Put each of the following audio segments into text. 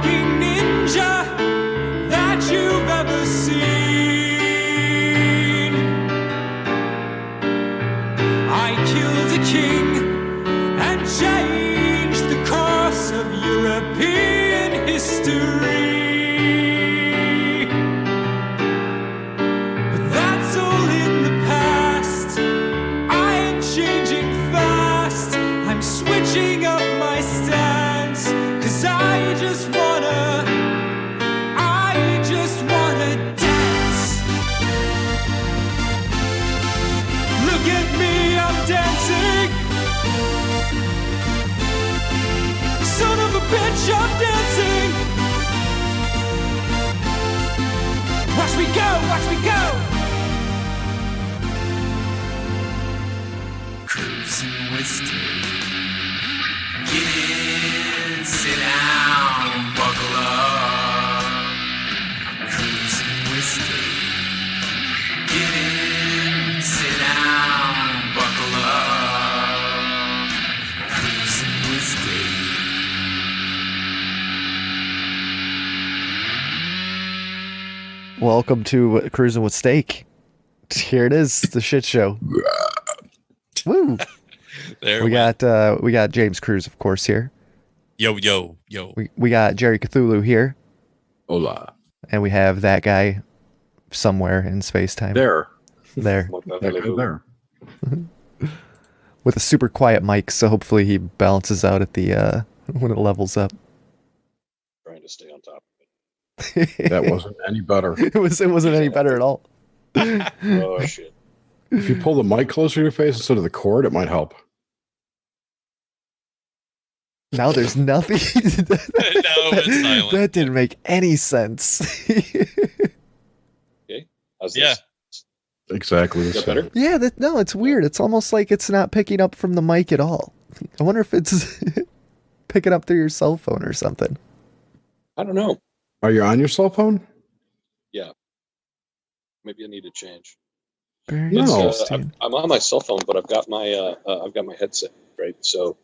fucking ninja that you've ever seen. I killed a king and changed the course of European history. But that's all in the past. I am changing fast. I'm switching up my stance. 'Cause I just wanna dance. Look at me, I'm dancing. Son of a bitch, I'm dancing. Watch me go, watch me go. Cruising with Steve. Get in, sit down, buckle up. Cruising with Steve. Get in, sit down, buckle up. Cruising with Steve. Welcome to Cruising with Steak. Here it is, the shit show. Woo! There We got James Cruz, of course, here. Yo. We got Jerry Cthulhu here, Hola. and we have that guy somewhere in space time. There. There. There. With a super quiet mic, so hopefully he balances out at the when it levels up. Trying to stay on top of That wasn't any better. It wasn't any better at all. it. Oh, shit. If you pull the mic closer to your face instead of the cord, it might help. Now there's nothing. it's silent. That didn't make any sense. Okay. How's Yeah. this? Exactly the Is that same. better? Yeah, no, it's weird. It's almost like it's not picking up from the mic at all. I wonder if it's picking up through your cell phone or something. I don't know. Are you on your cell phone? Maybe I need to change. Very No. interesting. I'm on my cell phone, but I've got my headset, right? So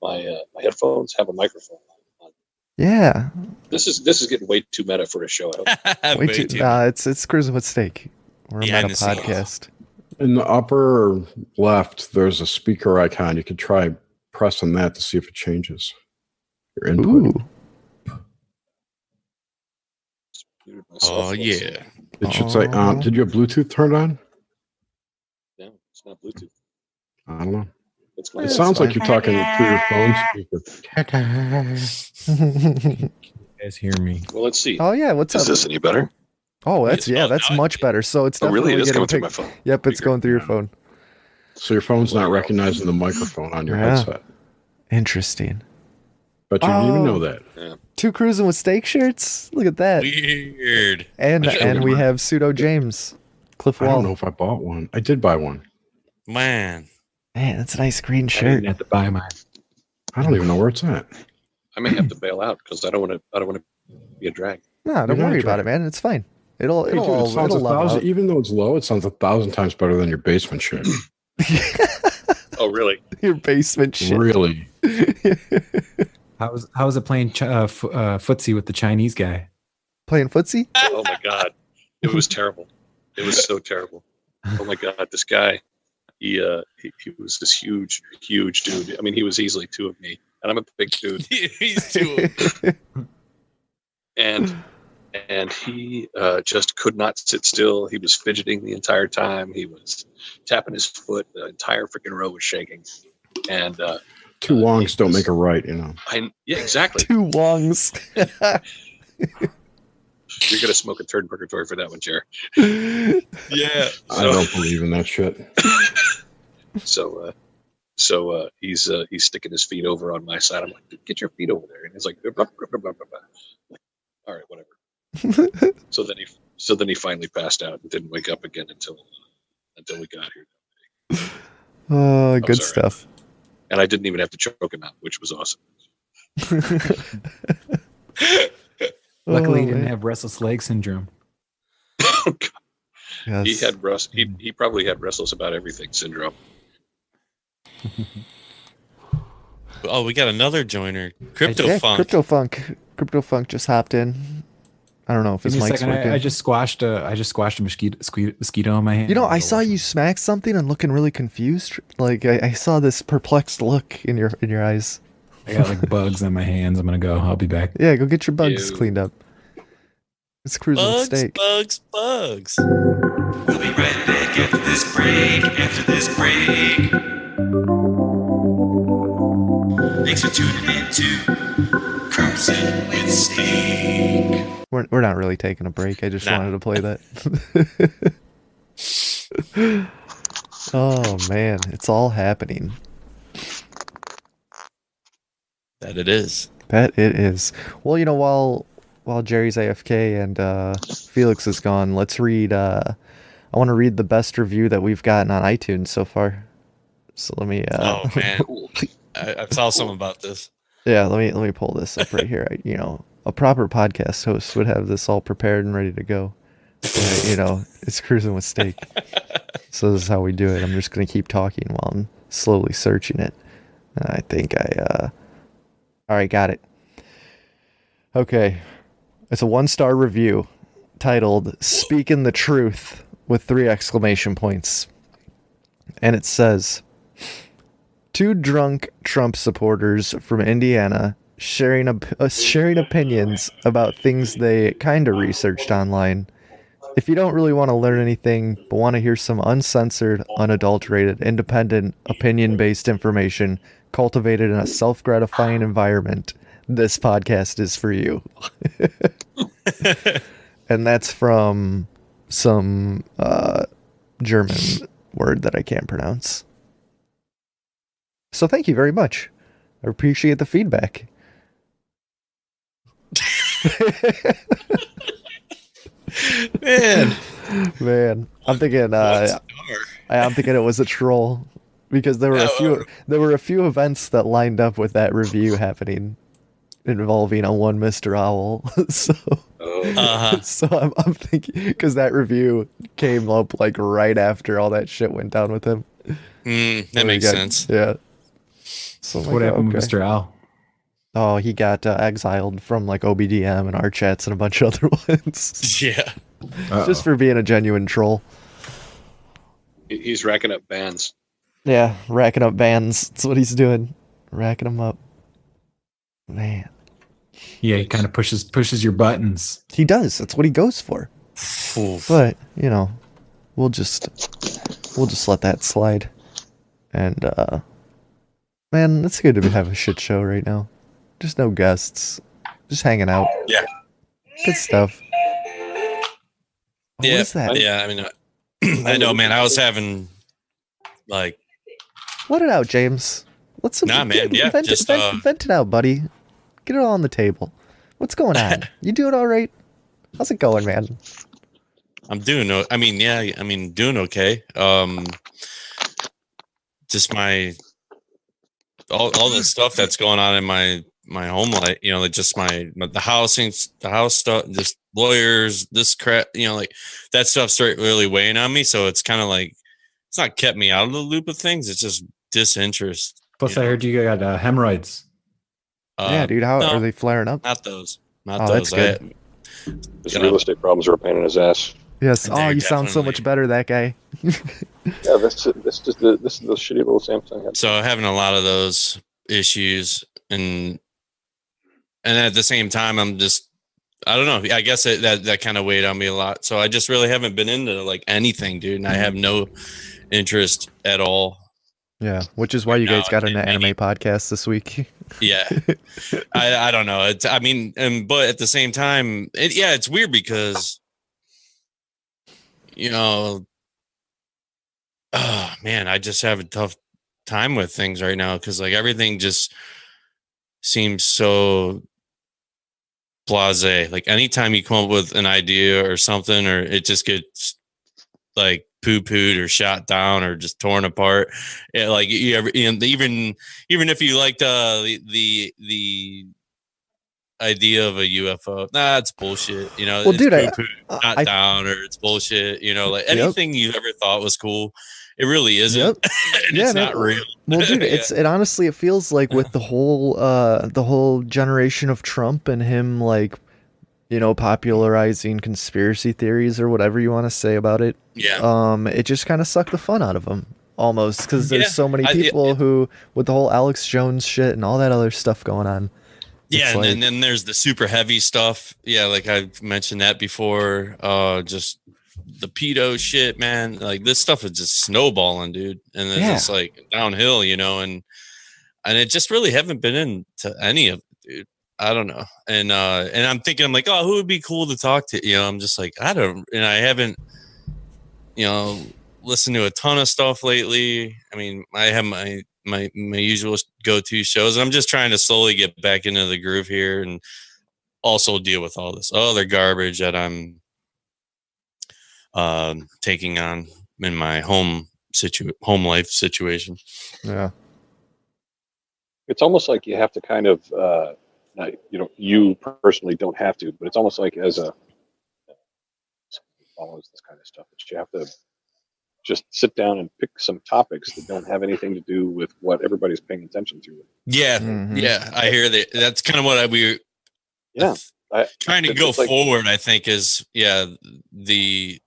my headphones have a microphone on. Yeah. This is getting way too meta for a show. I hope. Way too, it's Cruising with Steak. We're a Behind meta the scenes. podcast. In the upper left, there's a speaker icon. You could try pressing that to see if it changes your input. Ooh. Muted myself. Oh yeah. It should say, did you have Bluetooth turned on? No, it's not Bluetooth. I don't know. It's my It It's sounds like fine. you're talking through your phone speaker. Guys hear me? Well, let's see. Oh yeah, what's Is up? this any better? Oh, that's Yes, that's now much better. So it's Oh, definitely really? It is getting coming through my picked- phone. Yep, it's going through your phone. So your phone's not recognizing the microphone on your Yeah. headset. Interesting. But you didn't even know that. Two Cruising with Steak shirts. Look at that. Weird. And we have Pseudo James, Cliff I don't Wall. know if I bought one. I did buy one. Man. Man, that's a nice green I shirt. didn't have to buy mine. I don't even know where it's at. I may have to bail out because I don't want to be a drag. No, don't You're not worry about drunk. it, man. It's fine. It'll Hey, dude, all, it sounds it'll level out. even though it's low, it sounds 1,000 times better than your basement shit. Oh, really? Your basement shit. Really? How was it playing footsie with the Chinese guy? Playing footsie? Oh my god, it was terrible. It was so terrible. Oh my god, this guy, he was this huge dude. I mean, he was easily two of me, and I'm a big dude. He's too. And he just could not sit still. He was fidgeting the entire time. He was tapping his foot. The entire freaking row was shaking. And Two longs don't make a right, you know. yeah, exactly. Two longs. You're gonna smoke a third purgatory for that one, Jer. Yeah. I don't believe in that shit. So he's sticking his feet over on my side. I'm like, "Dude, get your feet over there," and he's like, blah, blah, blah, blah, blah, blah. Like, all right, whatever. So then he finally passed out and didn't wake up again until we got here. Oh, good sorry. stuff. And I didn't even have to choke him out, which was awesome. Luckily, he Oh, didn't man. have restless leg syndrome. Yes. He probably had restless about everything syndrome. Oh, we got another joiner. Yeah, Cryptophunk. Cryptophunk. Cryptophunk just hopped in. I don't know if Give his me a mic's second. working. I just squashed a mosquito in my hand. You know, I saw you smack something and looking really confused. Like I saw this perplexed look in your eyes. I got like bugs on my hands. I'm gonna go. I'll be back. Yeah, go get your bugs Ew. cleaned up. It's cruising with Bugs, steak. bugs. We'll be right back after this break. After this break. Thanks for tuning in to Cruising with Steak. We're not really taking a break. I just Nah. wanted to play that. Oh man, it's all happening. That it is. Bet it is. Well, you know, while Jerry's AFK and Felix is gone, let's read. I want to read the best review that we've gotten on iTunes so far. So let me. Oh man, Cool. I saw something about this. Yeah, let me pull this up right here. You know, a proper podcast host would have this all prepared and ready to go. But, you know, it's cruising with steak. So this is how we do it. I'm just gonna keep talking while I'm slowly searching it. I think all right, got it. Okay, it's a 1-star review titled "Speaking the Truth" with 3 exclamation points, and it says. 2 drunk Trump supporters from Indiana sharing opinions about things they kind of researched online. If you don't really want to learn anything, but want to hear some uncensored, unadulterated, independent, opinion-based information cultivated in a self-gratifying environment, this podcast is for you. And that's from some German word that I can't pronounce. So thank you very much. I appreciate the feedback. Man, Man, I'm thinking I'm thinking it was a troll because there were a few events that lined up with that review happening involving a one Mr. Owl. So I'm thinking because that review came up like right after all that shit went down with him. that makes sense. Yeah. So I'm What like, happened okay. with Mr. Al? Oh, he got exiled from like OBDM and our chats and a bunch of other ones. Yeah. Just for being a genuine troll. He's racking up bans. Yeah, racking up bans. That's what he's doing. Racking them up. Man. Yeah, he kind of pushes your buttons. He does. That's what he goes for. Oof. But, you know, we'll just let that slide. And man, it's good to have a shit show right now. Just no guests. Just hanging out. Yeah. Good stuff. What Yeah. is that? Yeah. I mean, I know, man. I was having like, Let it out, James. Let's Nah, man, yeah, vent, just, vent it out, buddy. Get it all on the table. What's going on? You doing all right? How's it going, man? I'm doing. Doing okay. Just my all the stuff that's going on in my home life. You know, like just the house stuff, just lawyers, this crap. You know, like that stuff started really weighing on me. So it's kind of like it's not kept me out of the loop of things. It's just disinterest. Plus, I heard you got hemorrhoids. Yeah, dude. How no, are they flaring up? Not those. Not Oh, those. that's good. His real estate problems are a pain in his ass. Yes. Oh, They're you sound so definitely- much better, that guy. Yeah, this is the shitty little Samsung. So having a lot of those issues, and at the same time, I'm just, I don't know. I guess that kind of weighed on me a lot. So I just really haven't been into like anything, dude. And I have no interest at all. Yeah, which is why you guys No, got an anime podcast this week. Yeah. I don't know. But at the same time, it's weird because, you know, oh man, I just have a tough time with things right now because like everything just seems so blasé. Like anytime you come up with an idea or something, or it just gets like poo-pooed or shot down or just torn apart. Like even if you liked the idea of a UFO, it's bullshit. You know, Well, it's dude, poo-pooed, not down, or it's bullshit. You know, like anything you ever thought was cool, it really isn't. Yep. And Yeah, it's no, not real. Well, dude, Yeah. it honestly it feels like with the whole generation of Trump and him like, popularizing conspiracy theories or whatever you want to say about it. Yeah. It just kind of sucked the fun out of him almost because there's Yeah. so many people who with the whole Alex Jones shit and all that other stuff going on. Yeah, and then there's the super heavy stuff. Yeah, like I've mentioned that before. Just the pedo shit, man. Like this stuff is just snowballing, dude. And then it's like downhill, and it just really haven't been into any of it, dude. I don't know. And I'm thinking, I'm like, oh, who would be cool to talk to? I'm just like, I haven't, listened to a ton of stuff lately. I mean, I have my usual go-to shows. I'm just trying to slowly get back into the groove here and also deal with all this other garbage that I'm taking on in my home life situation. Yeah. It's almost like you have to kind of, you personally don't have to, but it's almost like as a follows this kind of stuff, that you have to just sit down and pick some topics that don't have anything to do with what everybody's paying attention to. Yeah, yeah, I hear that. That's kind of what trying to go forward. I think is the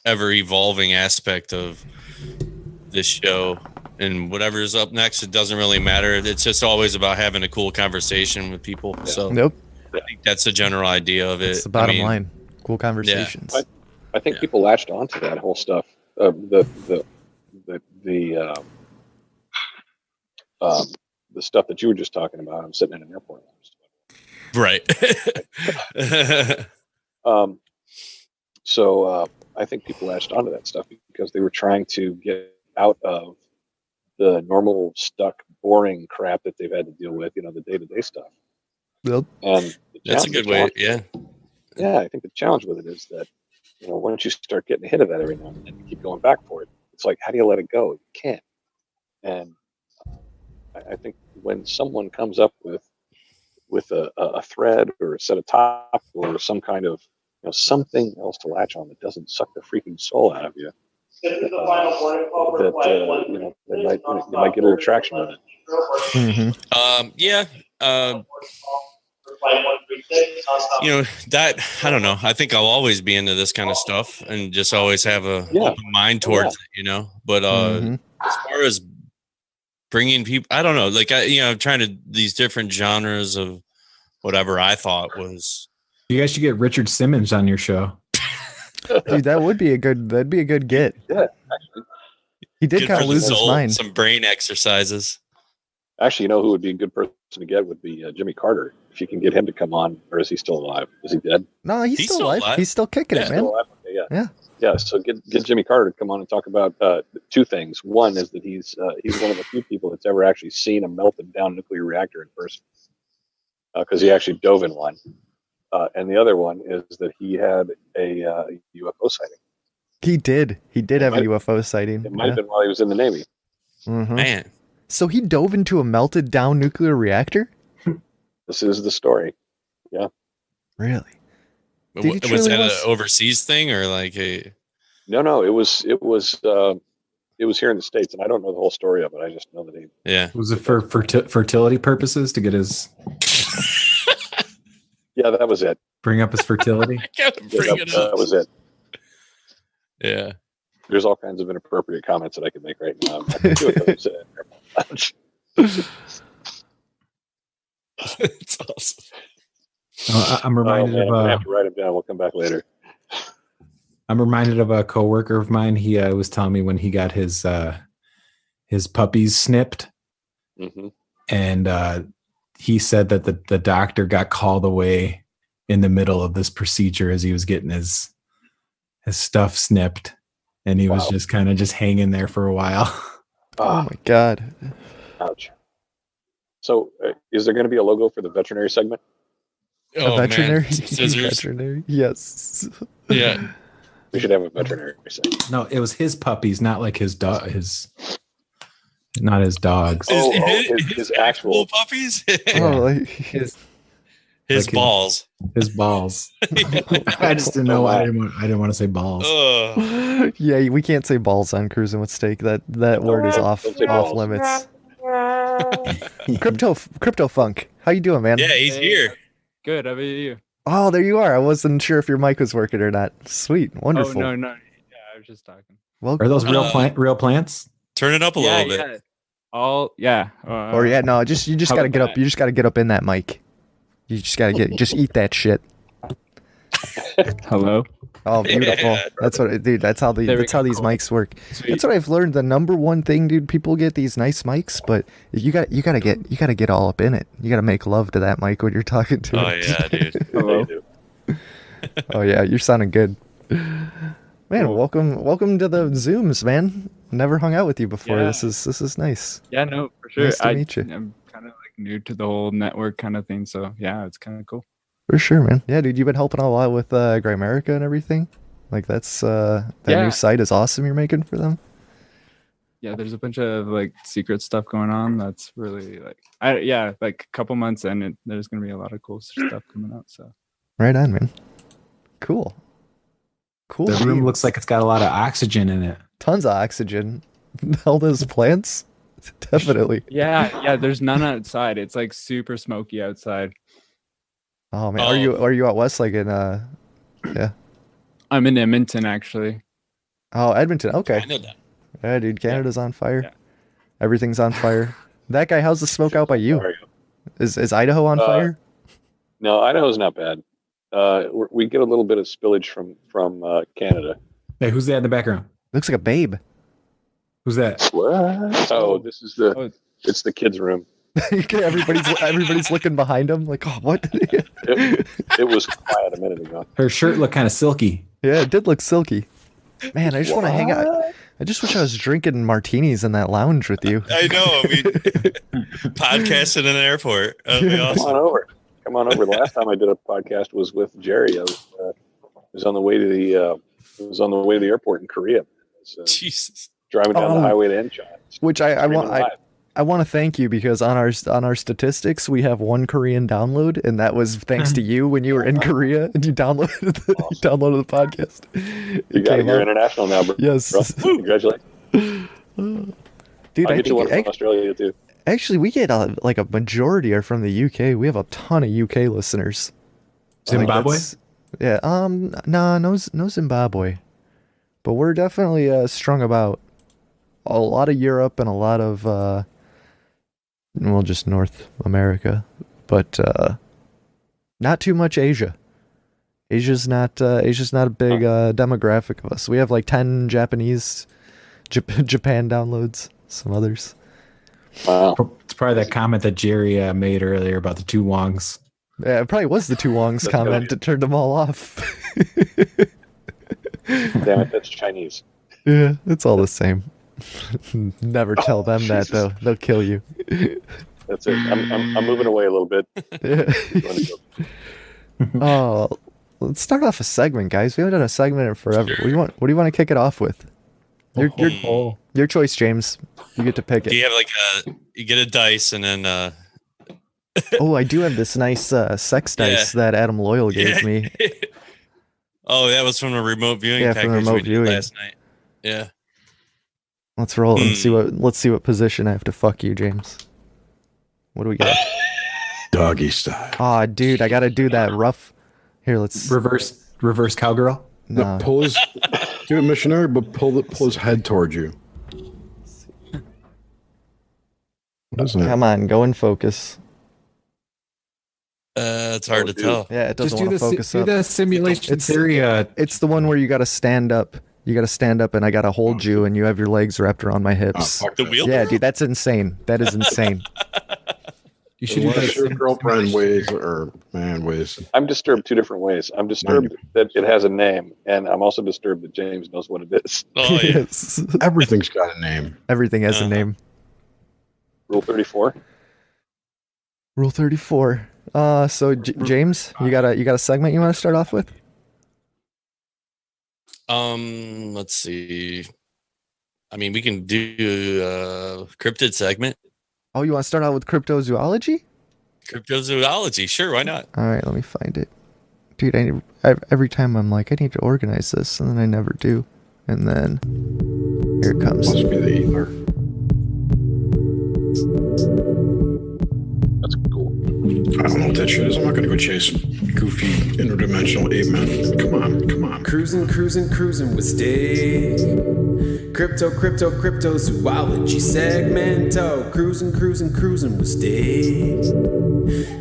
ever evolving aspect of this show, and whatever's up next, it doesn't really matter. It's just always about having a cool conversation with people. Yeah. So nope, I think that's the general idea of it. It's the bottom line. Cool conversations. Yeah. I think people latched onto that whole stuff. The stuff that you were just talking about. I'm sitting in an airport. Right. So I think people latched onto that stuff because they were trying to get out of the normal, stuck, boring crap that they've had to deal with, the day-to-day stuff. Yep. And that's a good way. Yeah. Yeah, I think the challenge with it is that, once you start getting a hit of that every now and then, you keep going back for it. It's like, how do you let it go? You can't. And I think when someone comes up with a thread or a set of topics or some kind of, something else to latch on that doesn't suck the freaking soul out of you, you might get a little traction with it. Mm-hmm. That I don't know. I think I'll always be into this kind of stuff and just always have a open mind towards it, But as far as bringing people, I don't know. Like I'm trying to these different genres of whatever I thought was. You guys should get Richard Simmons on your show. Dude, that'd be a good get. Yeah, actually. He did kind of lose his mind. Some brain exercises. Actually, who would be a good person to get would be Jimmy Carter. If you can get him to come on, or is he still alive? Is he dead? No, he's still alive. He's still kicking it, man. Still alive? Okay, yeah. So get Jimmy Carter to come on and talk about two things. One is that he's one of the few people that's ever actually seen a melted down nuclear reactor in person, because he actually dove in one. And the other one is that he had a UFO sighting. He did have a UFO sighting. It might have been while he was in the Navy. Mm-hmm. Man. So he dove into a melted down nuclear reactor? This is the story. Yeah. Really? Was that an overseas thing or like a? No. It was here in the States, and I don't know the whole story of it. I just know that he. Yeah. Was it for fertility purposes to get his? Yeah, that was it. Bring up his fertility. That was it. Yeah. There's all kinds of inappropriate comments that I can make right now. I can do it. It's awesome. I'm reminded I'm gonna have to write it down. We'll come back later. I'm reminded of a coworker of mine. He was telling me when he got his puppies snipped, and he said that the doctor got called away in the middle of this procedure as he was getting his stuff snipped, and he was just kind of just hanging there for a while. Oh my God! Ouch. So, is there going to be a logo for the veterinary segment? A veterinary? Scissors. Veterinary? Yes. Yeah. We should have a veterinary segment. No, it was his puppies, not like his dog. Not his dogs. His actual puppies. Oh, like His Like balls. His balls. I just didn't know. I didn't want to say balls. Ugh. Yeah, we can't say balls on Cruising with Steak. That word is off Don't say balls. limits. Cryptophunk, how you doing, man? Yeah, he's here. Good. How about you? Oh, there you are. I wasn't sure if your mic was working or not. Sweet, wonderful. Oh no. Yeah, I was just talking. Well, Are those real plants? Turn it up a little bit. Yeah. All yeah. or yeah, no, you just how gotta about get up. that? You just gotta get up in that mic. You just gotta just eat that shit. Hello. Oh, beautiful. Yeah. That's what, dude. That's how There we that's how go. these mics work. Sweet. That's what I've learned. The number one thing, dude. People get these nice mics, but you gotta get all up in it. You gotta make love to that mic when you're talking to Oh it. yeah, dude. Hello. Oh yeah, you're sounding good. Man, welcome to the Zooms, man. Never hung out with you before. Yeah. This is nice. Yeah, no, for sure. Nice to meet you. I'm kind of like new to the whole network kind of thing, so yeah, it's kind of cool. For sure, man. Yeah, dude, you've been helping a lot with Grimerica and everything. Like that's that Yeah. new site is awesome. You're making for them. Yeah, there's a bunch of like secret stuff going on. That's really like, like a couple months in, there's gonna be a lot of cool stuff coming out. So Right on, man. Cool. The room beans. looks like it's got a lot of oxygen in it. Tons of oxygen. All those plants. Definitely. yeah, there's none outside. It's like super smoky outside. Oh man, Oh. are you out west like in yeah? I'm in Edmonton actually. Oh, Edmonton. Okay. Canada. Yeah, dude, Canada's on fire. Yeah. Everything's on fire. That guy, how's the smoke out by you? Sorry. Is Idaho on fire? No, Idaho's not bad. We get a little bit of spillage from Canada. Hey, who's that in the background? Looks like a babe. Who's that? What? Oh, this is it's the kids' room. everybody's looking behind him like, oh, what? It was quiet a minute ago. Her shirt looked kind of silky. Yeah, it did look silky. Man, I just want to hang out. I just wish I was drinking martinis in that lounge with you. I know. I mean, podcasting in an airport. That'd be Come awesome. on over. Come on over. The last time I did a podcast was with Jerry. I was on the way to the airport in Korea. I was, Jesus. driving down the highway to Incheon. Which I want to thank you because on our statistics we have one Korean download, and that was thanks to you when you were in Korea and you downloaded the podcast. You got you're international now, bro. Yes. Bro. Congratulations. Dude, I'll get you one from Australia too. Actually, we get a majority are from the UK. We have a ton of UK listeners. Zimbabwe? Yeah. No Zimbabwe, but we're definitely strung about a lot of Europe and a lot of just North America, but not too much Asia. Asia's not a big demographic of us. We have like 10 Japanese, Japan downloads, some others. Wow. It's probably that comment that Jerry made earlier about the two Wongs. Yeah, it probably was the two Wongs comment that turned them all off. Damn it, that's Chinese. Yeah, it's all the same. Never tell them that Jesus. though; they'll kill you. That's it. I'm moving away a little bit. Yeah. Oh, let's start off a segment, guys. We haven't done a segment in forever. Sure. What do you want to kick it off with? Your choice, James. You get to pick Do it. you have you get a dice and then Oh, I do have this nice sex dice that Adam Loyal gave me. Oh, that was from a remote viewing Yeah, from package remote we did viewing. last night. Yeah. Let's roll it and see what position I have to fuck you, James. What do we got? Doggy style. Aw, dude, I gotta do that rough. Here, let's. Reverse cowgirl. No. Pull his, do it missionary, but pull his head towards you. What is that? Come on, go in focus. It's hard to dude. tell. Yeah, it doesn't Just want to focus do up. the simulation theory. It's the one where you gotta stand up. You gotta stand up, and I gotta hold you, and you have your legs wrapped around my Oh, hips. fuck The that. wheel? Yeah, dude, that's insane. That is insane. You should do Unless your that. girlfriend weighs or man weighs. I'm disturbed two different ways. I'm disturbed that it has a name, and I'm also disturbed that James knows what it is. Oh yeah. Yes. Everything's got a name. Everything has a name. Rule 34. Rule 34. So James, you got a segment you want to start off with? Let's see. I mean, we can do a cryptid segment. Oh, you want to start out with cryptozoology? Cryptozoology. Sure, why not? All right, let me find it. Dude, every time I'm like, I need to organize this, and then I never do. And then here it comes. Must be the ether. That's cool. I don't know what that shit is. I'm not gonna go chase goofy interdimensional ape men. Come on. Cruising with Stick. Cryptozoology segmento. Cruising with Stick.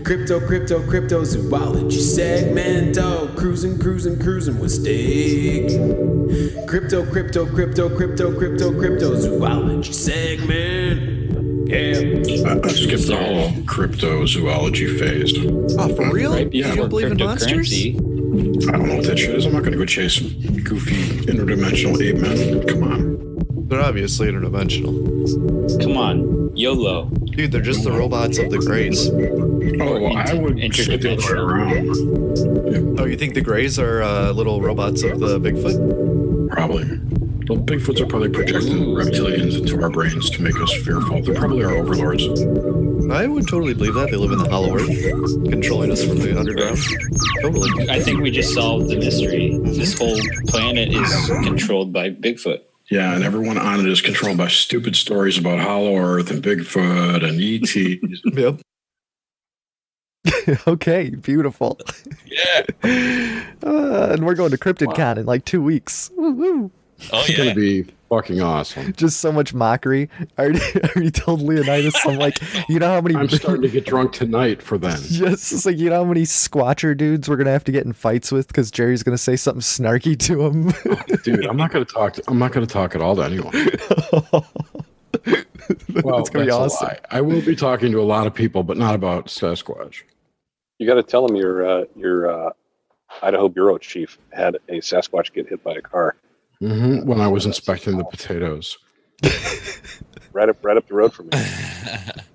Cryptozoology segmento. Cruising with Stick. Cryptozoology segment. Yeah. I skipped the whole cryptozoology phase. Oh, for real? Right You don't believe in monsters? cryptocurrency. I don't know what that shit is. I'm not gonna go chase goofy interdimensional ape men. Come on. They're obviously interdimensional. Come on, YOLO. Dude, they're just the robots of the Greys. Oh, well, I would say the other way around. Oh, you think the Greys are little robots of the Bigfoot? Probably. Well, Bigfoots are probably projecting reptilians into our brains to make us fearful. They're probably our overlords. I would totally believe that. They live in the Hollow Earth, controlling us from the underground. Totally. I think we just solved the mystery. This whole planet is controlled by Bigfoot. Yeah, and everyone on it is controlled by stupid stories about Hollow Earth and Bigfoot and ETs. Yep. Okay, beautiful. Yeah. And we're going to CryptidCon in like 2 weeks. Woo-hoo. Oh It's yeah. gonna be fucking awesome. Just so much mockery. I already told Leonidas, I'm like, you know how many... I'm starting to get drunk tonight for then. Yes, it's like, you know how many squatcher dudes we're gonna have to get in fights with because Jerry's gonna say something snarky to him. Dude, I'm not gonna talk at all to anyone. Well, It's gonna be that's a awesome. lie. I will be talking to a lot of people, but not about Sasquatch. You got to tell him your Idaho bureau chief had a Sasquatch get hit by a car When I was inspecting the potatoes. right up the road from me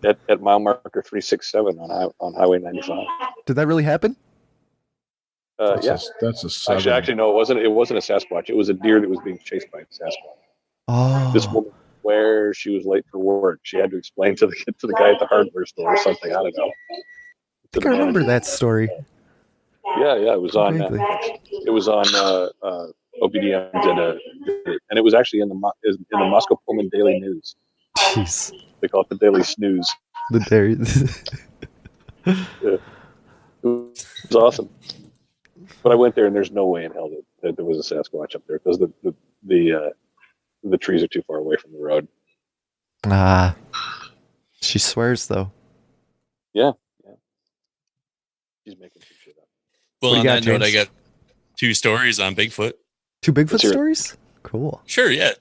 at mile marker 367 on Highway 95. Did that really happen? Yeah. That's a 7. Actually, no, it wasn't. It wasn't a Sasquatch. It was a deer that was being chased by a Sasquatch. Oh, This woman, where she was late for work, she had to explain to the guy at the hardware store or something. I don't know. I think I remember that story. Yeah, it was on. Vaguely. It was on OBDM did it, and it was actually in the Moscow Pullman Daily News. Jeez, They call it the Daily Snooze. the dairy. Yeah. It was awesome. But I went there, and there's no way in hell that there was a Sasquatch up there because the trees are too far away from the road. She swears though. Yeah. She's making some shit up. Well, What do on you got, that note, I James? got 2 stories on Bigfoot. 2 Bigfoot Let's hear it. stories? Cool. Sure, yeah.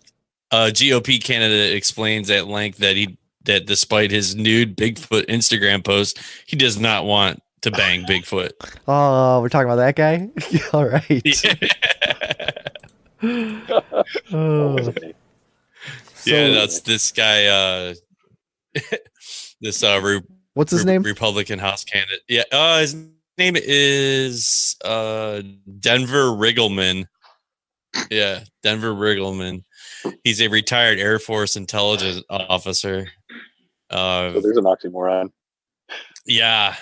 GOP candidate explains at length that despite his nude Bigfoot Instagram post, he does not want to bang Bigfoot. Oh, we're talking about that guy? All right. Oh. Yeah, that's this guy. This What's his name? Republican House candidate. Yeah, his name is Denver Riggleman. Yeah, Denver Riggleman. He's a retired Air Force intelligence officer. So there's an oxymoron. Yeah.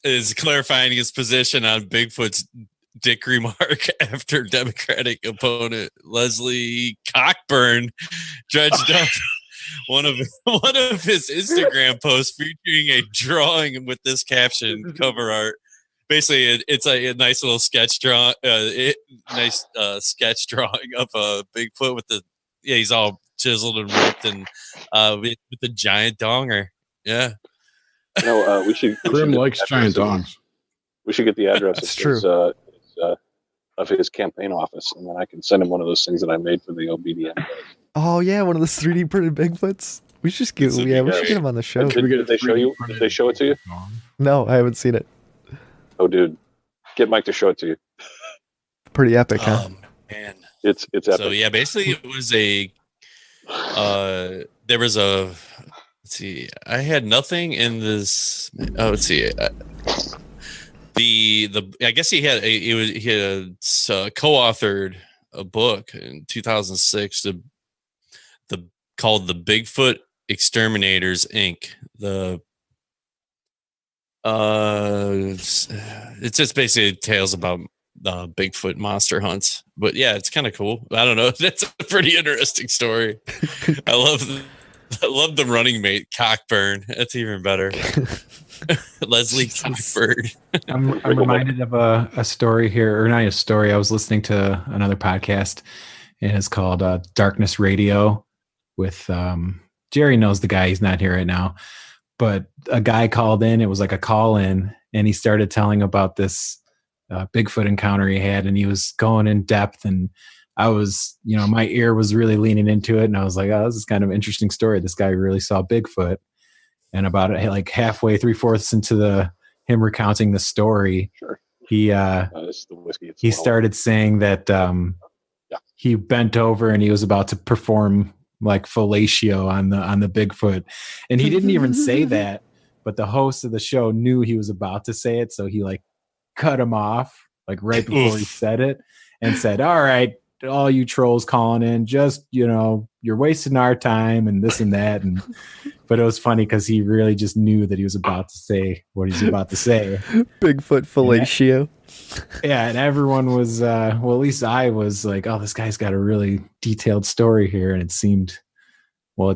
Is clarifying his position on Bigfoot's dick remark after Democratic opponent Leslie Cockburn dredged up one of his Instagram posts featuring a drawing with this caption cover art. Basically, it's a nice little sketch drawing, sketch drawing of a Bigfoot with he's all chiseled and ripped and with the giant donger. Yeah. We should. Grim likes giant dogs. We should get the address That's of his campaign office, and then I can send him one of those things that I made for the OBDM. Oh yeah, one of those 3D printed Bigfoots. We should get we should get him on the show. Did they show you? Did they show it to you? No, I haven't seen it. Oh, dude, get Mike to show it to you. Pretty epic, huh? Man. It's epic. So yeah, basically it was there was a, let's see, I had nothing in this. Oh, let's see. I guess he had co-authored a book in 2006 called The Bigfoot Exterminators Inc. The It's just basically tales about Bigfoot monster hunts. But yeah, it's kind of cool. I don't know. That's a pretty interesting story. I love the running mate Cockburn. That's even better. Leslie Cockburn. I'm reminded of a story here, or not a story. I was listening to another podcast, and it's called Darkness Radio with Jerry knows the guy. He's not here right now. But a guy called in. It was like a call in, and he started telling about this Bigfoot encounter he had, and he was going in depth. And I was, my ear was really leaning into it, and I was like, "Oh, this is kind of an interesting story. This guy really saw Bigfoot." And about it, like halfway, 3/4 into him recounting the story, Sure. he This is the whiskey. It's he well- started saying that he bent over and he was about to perform like fellatio on the Bigfoot, and he didn't even say that, but the host of the show knew he was about to say it, so he like cut him off like right before he said it, and said, "All right, all you trolls calling in, just you're wasting our time and this and that." And but it was funny because he really just knew that he was about to say what he's about to say. Bigfoot fellatio. Yeah, and everyone was at least I was like, "Oh, this guy's got a really detailed story here." And it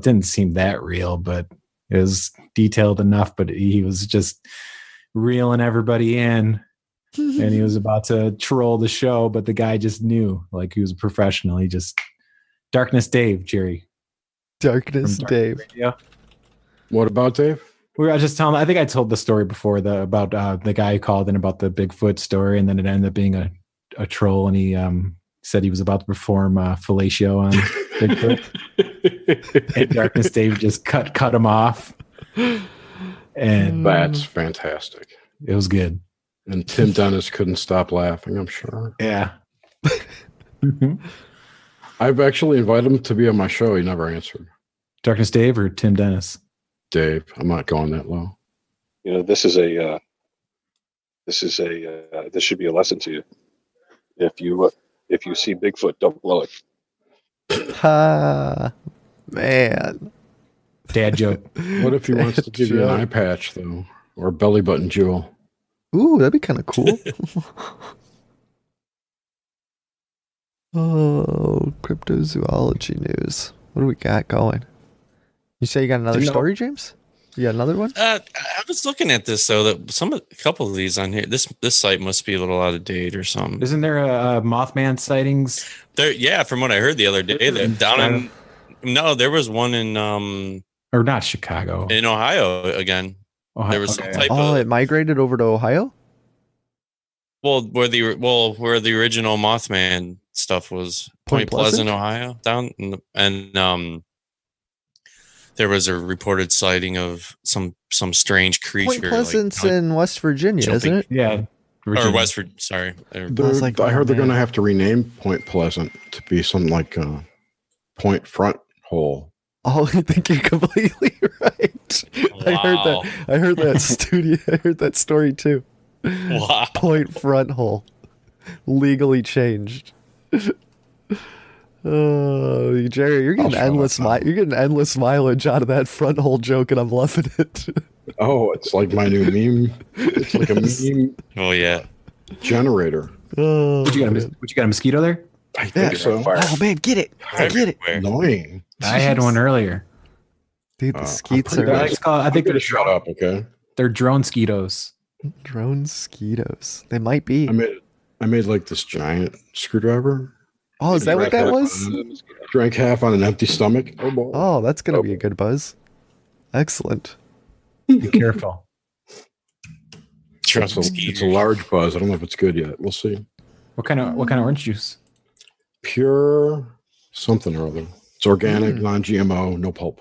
didn't seem that real, but it was detailed enough. But he was just reeling everybody in, and he was about to troll the show, but the guy just knew, like, he was a professional. He just Darkness Dave, Jerry. Darkness Dave. Yeah. What about Dave? We were just telling. I think I told the story before about the guy who called in about the Bigfoot story, and then it ended up being a troll, and he said he was about to perform fellatio on Bigfoot, and Darkness Dave just cut him off, and That's fantastic. it was good. And Tim Dennis couldn't stop laughing, I'm sure. Yeah. I've actually invited him to be on my show. He never answered. Darkness Dave or Tim Dennis? Dave, I'm not going that low. this should be a lesson to you. If you see Bigfoot, don't blow it. Ha, man. Dad joke. What if he wants to give you an eye patch, though? Or a belly button jewel? Ooh, that'd be kind of cool. Oh, cryptozoology news. What do we got going? You say you got another story, James? You got another one? I was looking at this though. That a couple of these on here. This site must be a little out of date or something. Isn't there a Mothman sightings? Yeah, from what I heard the other day, that there was one in or not Chicago, in Ohio again. Ohio, there was some type it migrated over to Ohio. Well, where the original Mothman stuff was, Point Pleasant, Ohio, down and there was a reported sighting of some strange creature. Point Pleasant's in West Virginia, isn't it? Yeah, Virginia. Or West Virginia. Sorry, I heard they're going to have to rename Point Pleasant to be something like Point Front Hole. Oh, I think you're completely right. Wow. I heard that story too. Wow. Point Front Hole, legally changed. Oh, Jerry, you're getting endless mileage out of that front hole joke, and I'm loving it. Oh, it's like my new meme. It's like a meme. Oh yeah, generator. Oh, Would you got a mosquito there? I think so. Oh man, get it! Get it! Annoying. I had one earlier. Dude, the skeets are. I think they're shut up. Okay. They're drone skeetos. Drone skeetos. They might be. I made like this giant screwdriver. Oh, is that what that was? Drank half on an empty stomach. Oh boy. Oh, that's gonna be a good buzz. Excellent. Be careful. It's a large buzz. I don't know if it's good yet. We'll see. What kind of orange juice? Pure something or other. It's organic, non-GMO, no pulp.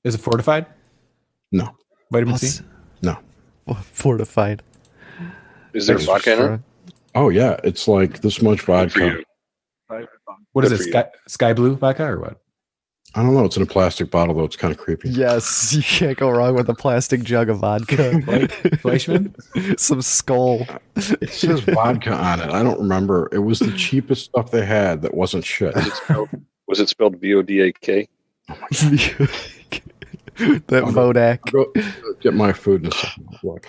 Is it fortified? No. Vitamin C? No. Fortified. Is there vodka in it? Oh yeah, it's like this much vodka. What is it? Sky blue vodka or what? I don't know. It's in a plastic bottle though. It's kind of creepy. Yes, you can't go wrong with a plastic jug of vodka. Fleischmann? Some Skull. It says vodka on it. I don't remember. It was the cheapest stuff they had that wasn't shit. Was it spelled VODAK? Oh my God. That Vodak. Go get my food in a second. Look.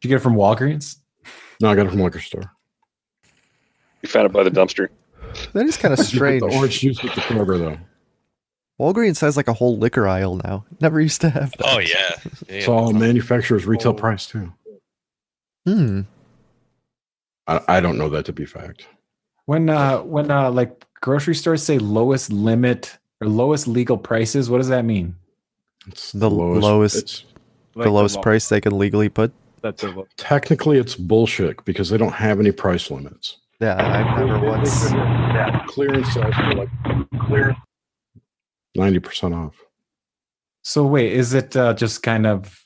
you get it from Walgreens? No, I got it from liquor store. You found it by the dumpster. That is kind of strange. The orange juice with the Kroger, though. Walgreens has like a whole liquor aisle now. Never used to have that. Oh yeah. It's all manufacturer's retail price, too. Hmm. I don't know that to be fact. When like grocery stores say lowest limit or lowest legal prices, what does that mean? It's The lowest Like lowest law. price they can legally put. That's a law. Technically, it's bullshit because they don't have any price limits. Yeah, I've never once. Clearance sales are like 90% off. So wait, is it just kind of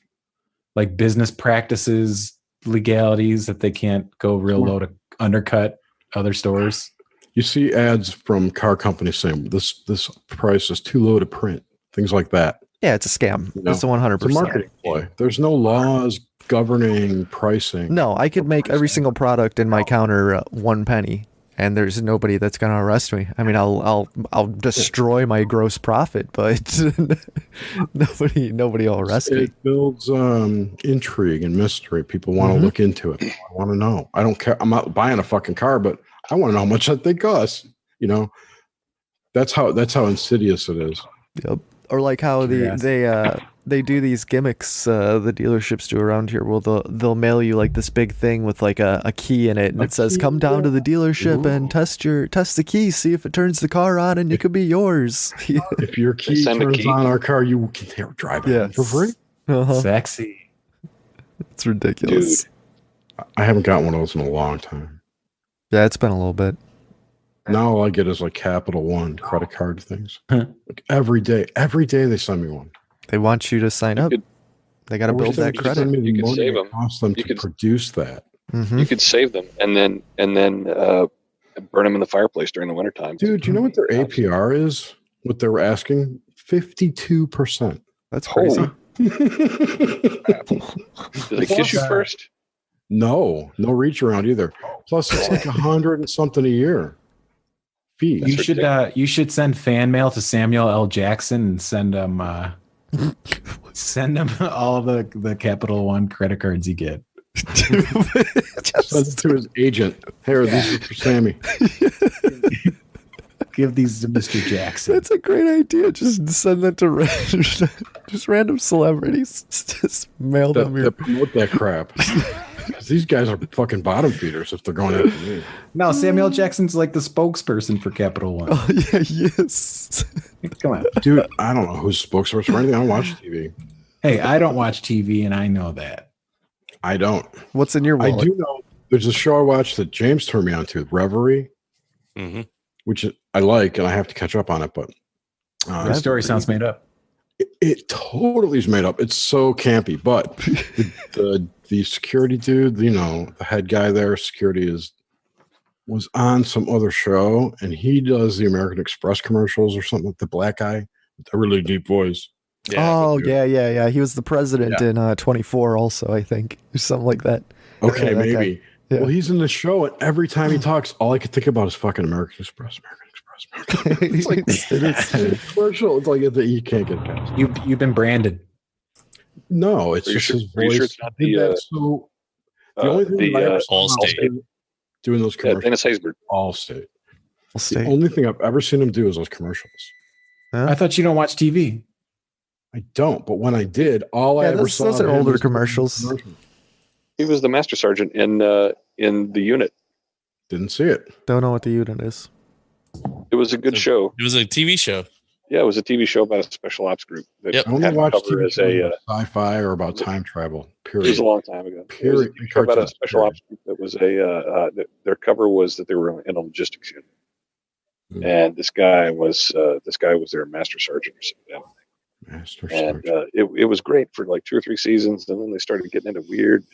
like business practices, legalities that they can't go real low to undercut other stores? You see ads from car companies saying this price is too low to print, things like that. Yeah, it's a scam. You know, It's a 100%. It's a marketing play. There's no laws governing pricing. No, I could make every single product in my counter 1 penny, and there's nobody that's gonna arrest me. I mean, I'll destroy my gross profit, but nobody will arrest me. It builds intrigue and mystery. People want to look into it. I want to know. I don't care. I'm not buying a fucking car, but I want to know how much that thing costs. You know, that's how insidious it is. Yep. Or like how they do these gimmicks the dealerships do around here. Well, they'll mail you like this big thing with like a key in it, and it says, "Come down to the dealership and test the key, see if it turns the car on, and it could be yours." If your key turns on our car, you can drive it for free. Sexy. It's ridiculous. Dude. I haven't got one of those in a long time. Yeah, it's been a little bit. Now all I get is like Capital One credit card things. Like every day they send me one. They want you to sign up. They got to build that credit. You can save them. Cost them to produce that. You could save them and then burn them in the fireplace during the wintertime. Dude, you know what their APR is? What they were asking? 52%. That's crazy. Do they kiss you first? No reach around either. Plus, it's like 100 and something a year. Fee. You should send fan mail to Samuel L. Jackson and send him all of the Capital One credit cards you get. Send it to his agent. Here, these are for Sammy. Give these to Mr. Jackson. That's a great idea. Just send that to random celebrities. Just mail them your. Promote that crap. These guys are fucking bottom feeders if they're going after me. No, Samuel Jackson's like the spokesperson for Capital One. Oh yeah, yes. Come on, dude. I don't know who's spokesperson for anything. I don't watch TV. Hey, I don't watch TV, and I know that. I don't. What's in your wallet? I do know. There's a show I watched that James turned me on to, Reverie, which I like, and I have to catch up on it. But the story sounds made up. It totally is made up. It's so campy, but the security dude, you know, the head guy there, security was on some other show, and he does the American Express commercials or something. The black guy with a really deep voice. Yeah. He was the president in 24, also, I think, or something like that. Okay, that maybe. Yeah. Well, he's in the show, and every time he talks, all I could think about is fucking American Express. It's like it's commercial. It's like you can't get past. You've been branded. No, it's just his voice. Sure it's not the only thing I ever saw Allstate doing those commercials. Dennis Haysbert. Allstate. The only thing I've ever seen him do is those commercials. Huh? I thought you don't watch TV. I don't, but when I did, all I ever saw. Those are older commercials. He was the master sergeant in the unit. Didn't see it. Don't know what the unit is. It was a good show. It was a TV show. Yeah, it was a TV show about a special ops group. That I only watched cover TV as a sci-fi or about time travel. Period. It was a long time ago. It was a TV show about a special ops group that was their cover was that they were in a logistics unit, and this guy was their master sergeant or something. Master and sergeant. It was great for like 2 or 3 seasons, and then they started getting into weird.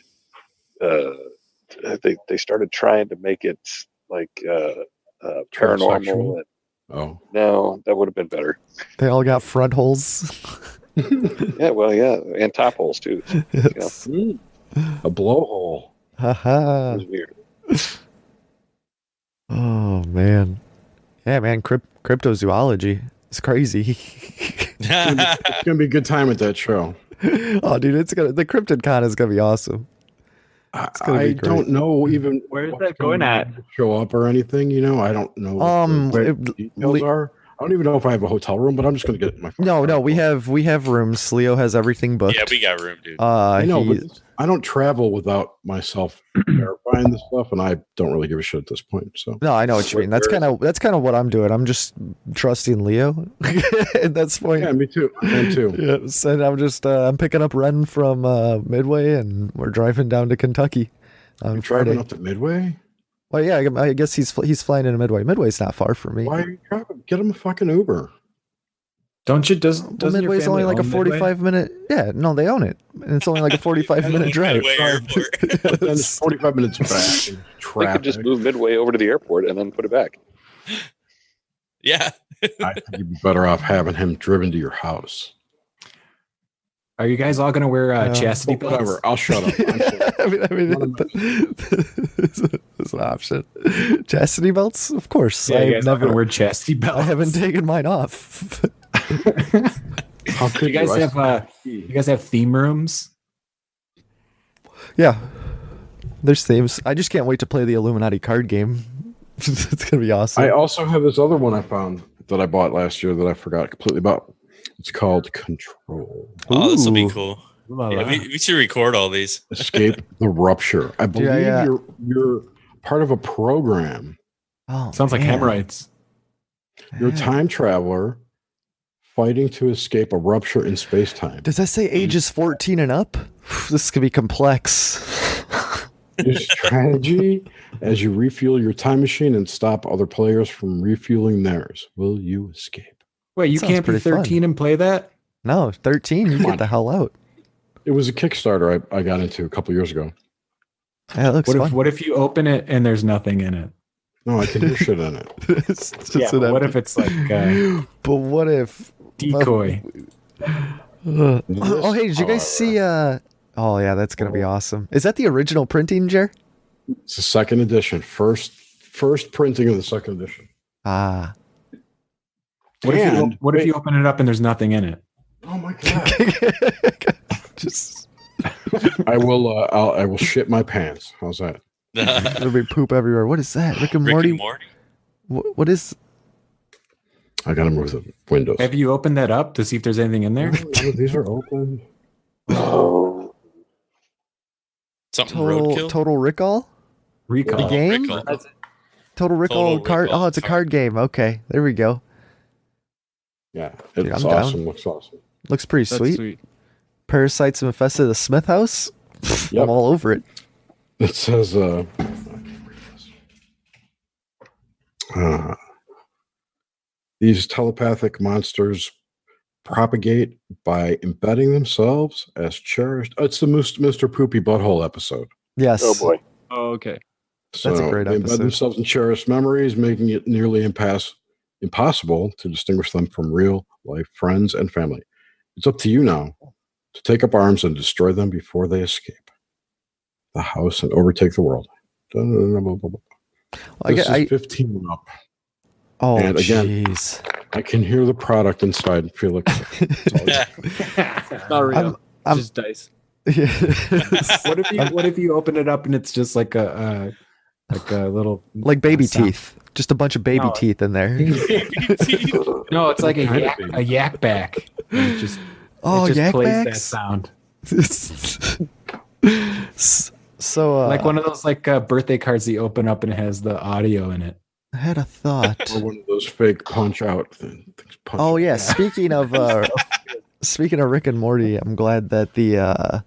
They started trying to make it like paranormal. Oh no, that would have been better. They all got front holes. Yeah, well, yeah, and top holes too. Yes. You know? A blowhole. Haha. It was weird. Oh man, yeah, man. Cryptozoology. It's crazy. It's gonna be a good time at that show. Oh, dude, the CryptidCon is gonna be awesome. gonna I be great. don't know even Where's what's that going at? to show up or anything. You know, I don't know what the details are. I don't even know if I have a hotel room, but I'm just going to get my. No, we have rooms. Leo has everything booked. Yeah, we got room, dude. I know, but I don't travel without myself verifying this stuff, and I don't really give a shit at this point. So no, I know what you mean. That's kind of what I'm doing. I'm just trusting Leo at that point. Yeah, me too. Me too. Yes, and I'm just I'm picking up Ren from Midway, and we're driving down to Kentucky on Friday. Driving up to Midway? Well, yeah, I guess he's flying into Midway. Midway's not far from me. Why are you driving? Get him a fucking Uber. Don't you? Well, Midway's only like a 45-minute. Yeah, no, they own it, and it's only like a 45-minute drive. Then it's 45 minutes back. They could just move Midway over to the airport and then put it back. Yeah. I think you'd be better off having him driven to your house. Are you guys all going to wear chastity belts? Whatever. I'll shut up. I mean, it's an option. Chastity belts, of course. Yeah, you guys never wear chastity belts. I haven't taken mine off. How could you guys have? You guys have theme rooms? Yeah, there's themes. I just can't wait to play the Illuminati card game. It's gonna be awesome. I also have this other one I found that I bought last year that I forgot completely about. It's called Control. Oh, this will be cool. La, Yeah, la. we should record all these. Escape the Rupture. I believe you're part of a program. Oh, Sounds like hemorrhoids. You're a time traveler fighting to escape a rupture in space-time. Does that say ages 14 and up? This could be complex. Your strategy as you refuel your time machine and stop other players from refueling theirs. Will you escape? Wait, you Sounds can't be pretty fun. 13 and play that? No, 13. You Come get on. the hell out. It was a Kickstarter I got into a couple years ago. Yeah, it looks fun. What if you open it and there's nothing in it? No, I can hear shit in it. It's just Yeah, an but what empty- if it's like But what if? decoy? Oh, hey, did you guys see? Oh, yeah, that's gonna be awesome. Is that the original printing, Jer? It's the second edition. First printing of the second edition. Ah. What if you open it up and there's nothing in it? Oh my god! Just I will shit my pants. How's that? there'll be poop everywhere. What is that? Rick and Morty? What is? I gotta move the windows. Have you opened that up to see if there's anything in there? Oh, these are open. Something roadkill? Total Recall? Recall. The game? Recall. Total Recall card. Recall Oh, it's a card game. Okay, there we go. Yeah, Dude, it's I'm awesome. down. Looks awesome. Looks pretty That's sweet. sweet. Parasites infested the Smith house. Yep. I'm all over it. It says, these telepathic monsters propagate by embedding themselves as cherished. It's the Mr. Poopy Butthole episode. Yes. Oh boy. Oh, okay. So That's a great they embed episode. themselves in cherished memories, making it nearly impossible to distinguish them from real life friends and family. It's up to you now to take up arms and destroy them before they escape the house and overtake the world. This is 15 and up. Oh, And again- jeez. I can hear the product inside, Felix. Not real. I'm- Just dice. What if you open it up and it's just like a little like baby sound. teeth. Just a bunch of baby No. teeth in there. No, it's like a yak back. And it just Yak plays that backs? sound. So Like one of those birthday cards that you open up and it has the audio in it. I had a thought. Or one of those fake punch out things. Punch Oh out. yeah, speaking of Rick and Morty, I'm glad that the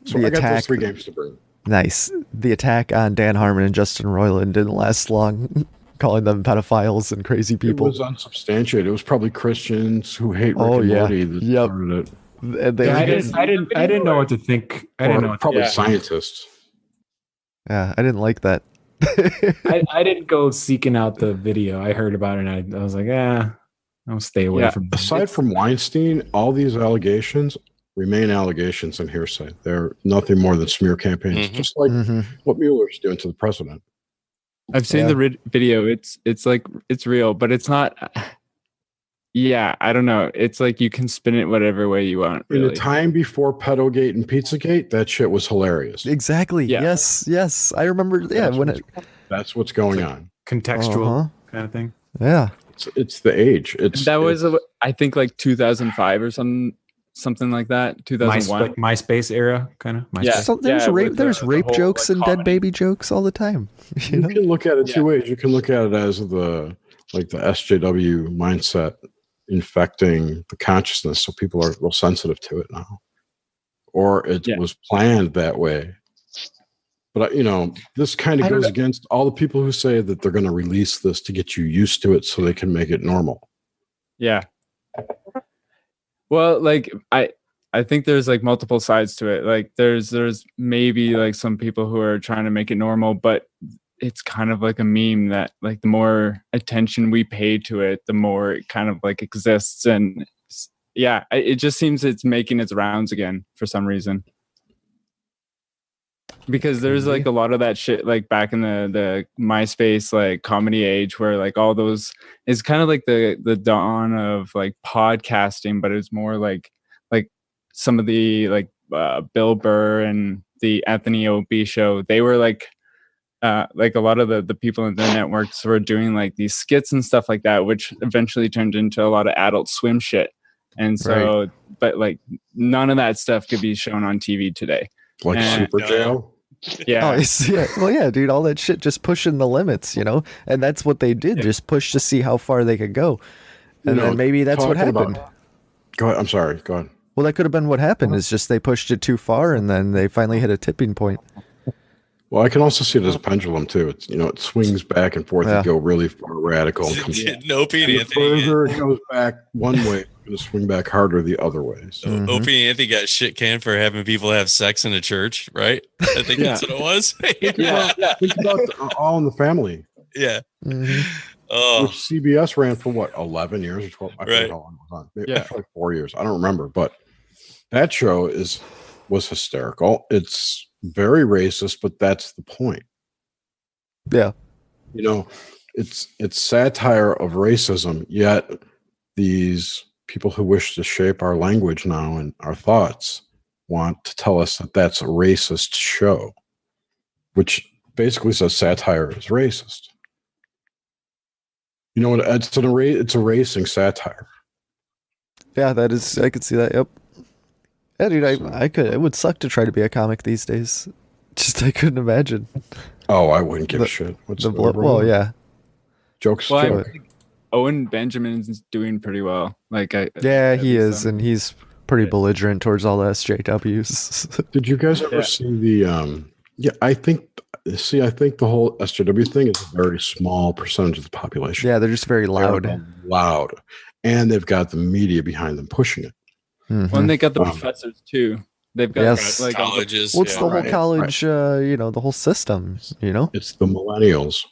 So I got those 3 games to bring. Nice. The attack on Dan Harmon and Justin Roiland didn't last long, calling them pedophiles and crazy people. It was unsubstantiated. It was probably Christians who hate Rick Oh, and yeah. Morty that Yep. started it. And they- Yeah, I didn't know what to think. I didn't know. What to Probably think. scientists. yeah, I didn't like that. I didn't go seeking out the video. I heard about it and I was like, I'll stay away Yeah. from it. Aside from Weinstein, all these allegations remain allegations and hearsay. They're nothing more than smear campaigns, Mhm. just like Mhm. what Mueller's doing to the president. I've seen Yeah. the video. It's like it's real, but it's not. Yeah, I don't know. It's like you can spin it whatever way you want. In Really. the time before Pedogate and Pizzagate, that shit was hilarious. Exactly. Yeah. Yes. I remember. Yeah, That's what's going on. Contextual kind of thing. Yeah. It's the age. That was I think like 2005 or something like that. 2001. MySpace era kind of. Yeah. So there's rape whole, jokes like, and dead baby jokes all the time. You can look at it two ways. You can look at it as the SJW mindset infecting the consciousness, so people are real sensitive to it now, or it was planned that way. But this kind of goes against all the people who say that they're going to release this to get you used to it so they can make it normal. Yeah. Well, like I think there's like multiple sides to it. Like there's maybe like some people who are trying to make it normal, but it's kind of like a meme that like the more attention we pay to it, the more it kind of like exists. And yeah, it just seems it's making its rounds again for some reason. Because there's like a lot of that shit like back in the MySpace like comedy age where like all those is kind of like the dawn of like podcasting, but it's more like some of the like Bill Burr and the Anthony O.B. show. They were like a lot of the people in the networks were doing like these skits and stuff like that, which eventually turned into a lot of Adult Swim shit. And so, but like none of that stuff could be shown on TV today. Like Super Jail? Yeah. Well, yeah, dude, all that shit just pushing the limits, and that's what they did, just push to see how far they could go. And then maybe that's what happened. Go ahead. I'm sorry. Go ahead. Well, that could have been what happened, is just they pushed it too far and then they finally hit a tipping point. Well, I can also see it as a pendulum too. It's it swings back and forth and go really far radical and comes Opie and Anthony. The further it goes back one way, it's going to swing back harder the other way. So Opie and Anthony got shit canned for having people have sex in a church, right? I think that's what it was. Think about All in the Family. Yeah. Which CBS ran for what, 11 years or 12? I forget how long it was on. Maybe for like 4 years. I don't remember, but that show was hysterical. It's very racist, but that's the point. Yeah. It's satire of racism, yet these people who wish to shape our language now and our thoughts want to tell us that that's a racist show, which basically says satire is racist. You know what? It's erasing satire. Yeah, that is. I could see that. Yep. Yeah, dude. I could. It would suck to try to be a comic these days. Just I couldn't imagine. Oh, I wouldn't give a shit. Well, yeah. Jokes. I think Owen Benjamin's doing pretty well. Like he is, and he's pretty belligerent towards all the SJWs. Did you guys ever see the? I think the whole SJW thing is a very small percentage of the population. Yeah, they're just very loud. And they've got the media behind them pushing it. Mm-hmm. Well, and they got the professors too. They've got like colleges. What's the whole college? The whole system. It's the millennials.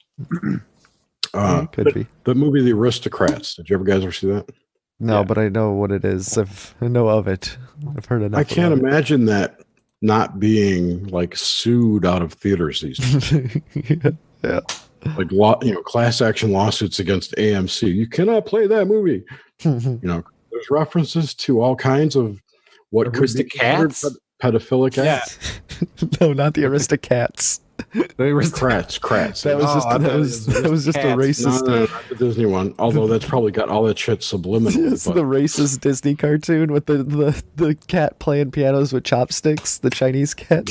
Could be the movie The Aristocrats. Did you guys ever see that? No, but I know what it is. I know of it. I've heard enough. I can't imagine that not being like sued out of theaters these days. Yeah. Like class action lawsuits against AMC. You cannot play that movie. There's references to all kinds of what could be cats, pedophilic acts. No, not the Aristocats. Kratz. That was just a racist. No, not the Disney one. Although that's probably got all that shit subliminal. It's the racist Disney cartoon with the cat playing pianos with chopsticks. The Chinese cat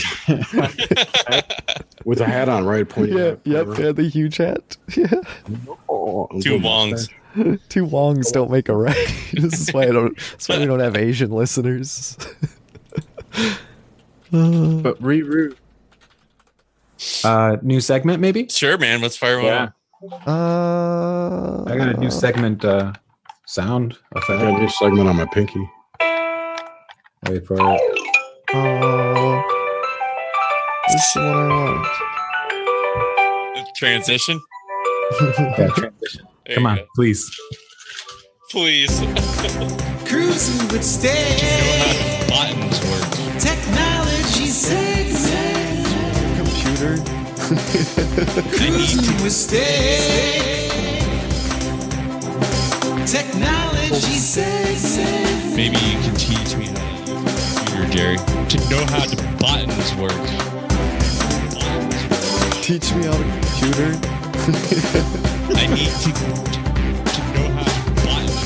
with a hat on, right? Pointing. Yeah, the huge hat. Yeah. Two Wongs. Two Wongs don't make a right. This is why we don't have Asian listeners. But Ruru. New segment, maybe? Sure, man. Let's fire one up. I got a new segment sound. I got a new segment on my pinky. Wait for it. This is what I want. Transition? Yeah, transition. Come on, please. Please. Cruising with stay. Buttons work. Technology segment. Computer. Cruising with stay. Technology says. Maybe you can teach me how to use a computer, Jerry, to know how the buttons work. Teach me how to computer. I need to know how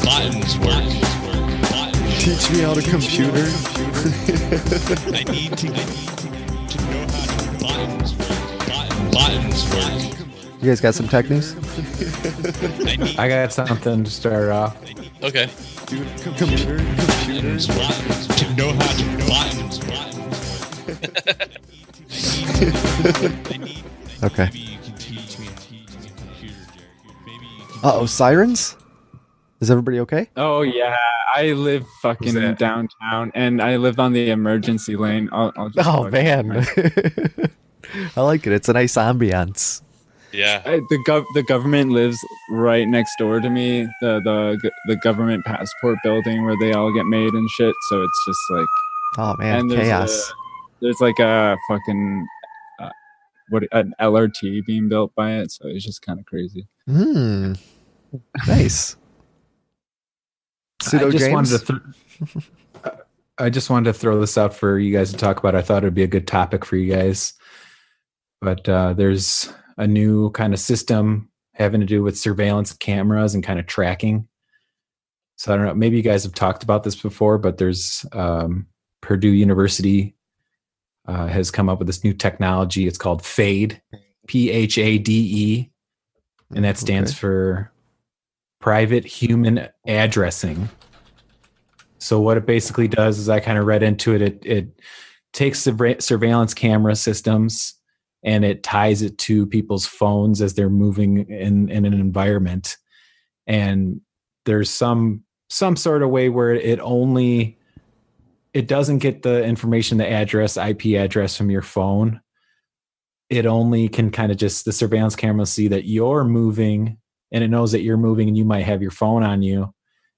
buttons work. Teach me how to computer. I need to know how buttons work. You guys got some tech news? I got something to start off. Okay. Computer. To know how to buttons work. Okay. Maybe you can teach me how to use a computer, Jerry. Uh-oh, sirens? Is everybody okay? Oh yeah, I live fucking downtown, and I live on the emergency lane. I'll just Oh man. I like it. It's a nice ambiance. Yeah. The government lives right next door to me. The government passport building where they all get made and shit. So it's just like, Oh man, and chaos. there's like a fucking an LRT being built by it. So it's just kind of crazy. Nice. Pseudo James? I just wanted to throw this out for you guys to talk about. I thought it'd be a good topic for you guys. But there's a new kind of system having to do with surveillance cameras and kind of tracking. So I don't know, maybe you guys have talked about this before, but there's Purdue University has come up with this new technology. It's called PHADE, PHADE, and that stands for Private Human Addressing. So what it basically does is I kind of read into it. It takes surveillance camera systems and it ties it to people's phones as they're moving in an environment. And there's some sort of way where it doesn't get the information, the address, IP address from your phone. It only can kind of just, the surveillance camera see that you're moving and it knows that you're moving and you might have your phone on you,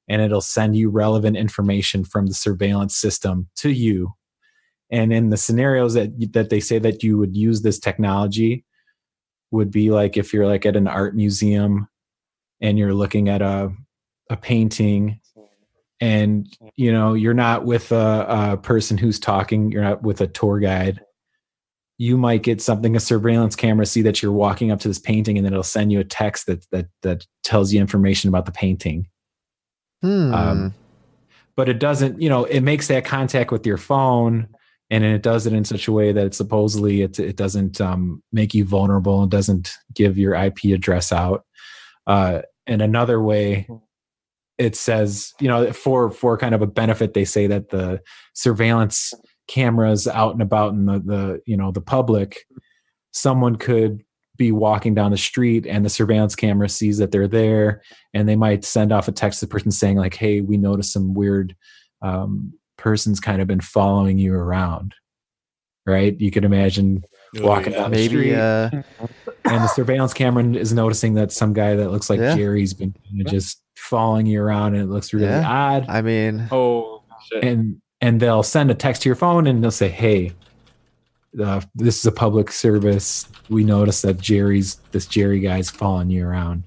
and it'll send you relevant information from the surveillance system to you. And in the scenarios that they say that you would use this technology would be like if you're like at an art museum and you're looking at a painting and you know you're not with a person who's talking, you're not with a tour guide. You might get something, a surveillance camera see that you're walking up to this painting, and then it'll send you a text that tells you information about the painting. But it doesn't, it makes that contact with your phone, and it does it in such a way that supposedly it doesn't make you vulnerable and doesn't give your IP address out. And another way, it says, for kind of a benefit, they say that the surveillance cameras out and about in the public, someone could be walking down the street and the surveillance camera sees that they're there, and they might send off a text to the person saying like, hey, we noticed some weird person's kind of been following you around, right? You could imagine walking down the street and the surveillance camera is noticing that some guy that looks like Jerry's been just following you around, and it looks really odd. I mean, oh shit. And they'll send a text to your phone and they'll say, hey, this is a public service. We noticed that this Jerry guy's following you around.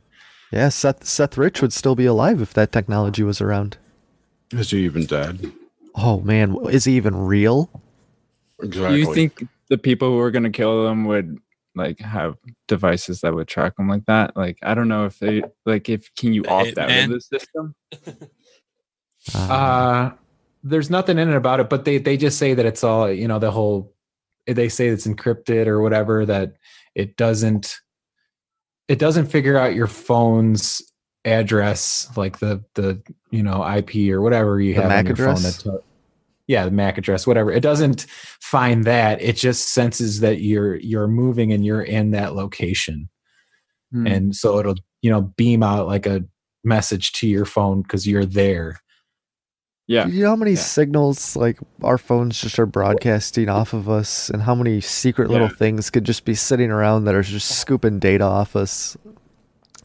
Yeah, Seth Rich would still be alive if that technology was around. Is he even dead? Oh man, is he even real? Exactly. Do you think the people who are going to kill them would like have devices that would track them like that? Like, I don't know if they can you opt out of the system? There's nothing in it about it, but they just say that it's all, they say it's encrypted or whatever, that it doesn't figure out your phone's address, like the IP or whatever you have on your phone. The MAC address, whatever. It doesn't find that. It just senses that you're moving and you're in that location. And so it'll, beam out like a message to your phone because you're there. Yeah. You know how many signals like our phones just are broadcasting off of us, and how many secret little things could just be sitting around that are just scooping data off us?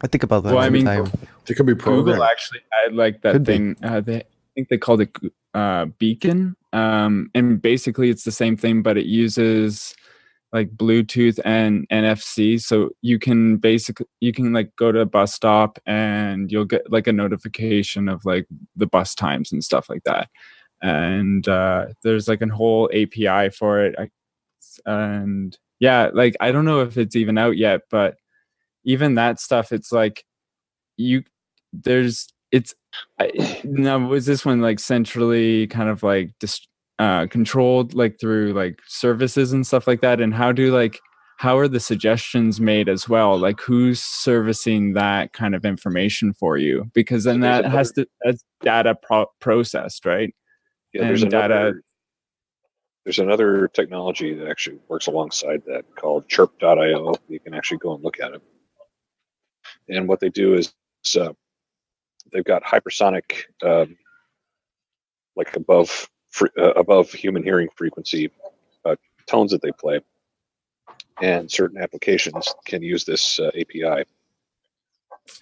I think about that all the time. It could be programmed. Google actually had like that thing. I think they called it Beacon. And basically it's the same thing, but it uses like Bluetooth and NFC. So you can like go to a bus stop and you'll get like a notification of like the bus times and stuff like that. And there's like a whole API for it. And yeah, like I don't know if it's even out yet, but even that stuff, it's like now was this one like centrally kind of like controlled like through like services and stuff like that? And how are the suggestions made as well? Like who's servicing that kind of information for you? Because then that's data processed, right? Yeah, there's another technology that actually works alongside that called chirp.io. You can actually go and look at it. And what they do is they've got hypersonic, like above human hearing frequency tones that they play. And certain applications can use this API.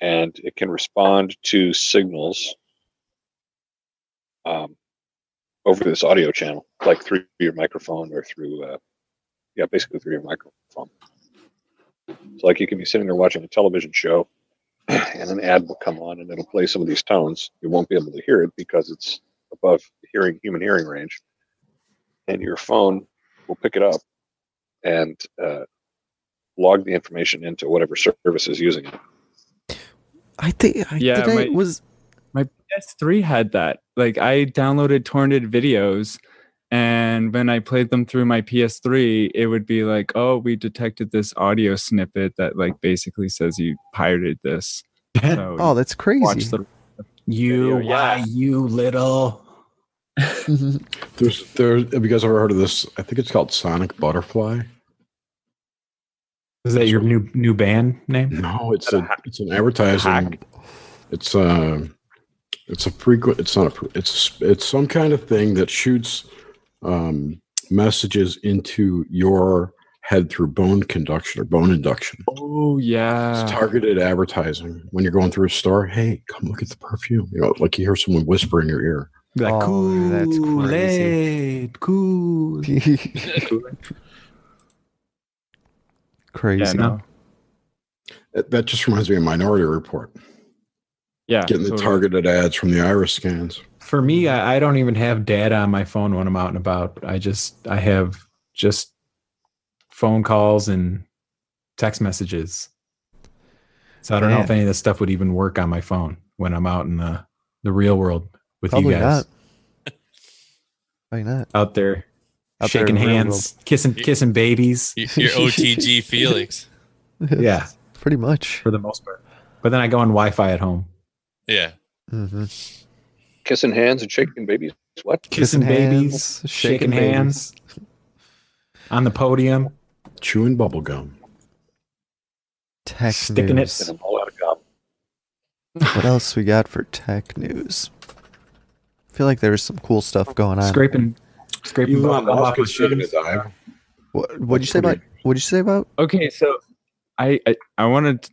And it can respond to signals over this audio channel, like through your microphone or through, basically through your microphone. So like you can be sitting there watching a television show and an ad will come on and it'll play some of these tones. You won't be able to hear it because it's above human hearing range. And your phone will pick it up and log the information into whatever service is using it. My PS3 had that. Like I downloaded torrented videos, and when I played them through my PS3, it would be like, "Oh, we detected this audio snippet that like basically says you pirated this." So oh, that's crazy. You little. There's have you guys ever heard of this? I think it's called Sonic Butterfly. Is that your new band name? No, it's an advertising. It's some kind of thing that shoots messages into your head through bone conduction or bone induction. Oh yeah. It's targeted advertising. When you're going through a store, hey, come look at the perfume. You know, like you hear someone whisper in your ear. Like, cool, that's crazy. Cool. Crazy. Yeah, no. That just reminds me of Minority Report. Yeah. Getting the targeted ads from the iris scans. For me, I don't even have data on my phone when I'm out and about. I have just phone calls and text messages. So I don't know if any of this stuff would even work on my phone when I'm out in the real world with Probably you guys. Probably not. Out there shaking hands, kissing babies. Your OTG Felix. Yeah. Pretty much. For the most part. But then I go on Wi-Fi at home. Yeah. Mm-hmm. Kissing hands and shaking babies. What? Kissing babies, shaking hands. On the podium. Chewing bubble gum. Tech Sticking news. it. And I'm all out of gum. What else we got for tech news? I feel like there's some cool stuff going on. Scraping Elon Musk with is taking a shoes. dive. What'd you say about? Okay, so I wanted.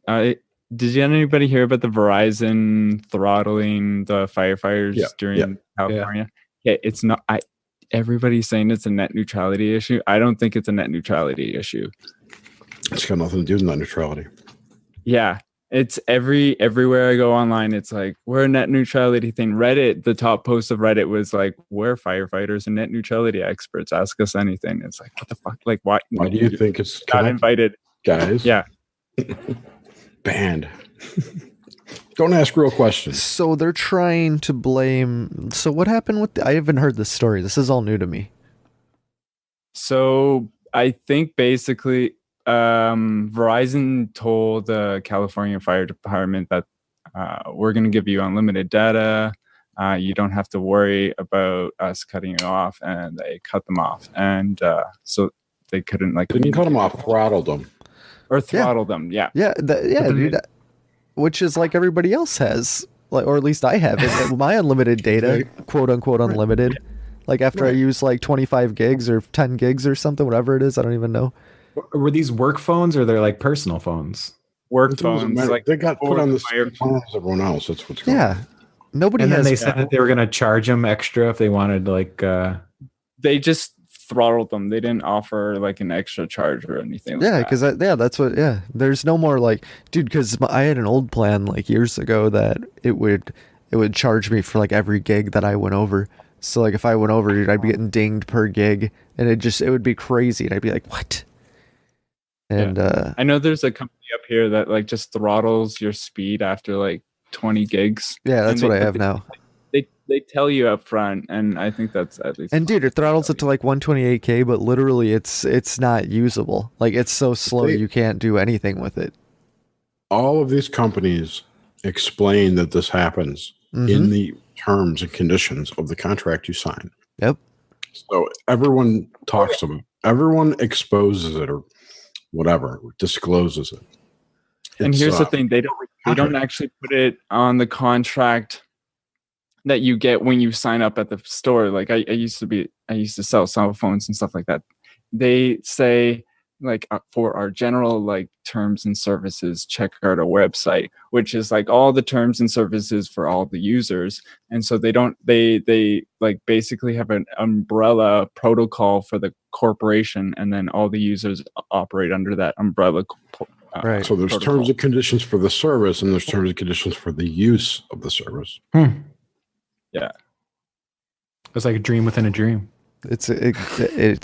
Did anybody hear about the Verizon throttling the firefighters during California? Yeah, it's not. Everybody's saying it's a net neutrality issue. I don't think it's a net neutrality issue. It's got nothing to do with net neutrality. Yeah, it's everywhere I go online. It's like, we're a net neutrality thing. Reddit, the top post of Reddit was like, we're firefighters and net neutrality experts. Ask us anything. It's like, what the fuck? Like, why do you think it's got invited? Guys? Yeah. Banned. Don't ask real questions. So they're trying to blame. So what happened with I haven't heard this story. This is all new to me. So I think basically Verizon told the California Fire Department that we're going to give you unlimited data. You don't have to worry about us cutting you off, and they cut them off. And so they couldn't didn't cut them off, throttled them. Or throttle them, yeah. Yeah, dude, which is like everybody else has, like, or at least I have it. My unlimited data, quote unquote unlimited. Like after I use like 25 gigs or 10 gigs or something, whatever it is, I don't even know. Were these work phones or they're like personal phones? Work phones, like they got put on the same plan as everyone else. That's what's going on. Yeah, nobody. And has then they said that they were going to charge them extra if they wanted, like. They just throttled them. They didn't offer like an extra charge or anything. Like Yeah, that. because that's what. Yeah, there's no more like, dude. Because I had an old plan like years ago that it would charge me for like every gig that I went over. So like if I went over, dude, I'd be getting dinged per gig, and it would be crazy, and I'd be like, what? And I know there's a company up here that like just throttles your speed after like 20 gigs. yeah, that's And what I have now. They tell you up front, and I think that's at least. And dude, it throttles it to like 128k, but literally it's not usable. Like it's so slow you can't do anything with it. All of these companies explain that this happens in the terms and conditions of the contract you sign. Yep. So everyone talks about it. Everyone exposes it or whatever, discloses it. And here's the thing: they don't actually put it on the contract that you get when you sign up at the store. Like I used to sell cell phones and stuff like that. They say like for our general like terms and services, check out our website, which is like all the terms and services for all the users. And so they like basically have an umbrella protocol for the corporation, and then all the users operate under that umbrella. Right. So there's protocol. terms and conditions for the service, and there's terms and conditions for the use of the service. Yeah. It's like a dream within a dream. It's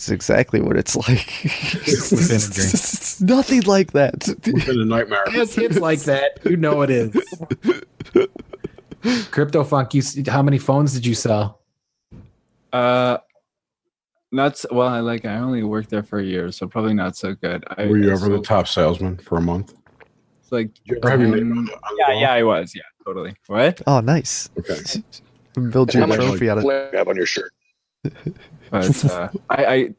exactly what it's like. Within a dream. It's nothing like that. Within a nightmare. It's like that. You know it is. Cryptophunk, how many phones did you sell? I only worked there for a year, so probably not so good. Were you ever the top salesman for a month? It's like Did you ever have your name on the wall? I was. Yeah, totally. What? Oh, nice. Okay. Build you a trophy out of. Have on your shirt. But I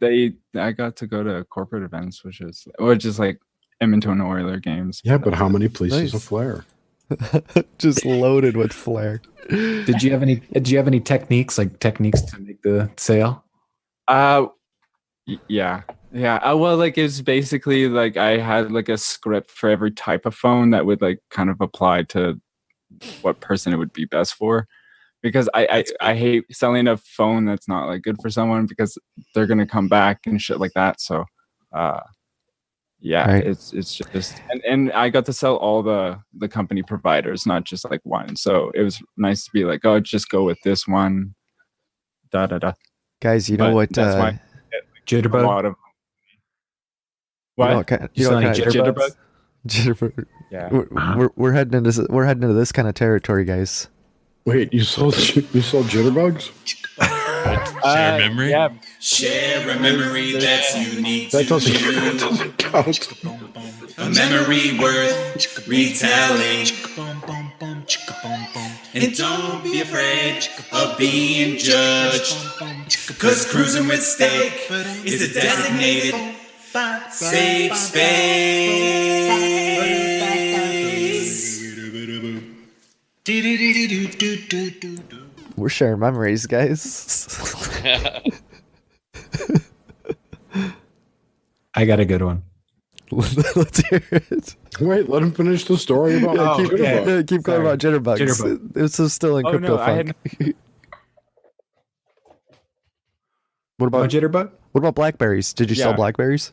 got to go to corporate events, which is like Edmonton Oilers games. Yeah, but how many pieces Nice. of flair? Just loaded with flair. Did you have any techniques to make the sale? Yeah. Well, like it's basically like I had like a script for every type of phone that would like kind of apply to what person it would be best for. Because I hate selling a phone that's not like good for someone, because they're gonna come back and shit like that. So, right. It's just and I got to sell all the company providers, not just like one. So it was nice to be like, oh, just go with this one. Guys, you know what? That's why Jitterbug. a lot of what? You know what kind of Jitterbug? Jitterbug. Yeah. We're heading into this kind of territory, guys. Wait, you sold jitterbugs? Share memory? Yeah. Share a memory that's unique That to doesn't you. count. A memory worth retelling. And don't be afraid of being judged. Cause cruising with steak is a designated safe space. We're sharing memories, guys. I got a good one. Let's hear it. Wait, let him finish the story about jitterbugs. Keep going about jitterbugs. Jitterbug. This is still in Cryptophunk. What about Jitterbug? What about blackberries? Did you sell Yeah. blackberries?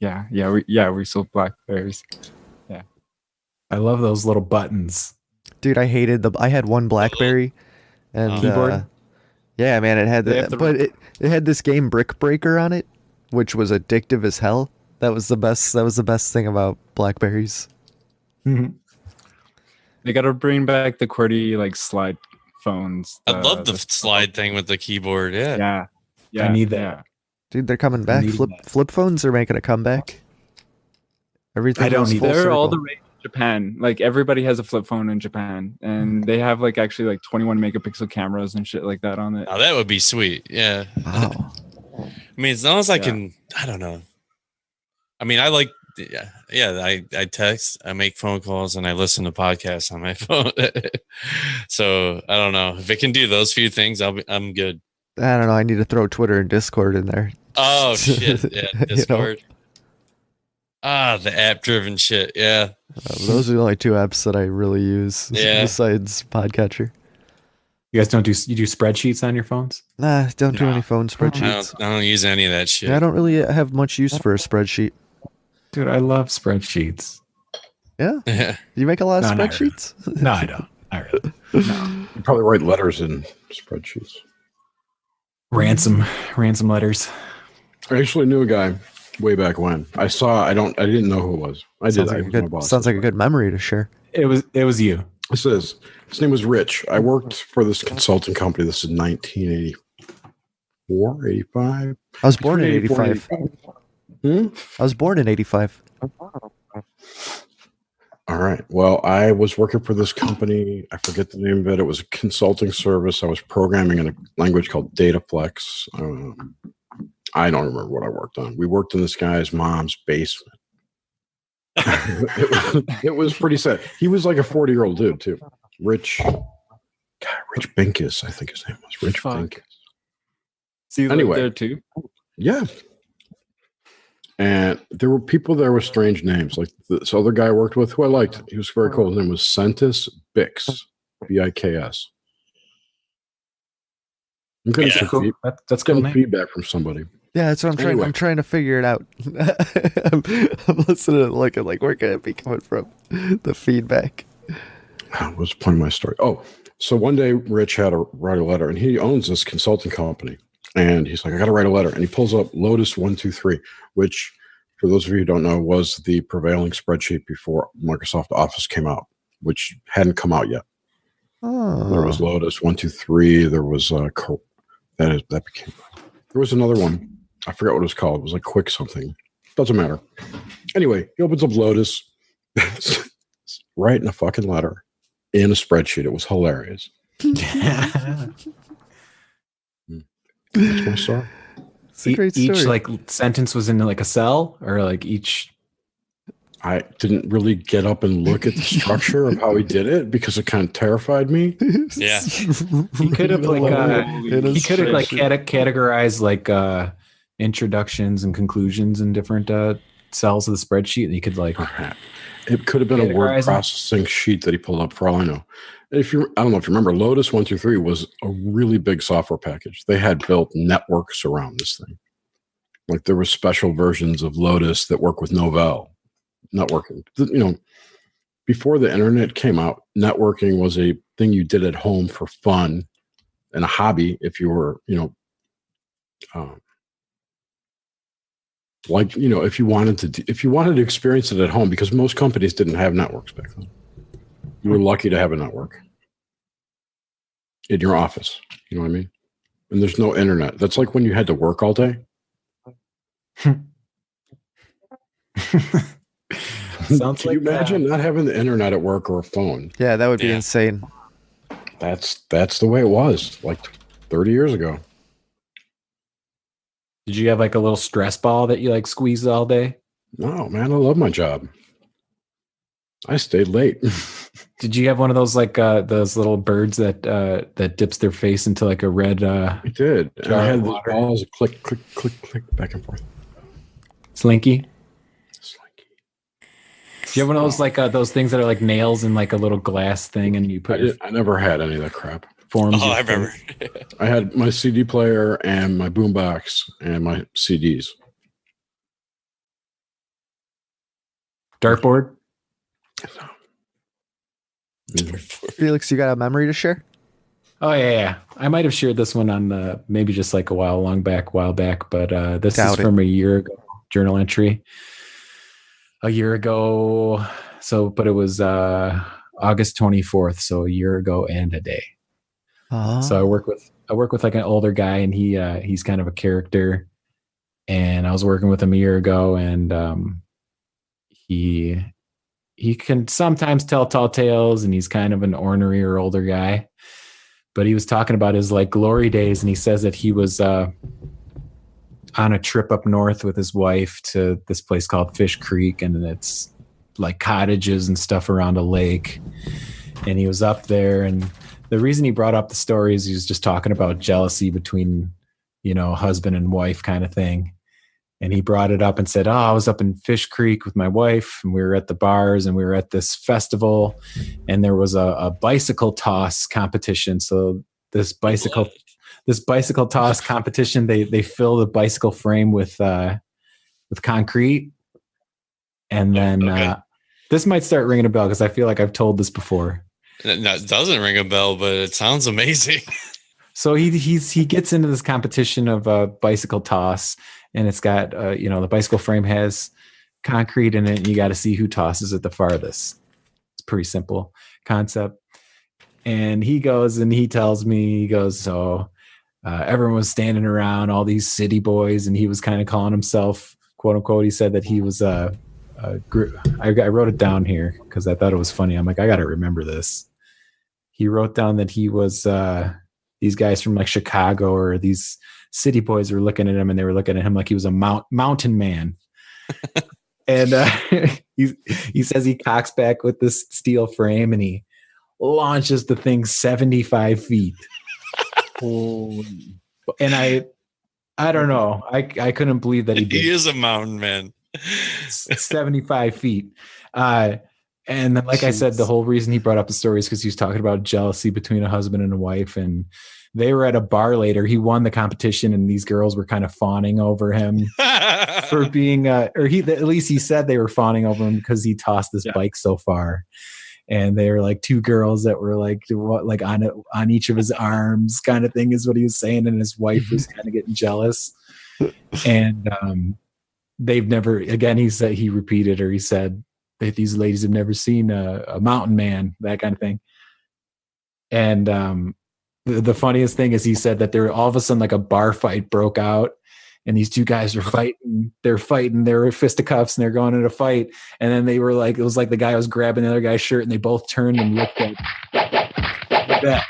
We sold blackberries. I love those little buttons. Dude, I had one blackberry and Keyboard? yeah, man, it had They have the- but it had this game Brick Breaker on it, which was addictive as hell. That was the best thing about blackberries. Mm-hmm. They got to bring back the QWERTY like slide phones. I love the slide thing with the keyboard. Yeah. Yeah. I need that. Dude, they're coming back. need Flip phones are making a comeback. Everything I don't goes need full that. They're all circle. the rage in Japan. Like everybody has a flip phone in Japan, and they have like actually like 21 megapixel cameras and shit like that on it. Oh, that would be sweet. Yeah. Wow. I mean, as long as I Yeah. can, I don't know. I mean, I like, I text, I make phone calls, and I listen to podcasts on my phone. So I don't know if it can do those few things. I'm good. I don't know. I need to throw Twitter and Discord in there. Oh shit! Yeah, You know? Discord. The app-driven shit. Yeah. Those are the only two apps that I really use Yeah. besides Podcatcher. You guys don't do spreadsheets on your phones? Nah, don't do No. any phone I spreadsheets. don't use any of that shit. Yeah, I don't really have much use for a spreadsheet. Dude, I love spreadsheets. Yeah, Yeah. you make a lot of No, not spreadsheets. No, I don't. Not really. You probably write letters in spreadsheets. Ransom letters. I actually knew a guy way back when. I didn't know who it was. I Sounds did. like, a good, sounds like a good memory to share. It was you. His name was Rich. I worked for this consulting company. This is 1984, 85. I was born in Between 85. 85. I was born in 85. All right. Well, I was working for this company. I forget the name of it. It was a consulting service. I was programming in a language called Dataflex. I don't remember what I worked on. We worked in this guy's mom's basement. it was pretty sad. He was like a 40-year-old dude, too. Rich Binkus, I think his name was. Rich Binkus. See you Anyway. there too. Yeah. And there were people there with strange names. Like this other guy I worked with who I liked. He was very cool. His name was Centis Bix. Biks. I'm getting some Cool. That's getting cool. feedback from somebody. Yeah, that's what I'm trying. Anyway. I'm trying to figure it out. I'm listening to looking like where can it be coming from? The feedback. What was the point of my story? Oh, so one day Rich had to write a letter, and he owns this consulting company. And he's like, I got to write a letter. And he pulls up Lotus 123, which, for those of you who don't know, was the prevailing spreadsheet before Microsoft Office came out, which hadn't come out yet. Oh, There was Lotus 123. There was that became. There was another one. I forgot what it was called. It was like Quick something. Doesn't matter. Anyway, he opens up Lotus, writing a fucking letter in a spreadsheet. It was hilarious. That's my story. it's a great story. Each like sentence was in like a cell, or like each. I didn't really get up and look at the structure of how he did it because it kind of terrified me. Yeah. He could have like categorized like introductions and conclusions in different cells of the spreadsheet, and he could like. It could have been a word Categorizing? processing sheet that he pulled up for all I know. I don't know if you remember, Lotus 123 was a really big software package. They had built networks around this thing. Like there were special versions of Lotus that work with Novell networking. Before the internet came out, networking was a thing you did at home for fun and a hobby. If you were, if you wanted to experience it at home, because most companies didn't have networks back then. You were lucky to have a network in your office. You know what I mean? And there's no internet. That's like when you had to work all day. Sounds Can you imagine not having the internet at work or a phone? Yeah, that would be Yeah. insane. That's the way it was like 30 years ago. Did you have like a little stress ball that you like squeezed all day? No, man, I love my job. I stayed late. Did you have one of those like those little birds that dips their face into like a red I did. And I jar had of these water? balls click, click, click, click, back and forth. slinky? Slinky. Do you have one of those like those things that are like nails in like a little glass thing, and you put your I never had any of that crap. forms? Oh, your I remember. I had my CD player and my boombox and my CDs. dartboard? Felix, you got a memory to share? Oh yeah. I might have shared this one on maybe just like a while back, but this Doubt is it. from a year ago, journal entry. A year ago, but it was August 24th, so a year ago and a day. So I work with like an older guy, and he's kind of a character, and I was working with him a year ago, and he can sometimes tell tall tales, and he's kind of an ornery or older guy. But he was talking about his like glory days, and he says that he was on a trip up north with his wife to this place called Fish Creek, and it's like cottages and stuff around a lake. And he was up there, and the reason he brought up the story is he was just talking about jealousy between, husband and wife kind of thing. And he brought it up and said, I was up in Fish Creek with my wife, and we were at the bars, and we were at this festival, and there was a bicycle toss competition. So this bicycle toss competition. They fill the bicycle frame with concrete, and then this might start ringing a bell because I feel like I've told this before. That doesn't ring a bell, but it sounds amazing. So he gets into this competition of a bicycle toss, and it's got the bicycle frame has concrete in it, and you got to see who tosses it the farthest. It's a pretty simple concept. And he goes and he tells me, everyone was standing around, all these city boys, and he was kind of calling himself, quote unquote, he said that he was I wrote it down here because I thought it was funny. I'm like, I got to remember this. He wrote down that he was these guys from like Chicago, or these city boys were looking at him, and they were looking at him like he was a mountain man. And he says he cocks back with this steel frame, and he launches the thing 75 feet. And I don't know. I couldn't believe that he did. He is a mountain man. 75 feet. And then, like I said, the whole reason he brought up the story is because he was talking about jealousy between a husband and a wife. And they were at a bar later. He won the competition, and these girls were kind of fawning over him for being, at least he said they were fawning over him because he tossed this bike so far. And they were like two girls that were like on each of his arms, kind of thing, is what he was saying. And his wife was kind of getting jealous. And they've never, again, he said that these ladies have never seen a mountain man, that kind of thing. And the funniest thing is he said that there all of a sudden like a bar fight broke out, and these two guys were fighting. They're fighting. They were fisticuffs, and they're going in a fight. And then they were like, it was like the guy was grabbing the other guy's shirt, and they both turned and looked at that.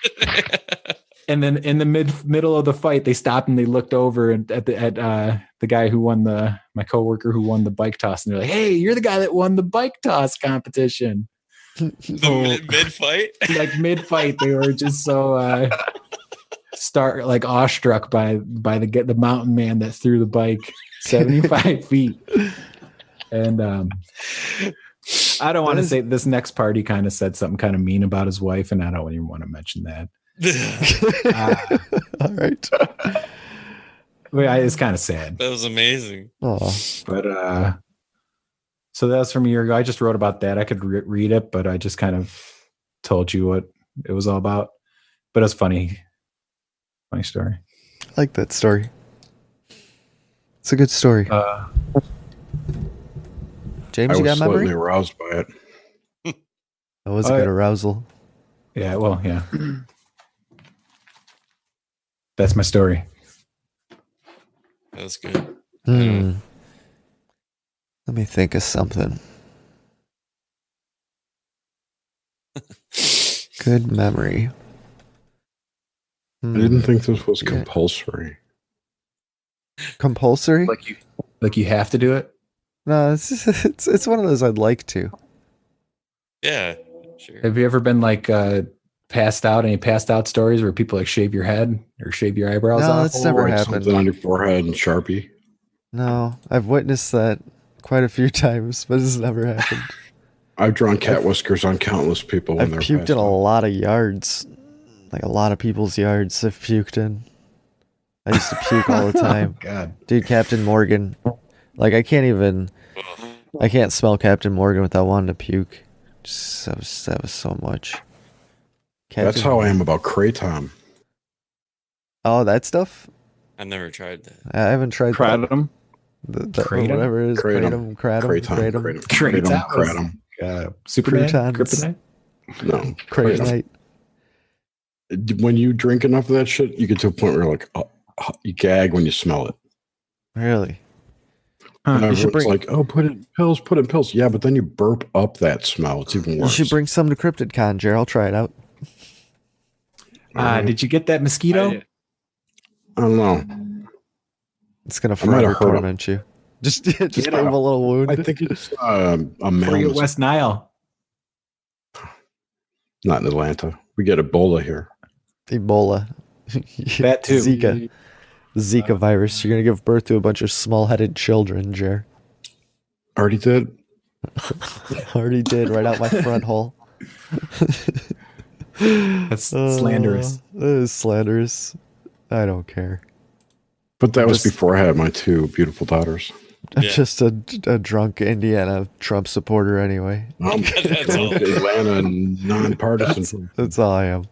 And then in the middle of the fight, they stopped and they looked over at the guy who won my coworker who won the bike toss, and they're like, "Hey, you're the guy that won the bike toss competition." Mid fight, like mid fight, they were just so awestruck by the mountain man that threw the bike 75 feet. And I don't want to say this next part. He kind of said something kind of mean about his wife, and I don't even want to mention that. All right. It's kind of sad. That was amazing. But so that was from a year ago. I just wrote about that. I could read it, but I just kind of told you what it was all about. But it was funny. Funny story. I like that story. It's a good story. James, you got I was memory? slightly aroused by it. That was a good arousal. Yeah, well, yeah. That's my story. That's good. Let me think of something. Good memory. I didn't think this was compulsory. Compulsory? Like you have to do it? No, it's one of those I'd like to. Yeah, sure. Have you ever been like passed out? Any passed out stories where people like shave your head or shave your eyebrows No, off? that's never Write happened. something on your forehead and Sharpie. No, I've witnessed that quite a few times, but it's never happened. I've drawn cat whiskers on countless people when I've they're puked passed in a out. lot of yards. Like a lot of people's yards I've puked in. I used to puke all the time. God. Dude, Captain Morgan. Like I can't smell Captain Morgan without wanting to puke. Just, that was so much. That's how I am about Kratom. Oh, that stuff? I've never tried that. I haven't tried Kratom? Kratom? Whatever it is. Kratom. Superman? Croutons. Kryptonite? No. Kryptonite. When you drink enough of that shit, you get to a point where you're like, you gag when you smell it. Really? And You should everyone's like, oh, put it in pills. Yeah, but then you burp up that smell. It's even worse. You should bring some to CryptidCon, Jer. I'll try it out. Did you get that mosquito? I don't know. It's gonna I might have forever heard torment you. Just give him a little wound. I think it's a Before male. you get West Nile. Not in Atlanta. We get Ebola here. Ebola. That too. Zika virus. You're gonna give birth to a bunch of small-headed children, Jer. Already did. Already did, right out my front hole. That's slanderous. That is slanderous. I don't care. But that was Just- before I had my two beautiful daughters. I'm Yeah. just a drunk Indiana Trump supporter anyway. That's all. Atlanta nonpartisan. That's all I am.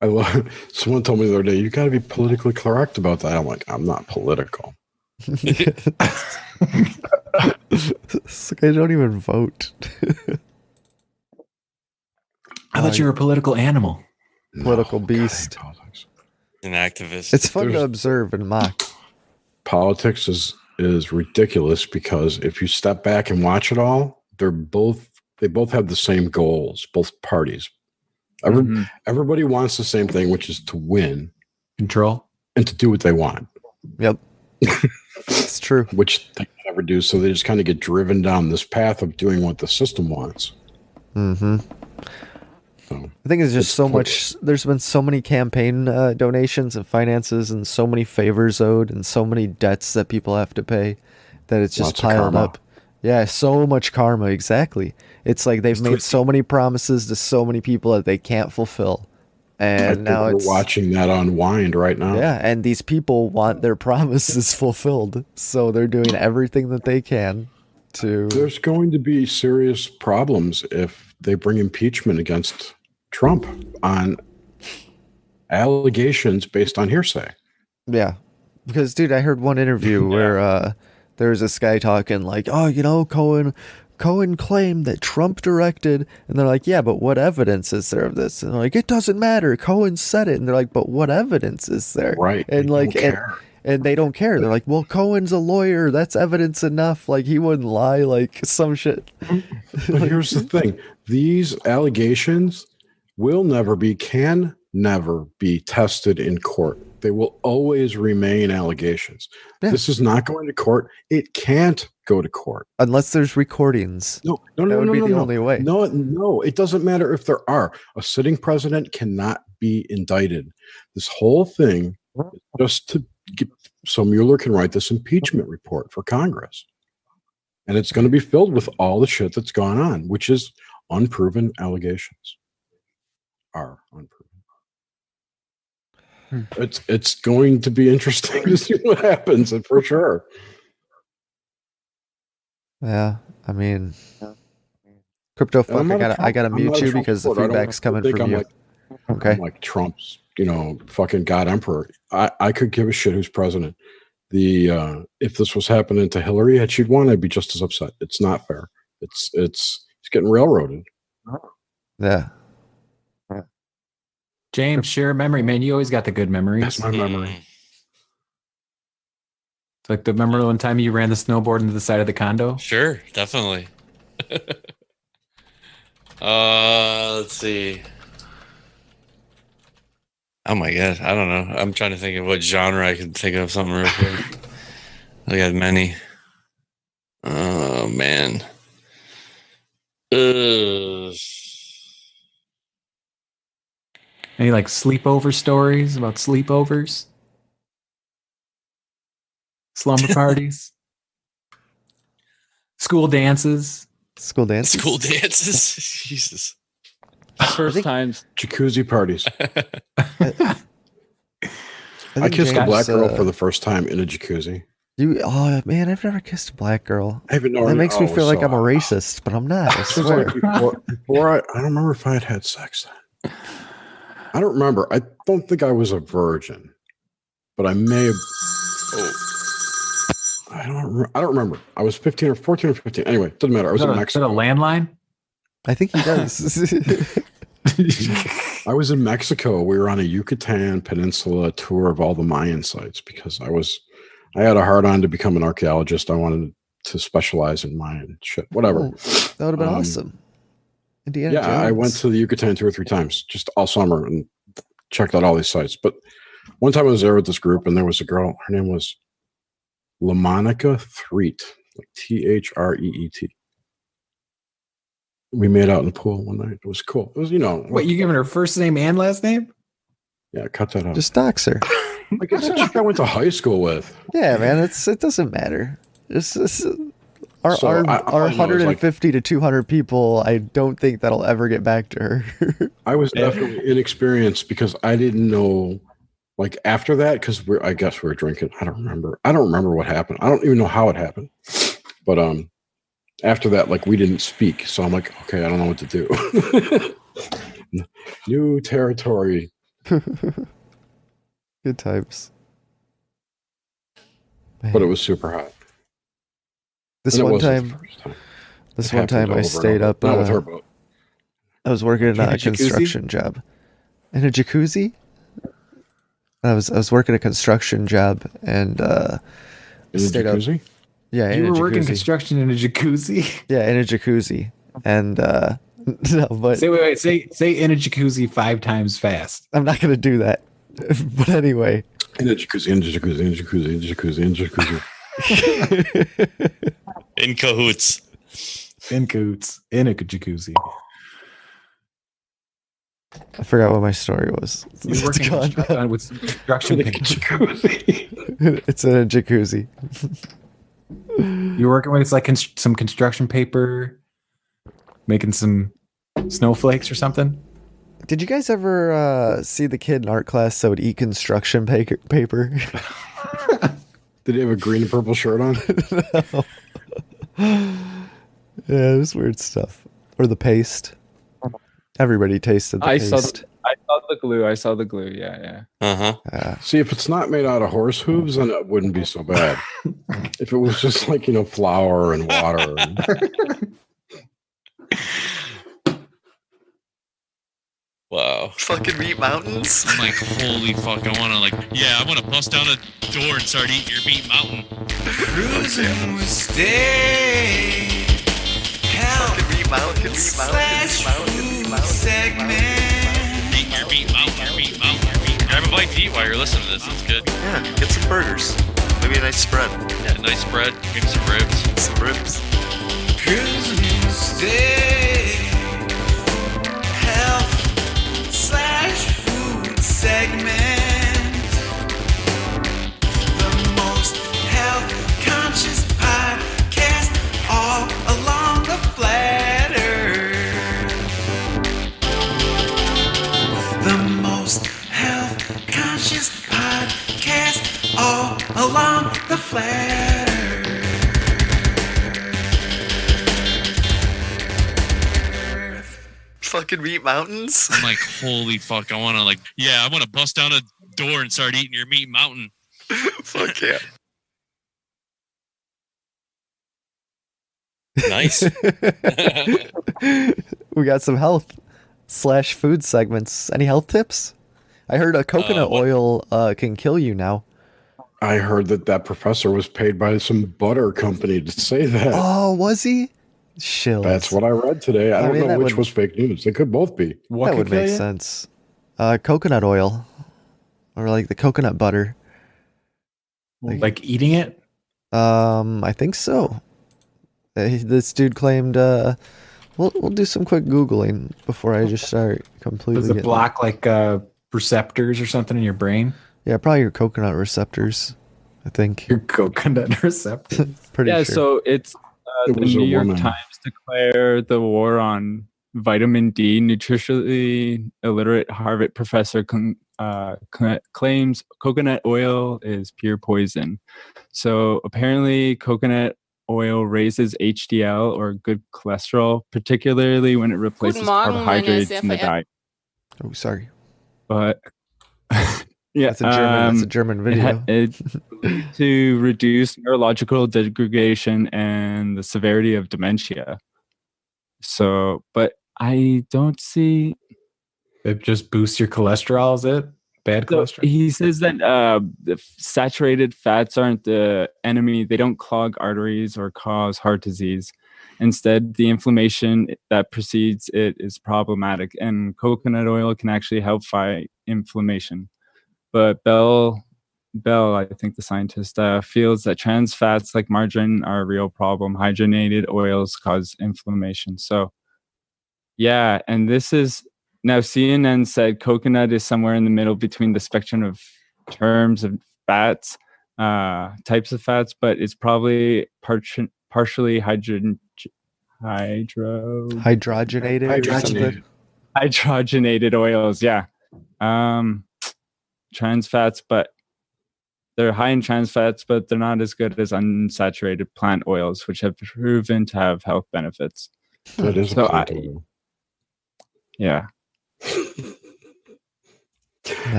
I love. Someone told me the other day, you got to be politically correct about that. I'm like, I'm not political. It's like I don't even vote. I thought you were a political animal. Political God, beast. politics. An activist. It's fun to There's- observe and mock. Politics is ridiculous because if you step back and watch it all, they both have the same goals, both parties. Everybody wants the same thing, which is to win, Control. and to do what they want, Yep. It's true. which they can never do. So they just kind of get driven down this path of doing what the system wants. Mm-hmm. So I think it's just It's so totally- much. There's been so many campaign donations and finances, and so many favors owed, and so many debts that people have to pay, that it's just Lots of piling karma. up. Yeah, so much karma. Exactly. It's like they've made so many promises to so many people that they can't fulfill, I and think now we're it's watching that unwind right now. yeah. And these people want their promises fulfilled, so they're doing everything that they can to. There's going to be serious problems if they bring impeachment against Trump on allegations based on hearsay. Yeah, because dude, I heard one interview where there was this guy talking like, oh, you know, Cohen claimed that Trump directed, and they're like, yeah, but what evidence is there of this? And they're like, it doesn't matter. Cohen said it, and they're like, but what evidence is there? Right. And They like, don't and, care. and they don't care. They're like, well, Cohen's a lawyer. That's evidence enough. Like he wouldn't lie. Like some shit. But here's the thing. These allegations can never be tested in court. They will always remain allegations. Yeah. This is not going to court. It can't go to court. Unless there's recordings. No, That would be the only way. No, it doesn't matter if there are. A sitting president cannot be indicted. This whole thing is just to get so Mueller can write this impeachment report for Congress. And it's going to be filled with all the shit that's gone on, which is unproven allegations. Are unproven. It's going to be interesting to see what happens, and for sure. Yeah, I mean, Cryptophunk, I gotta mute you because the feedback's coming from you. Okay. I'm like Trump's, fucking God Emperor. I could give a shit who's president. If this was happening to Hillary, had she'd won, I'd be just as upset. It's not fair. It's getting railroaded. Yeah. James, share a memory, man. You always got the good memories. That's my memory. It's like the remember one time you ran the snowboard into the side of the condo? Sure, definitely. Let's see. Oh my god, I don't know. I'm trying to think of what genre I can think of something real quick. I got many. Oh man. Any like sleepover stories about sleepovers? Slumber parties? School dances? School dances. School dances. Jesus. First times. Jacuzzi parties. I I kissed a black James, girl for the first time in a jacuzzi. Oh man, I've never kissed a black girl. I haven't known. That makes me feel like I'm a racist, but I'm not. I This was swear. like before I don't remember if I had sex then. I don't remember. I don't think I was a virgin, but I may have. Oh, I don't remember. I was 15 or 14 or 15. Anyway, doesn't matter. I was in Is that Mexico. a landline? I think he does. I was in Mexico. We were on a Yucatan Peninsula tour of all the Mayan sites because I had a hard on to become an archaeologist. I wanted to specialize in Mayan shit, whatever. Oh, that would have been awesome. Indiana Yeah, I Jones. went to the Yucatan 2 or 3 times, just all summer, and checked out all these sites. But one time I was there with this group, and there was a girl. Her name was Lamonica Threet, like Threet. We made out in the pool one night. It was cool. It was, Wait, you giving her first name and last name? yeah, cut that out. Just dox her. Like it's a chick I went to high school with. Yeah, man. It doesn't matter. It's Our So our, I- our all I know is, like, 150 to 200 people, I don't think that'll ever get back to her. I was definitely inexperienced because I didn't know. Like after that, because I guess we were drinking. I don't remember what happened. I don't even know how it happened. But after that, like we didn't speak. So I'm like, okay, I don't know what to do. New territory. Good times. But it was super hot. This And it one wasn't the time, first time. this It one happened time I over and stayed over. up. Not with her, but I was working In on a a jacuzzi? construction job. In a jacuzzi? I was working a construction job and in a stayed up. jacuzzi. Yeah, in You a were working jacuzzi. construction in a jacuzzi. Yeah, in a jacuzzi. And no, but Say in a jacuzzi 5 times fast. I'm not gonna do that. But anyway. In a jacuzzi. In a jacuzzi. In a jacuzzi. In a jacuzzi. In a jacuzzi. In cahoots. In coots. In a jacuzzi. I forgot what my story was. You're It's working gone. with construction In a paper. jacuzzi. It's in a jacuzzi. You're working with like some construction paper, making some snowflakes or something. Did you guys ever see the kid in art class that would eat construction paper? Did he have a green and purple shirt on? No. Yeah, it was weird stuff. Or the paste. Everybody tasted the I paste. saw the glue. I saw the glue. Yeah. Uh-huh. See, if it's not made out of horse hooves, then it wouldn't be so bad. If it was just like, flour and water. Wow. Fucking meat mountains. I'm like, holy fuck, I want to bust down a door and start eating your meat mountain. Cruising with Stay. Fucking meat mountain. Segment. Eating your meat mountain. Grab a bite to eat while you're listening to this. It's good. Yeah, get some burgers. Maybe a nice spread. Yeah, nice spread. Maybe some ribs. Some ribs. Cruising with Stay. Health/food segment. The most health conscious podcast all along the flat earth. The most health conscious podcast all along the flat earth. Fucking meat mountains. I'm like, holy fuck, I want to bust down a door and start eating your meat mountain. Fuck yeah. Nice. We got some health/food segments. Any health tips? I heard a coconut oil can kill you now. I heard that professor was paid by some butter company to say that. Oh, was he? Shill. That's what I read today. I don't mean, know that which would- was fake news. They could both be. What That would could kill make you? sense. Coconut oil. Or like the coconut butter. Like eating it? I think so. This dude claimed we'll do some quick Googling before I just start completely Does it getting- block like receptors or something in your brain? Yeah, probably your coconut receptors, I think. Your coconut receptors? Pretty Yeah. sure. So it's It the was a New York woman. Times declared the war on vitamin D. Nutritionally illiterate Harvard professor claims coconut oil is pure poison. So apparently, coconut oil raises HDL or good cholesterol, particularly when it replaces carbohydrates in the diet. Oh, sorry. But yeah, That's a German video. It to reduce neurological degradation and the severity of dementia. So, but I don't see. It just boosts your cholesterol, is it? Bad So cholesterol? he says that the saturated fats aren't the enemy. They don't clog arteries or cause heart disease. Instead, the inflammation that precedes it is problematic, and coconut oil can actually help fight inflammation. But Bell, I think the scientist, feels that trans fats like margarine are a real problem. Hydrogenated oils cause inflammation. So, yeah, and this is now CNN said coconut is somewhere in the middle between the spectrum of terms of fats, types of fats, but it's probably partially Hydrogenated or something. hydrogenated oils. Yeah. Trans fats, but they're high in trans fats, but they're not as good as unsaturated plant oils, which have proven to have health benefits. That is So a plant oil. Yeah.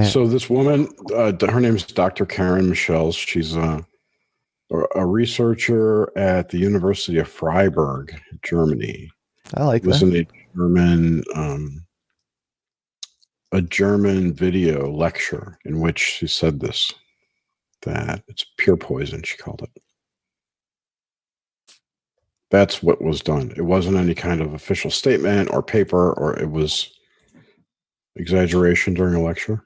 So this woman, her name is Dr. Karen Michels. She's a researcher at the University of Freiburg, Germany. I like It was that. in a German video lecture in which she said this, that it's pure poison, she called it. That's what was done. It wasn't any kind of official statement or paper, or it was exaggeration during a lecture.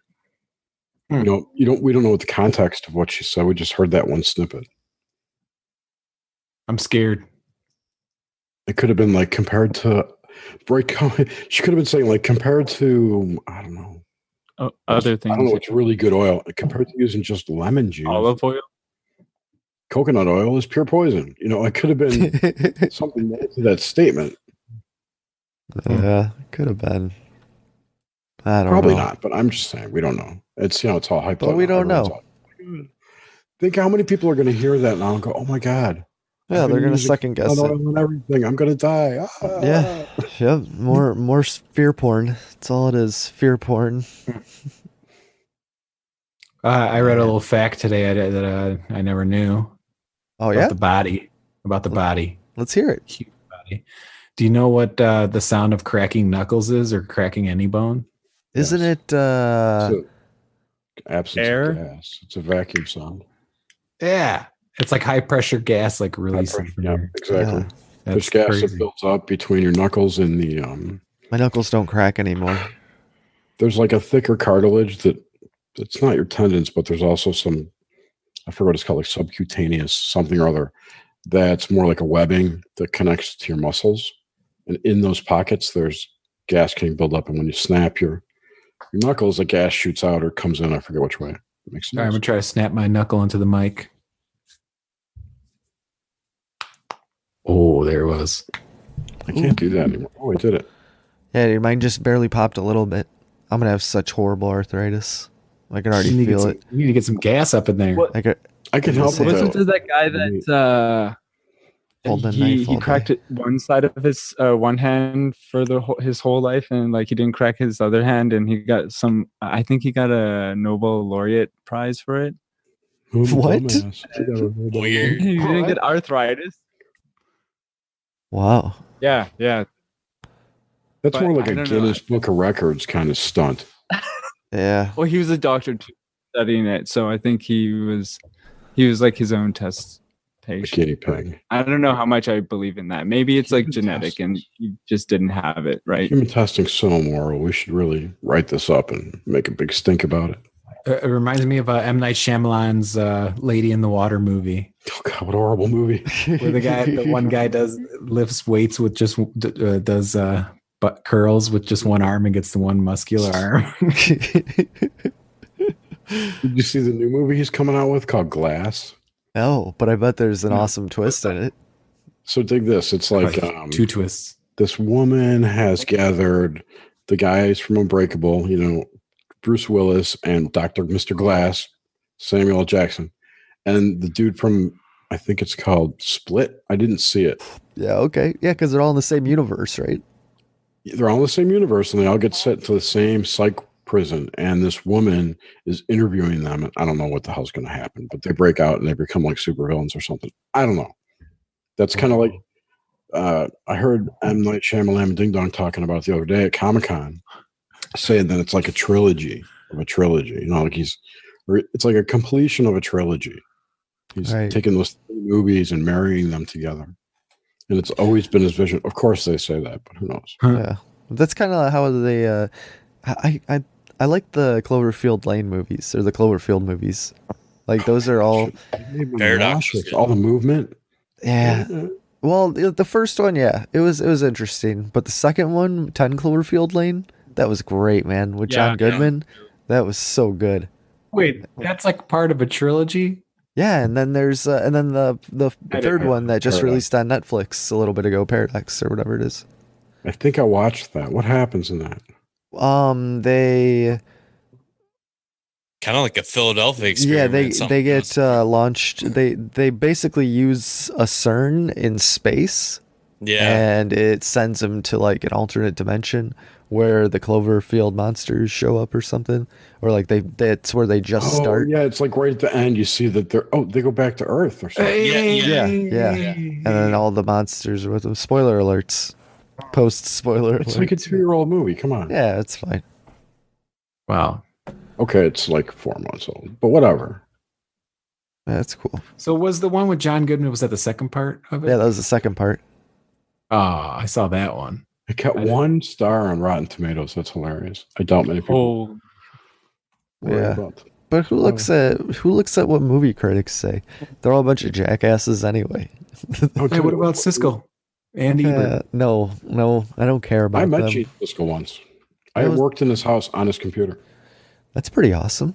We don't know what the context of what she said. We just heard that one snippet. I'm scared. It could have been like compared to she could have been saying like compared to, I don't know. Other things. I don't know what's really good oil. Compared to using just lemon juice. Olive oil? Coconut oil is pure poison. It could have been something to that statement. Yeah, could have been. I don't Probably know. not, but I'm just saying we don't know. It's it's all hyped But up. we don't know. All, think how many people are going to hear that now and go, "Oh my god!" Yeah, they're going to second guess it. And everything. I'm going to die. Yeah, yep. More fear porn. That's all it is. Fear porn. I read a little fact today that I never knew. Oh about yeah, about the body. Let's hear it. Human body. Do you know what the sound of cracking knuckles is, or cracking any bone? Isn't it? Absence Air? of gas. It's a vacuum sound. Yeah, it's like high pressure gas, like releasing from Yeah, your. exactly. Yeah, There's that's gas crazy. that builds up between your knuckles and the. My knuckles don't crack anymore. There's like a thicker cartilage that it's not your tendons, but there's also some. I forget what it's called, like subcutaneous something or other. That's more like a webbing that connects to your muscles, and in those pockets, there's gas can build up, and when you snap your knuckles, the gas shoots out or comes in. I forget which way. It makes sense. All right, I'm gonna try to snap my knuckle into the mic. Oh, there it was. I can't do that anymore. Oh, I did it. Yeah, your mind just barely popped a little bit. I'm gonna have such horrible arthritis. I can already You need to feel get it. some- you need to get some gas up in there. What- I can help with Wasn't that. there that guy that Hold the he knife all cracked day. it one side of his one hand for his whole life, and like he didn't crack his other hand, and he got some. I think he got a Nobel laureate prize for it. What? Weird. He didn't get arthritis. Wow. Yeah. That's But more like I a don't know. Guinness Book of Records kind of stunt. Yeah. Well, he was a doctor too, studying it, so I think he was like his own test A patient. guinea pig. I don't know how much I believe in that. Maybe it's like Human genetic, tests. and he just didn't have it, right? Human testing's so immoral. We should really write this up and make a big stink about it. It reminds me of M. Night Shyamalan's Lady in the Water movie, Oh God, what a horrible movie! where the one guy lifts weights with just does butt curls with just one arm and gets the one muscular arm. Did you see the new movie he's coming out with called Glass? No, but I bet there's an awesome twist in it. So dig this. It's like Two twists. this woman has gathered the guys from Unbreakable, Bruce Willis and Mr. Glass, Samuel L. Jackson, and the dude from, I think it's called Split. I didn't see it. Yeah, okay. Yeah, because they're all in the same universe, right? They're all in the same universe, and they all get sent to the same psych prison. And this woman is interviewing them, and I don't know what the hell's going to happen, but they break out and they become like supervillains or something. I don't know. That's kind of like I heard M. Night Shyamalan and Ding Dong talking about it the other day at Comic-Con, saying that it's like a trilogy of a trilogy. Like it's like a completion of a trilogy. He's Right. taking those 3 movies and marrying them together. And it's always been his vision. Of course they say that, but who knows? Yeah. That's kind of how they I like the Cloverfield Lane movies or the Cloverfield movies. Like those are all Paradox. All the movement. yeah. Well, the first one, yeah, it was interesting, but the second one, 10 Cloverfield Lane, that was great, man. With John Yeah. Goodman, that was so good. Wait, that's like part of a trilogy? Yeah, and then there's the third one that just Paradox. released on Netflix a little bit ago, Paradox or whatever it is. I think I watched that. What happens in that? They Kind of like a Philadelphia experiment. they get launched. They basically use a CERN in space. Yeah. And it sends them to like an alternate dimension where the Cloverfield monsters show up or something, or like that's where they just start. Yeah, it's like right at the end. You see that they go back to Earth or something. Yeah. And then all the monsters are with them. Spoiler alerts. Post spoiler. It's like a 2-year-old movie. Come on. Yeah, it's fine. Wow. Okay, it's like 4 months old, but whatever. That's cool. So was the one with John Goodman, was that the second part of it? Yeah, that was the second part. Oh, I saw that one. It got 1 star on Rotten Tomatoes. That's hilarious. I doubt many people. Yeah. But who looks at what movie critics say? They're all a bunch of jackasses anyway. Hey, what about Siskel and Ebert? No, I don't care about I met them. Gene Siskel once. I worked in his house on his computer. That's pretty awesome.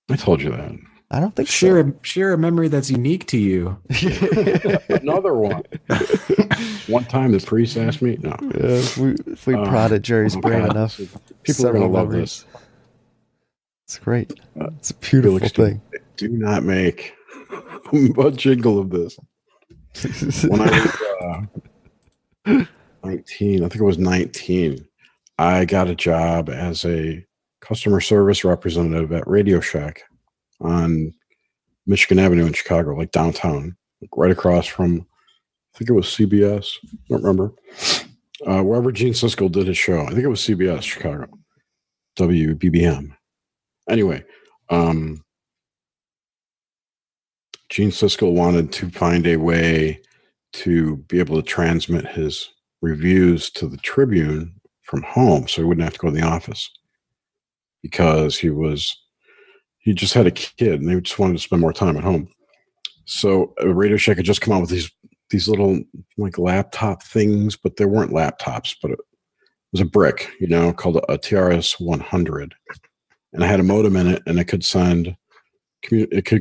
I told you that. I don't think share a memory that's unique to you. Another one. One time the priest asked me. No. Yeah, if we prodded Jerry's brain enough, people are going to love this. It's great. It's a beautiful Felix, thing. Do not make a jingle of this. When I was 19, I think it was 19, I got a job as a customer service representative at Radio Shack on Michigan Avenue in Chicago, like downtown, right across from, I think it was CBS. I don't remember. Wherever Gene Siskel did his show. I think it was CBS, Chicago. WBBM. Anyway, Gene Siskel wanted to find a way to be able to transmit his reviews to the Tribune from home so he wouldn't have to go to the office, because he just had a kid and they just wanted to spend more time at home. So Radio Shack had just come out with these little like laptop things, but they weren't laptops, but it was a brick, called a TRS 100. And I had a modem in it, and it could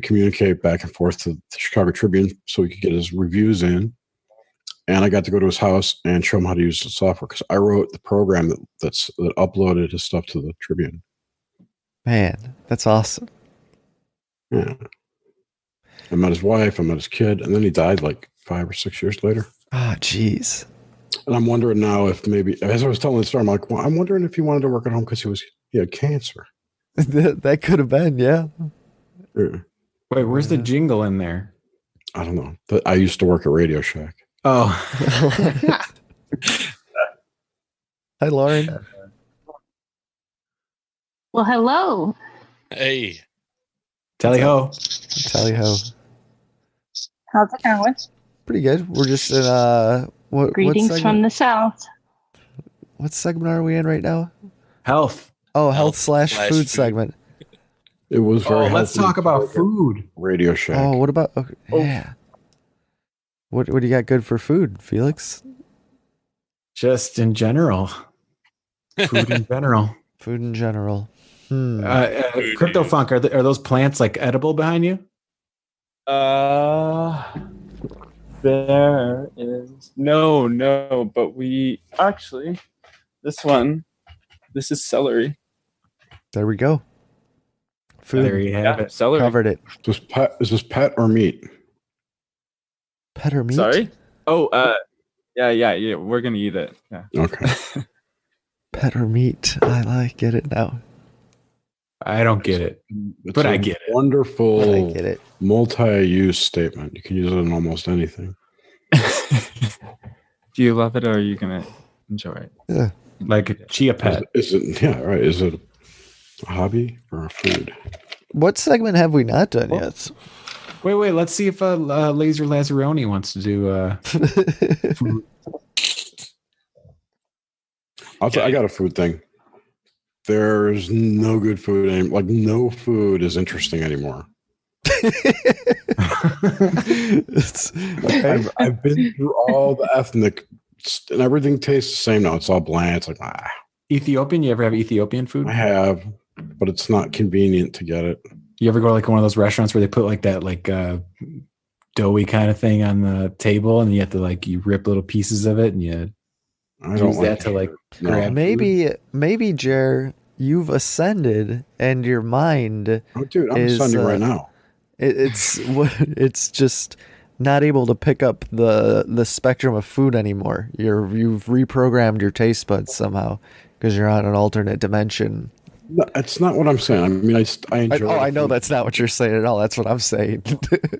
communicate back and forth to the Chicago Tribune so he could get his reviews in. And I got to go to his house and show him how to use the software, because I wrote the program that uploaded his stuff to the Tribune. Man, that's awesome. Yeah. I met his wife, I met his kid, and then he died like 5 or 6 years later. Ah, jeez. And I'm wondering now if maybe, as I was telling the story, I'm like, well, I'm wondering if he wanted to work at home because he had cancer. That could have been, yeah. Yeah. Wait, where's the jingle in there? I don't know. But I used to work at Radio Shack. Oh. Hi, Lauren. Well, hello. Hey. Tally ho. Tally ho. How's it going? Pretty good. We're just in Greetings from the South. What segment are we in right now? Health. Oh, health/food segment. It was very let's talk about food. Radio Shack. Oh, what about yeah. What do you got good for food, Felix? Just in general. Food in general. Food in general. Cryptophunk, are those plants like edible behind you? There is no, but we actually this is celery. There we go. Food. There you have it. Celery. Covered it. Is this pet or meat? Pet or meat? Sorry? Oh, yeah. We're gonna eat it. Yeah. Okay. Pet or meat? I get it now. I don't get it, but I get it. Wonderful. I get it. Multi-use statement. You can use it in almost anything. Do you love it, or are you gonna enjoy it? Yeah. Like a chia pet. Is it? Yeah. Right. Is it a hobby or a food? What segment have we not done yet? Wait. Let's see if Laser Laserone wants to do food. I got a food thing. There's no good food anymore. Like, no food is interesting anymore. I've been through all the ethnic, and everything tastes the same now. It's all bland. It's like, Ethiopian? You ever have Ethiopian food? I have, but it's not convenient to get it. You ever go to like one of those restaurants where they put like that like doughy kind of thing on the table, and you have to like you rip little pieces of it and you use that to like grab. Maybe Jer, you've ascended and your mind. Oh, dude, I'm ascending right now. It's just not able to pick up the spectrum of food anymore. You've reprogrammed your taste buds somehow because you're on an alternate dimension. No, that's not what I'm saying. I mean, I enjoy. I know that's not what you're saying at all. That's what I'm saying.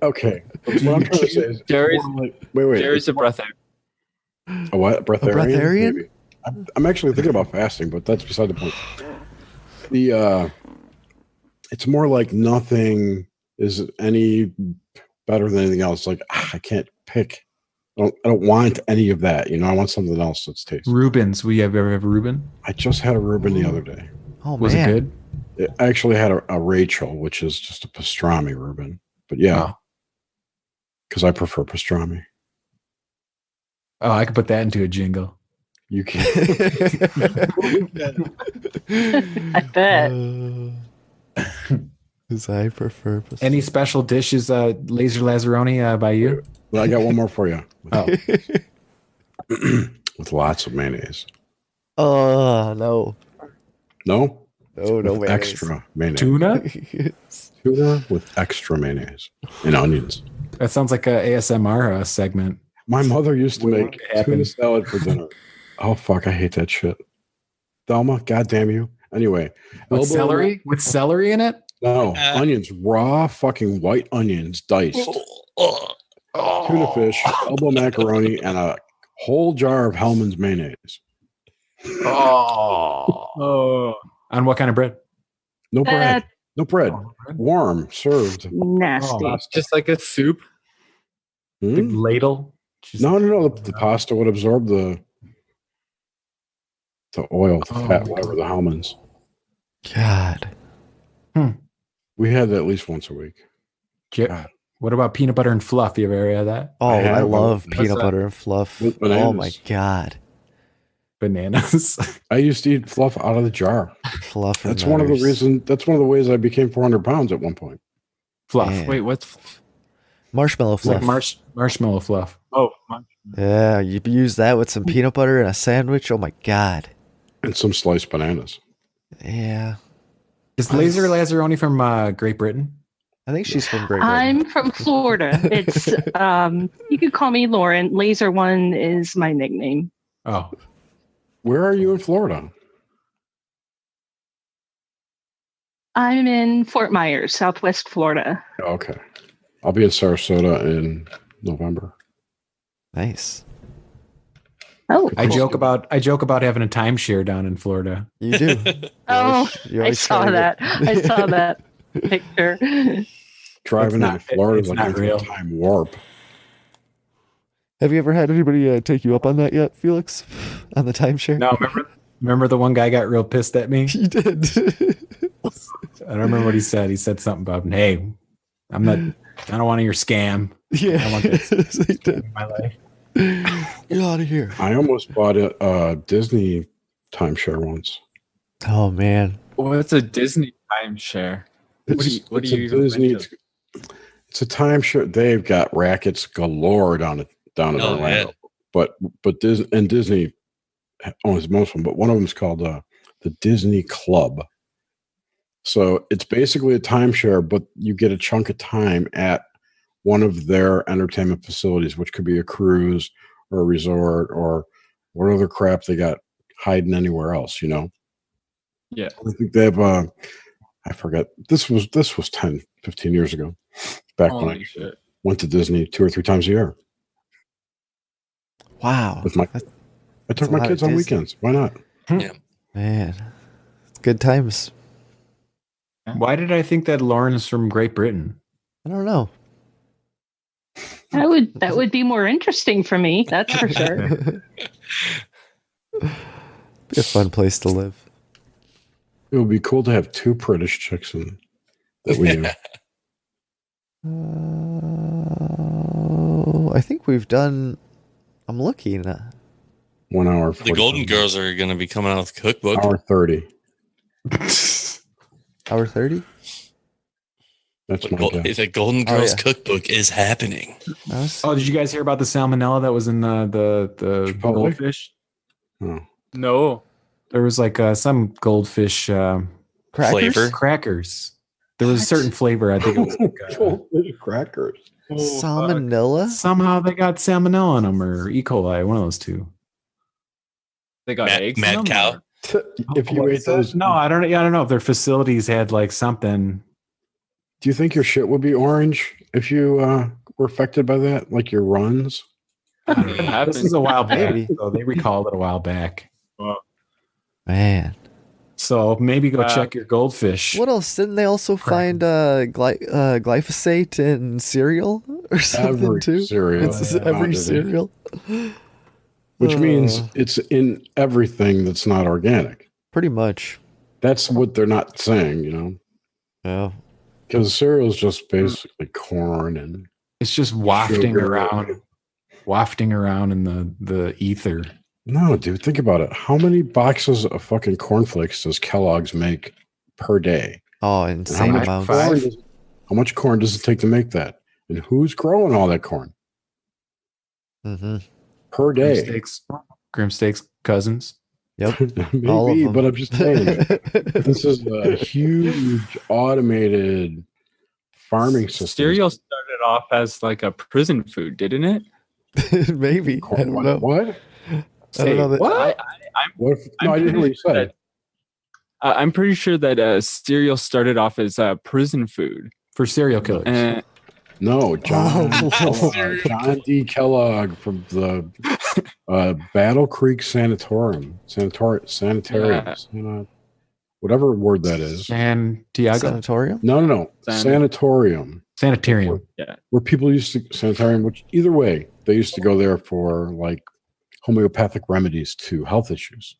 Okay, what I'm trying to say is, Jerry's wait. Jerry's a breatharian. A what? Breatharian? breatharian? Maybe. I'm actually thinking about fasting, but that's beside the point. It's more like nothing is any better than anything else. Like I can't pick. I don't want any of that. I want something else that's tasty. Reubens. We ever have a Reuben? I just had a Reuben the other day. Oh, Was man. it good? I actually had a Rachel, which is just a pastrami Reuben. But yeah, because I prefer pastrami. Oh, I could put that into a jingle. You can. I bet. Because I prefer. Any special dishes, Laserone, by you? Well, I got one more for you. Oh, With lots of mayonnaise. Oh, no. No? No mayonnaise. Extra mayonnaise. tuna? Tuna with extra mayonnaise and onions. That sounds like a ASMR segment. My mother used to make happen. tuna salad for dinner. Oh, fuck. I hate that shit. Thelma, goddamn you. Anyway. With celery? With celery in it? No. Onions. Raw fucking white onions diced. Tuna fish, elbow macaroni, and a whole jar of Hellman's mayonnaise. Oh. On what kind of bread? No bread. No bread. Warm, served. Nasty. Just like a soup. The ladle? No. The pasta would absorb the oil, the fat, whatever, the Hellman's. God. We had that at least once a week. God. What about peanut butter and fluff? You ever had that? Oh, I love peanut butter and fluff. Oh, my God. Bananas. I used to eat fluff out of the jar. Fluff. That's one of the ways I became 400 pounds at one point. Fluff. Man. Wait, what's Marshmallow fluff. Like marshmallow fluff. oh? Yeah, you use that with some peanut butter and a sandwich. Oh, my God. And some sliced bananas. Yeah. Is Laserone from Great Britain? I think she's from Great Britain. I'm from Florida. It's you could call me Lauren. Laser One is my nickname. Oh. Where are you in Florida? I'm in Fort Myers, Southwest Florida. Okay. I'll be in Sarasota in November. Nice. Oh, I joke about having a timeshare down in Florida. You do. Oh, You I always saw try to that. get- I saw that picture. Driving in Florida it's is not like real. a time warp. Have you ever had anybody take you up on that yet, Felix? On the timeshare? No, remember the one guy got real pissed at me? He did. I don't remember what he said. He said something about, hey, I don't want your scam. Yeah. I want this He did. in my life. Get out of here. I almost bought a Disney timeshare once. Oh, man. What's a Disney timeshare? What do you even mention? It's a timeshare. They've got rackets galore down at Orlando. But Disney owns most of them. But one of them is called the Disney Club. So it's basically a timeshare, but you get a chunk of time at one of their entertainment facilities, which could be a cruise or a resort or what other crap they got hiding anywhere else, Yeah. I think they have I forget. This was 10, 15 years ago. Back when I went to Disney 2 or 3 times a year. Wow. I took my kids on weekends. Why not? Yeah. Man. Good times. Why did I think that Lauren's from Great Britain? I don't know. That would be more interesting for me. That's for sure. Be a fun place to live. It would be cool to have 2 British chicks that we knew. I think we've done. I'm looking. 1 hour. The Golden Girls are going to be coming out with a cookbook. Hour 30. Hour 30? That's my guess. The Golden Girls cookbook is happening. Oh, did you guys hear about the salmonella that was in the goldfish? Oh. No. There was like some goldfish crackers. There was a certain flavor. I think it was like, crackers. Salmonella? Somehow they got salmonella on them or E. coli, one of those two. They got eggs. Mad in them, cow. If you ate those, no, I don't know if their facilities had like something. Do you think your shit would be orange if you were affected by that, like your runs? This is a while back. So they recalled it a while back. Man. So maybe go check your goldfish. What else? Didn't they also find glyphosate in cereal or something Every too? cereal. It's every cereal. Which means it's in everything that's not organic. Pretty much. That's what they're not saying, you know? Yeah. Because cereal is just basically corn and it's just wafting sugar. around in the ether. No, dude, think about it. How many boxes of fucking cornflakes does Kellogg's make per day? Oh, insane amounts. How much corn does it take to make that? And who's growing all that corn? Mm-hmm. Per day. Grim Steaks cousins. Yep. Maybe, all of them. but I'm just saying. This is a huge automated farming system. Cereal started off as like a prison food, didn't it? Maybe. I don't know. What? I don't know that. What? I didn't hear what you said. I'm pretty sure that cereal started off as prison food for serial killers. No, John D. Kellogg from the Battle Creek Sanitarium, whatever word that is. Santiago? Sanatorium? No. Sanatorium. Yeah. Where people used to, sanitarium, which either way, they used to go there for like homeopathic remedies to health issues.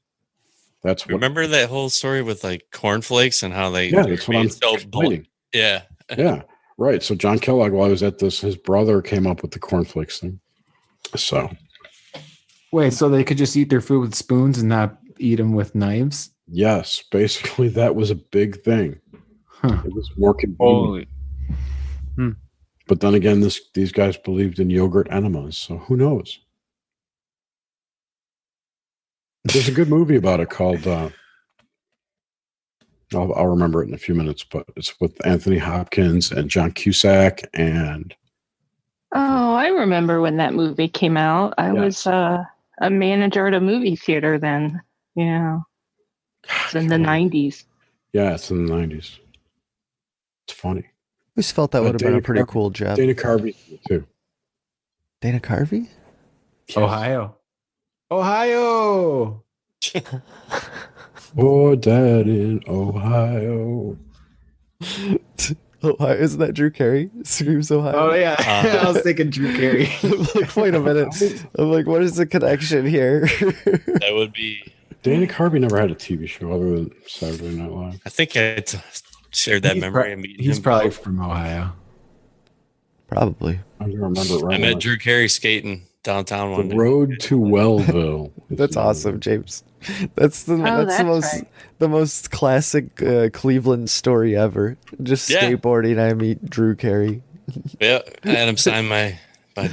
That's what. Remember that whole story with like cornflakes and how they that's what I'm explaining. Yeah. Yeah. Right. So John Kellogg, while I was at this, his brother came up with the cornflakes thing. So. Wait, so they could just eat their food with spoons and not eat them with knives? Yes. Basically, that was a big thing. Huh. It was more convenient. But then again, these guys believed in yogurt enemas. So who knows? There's a good movie about it called... I'll remember it in a few minutes, but it's with Anthony Hopkins and John Cusack and. Oh, I remember when that movie came out. I was a manager at a movie theater then. Yeah, it's in the 90s. Yeah, it's in the 90s. It's funny. I always felt that would have been a pretty cool job. Dana Carvey too. Dana Carvey? Yes. Ohio. Oh, Dad in Ohio. Ohio, isn't that Drew Carey? Screams Ohio. Oh yeah, I was thinking Drew Carey. Like, wait a minute. I'm like, what is the connection here? That would be. Dana Carvey never had a TV show other than Saturday Night Live. I think I shared that memory. He's probably from Ohio. Probably. I don't remember it right. I met Drew Carey skating downtown one day. Road to Wellville. That's awesome, James. That's the most classic Cleveland story ever. Just skateboarding. I meet Drew Carey. Yeah, I had him sign my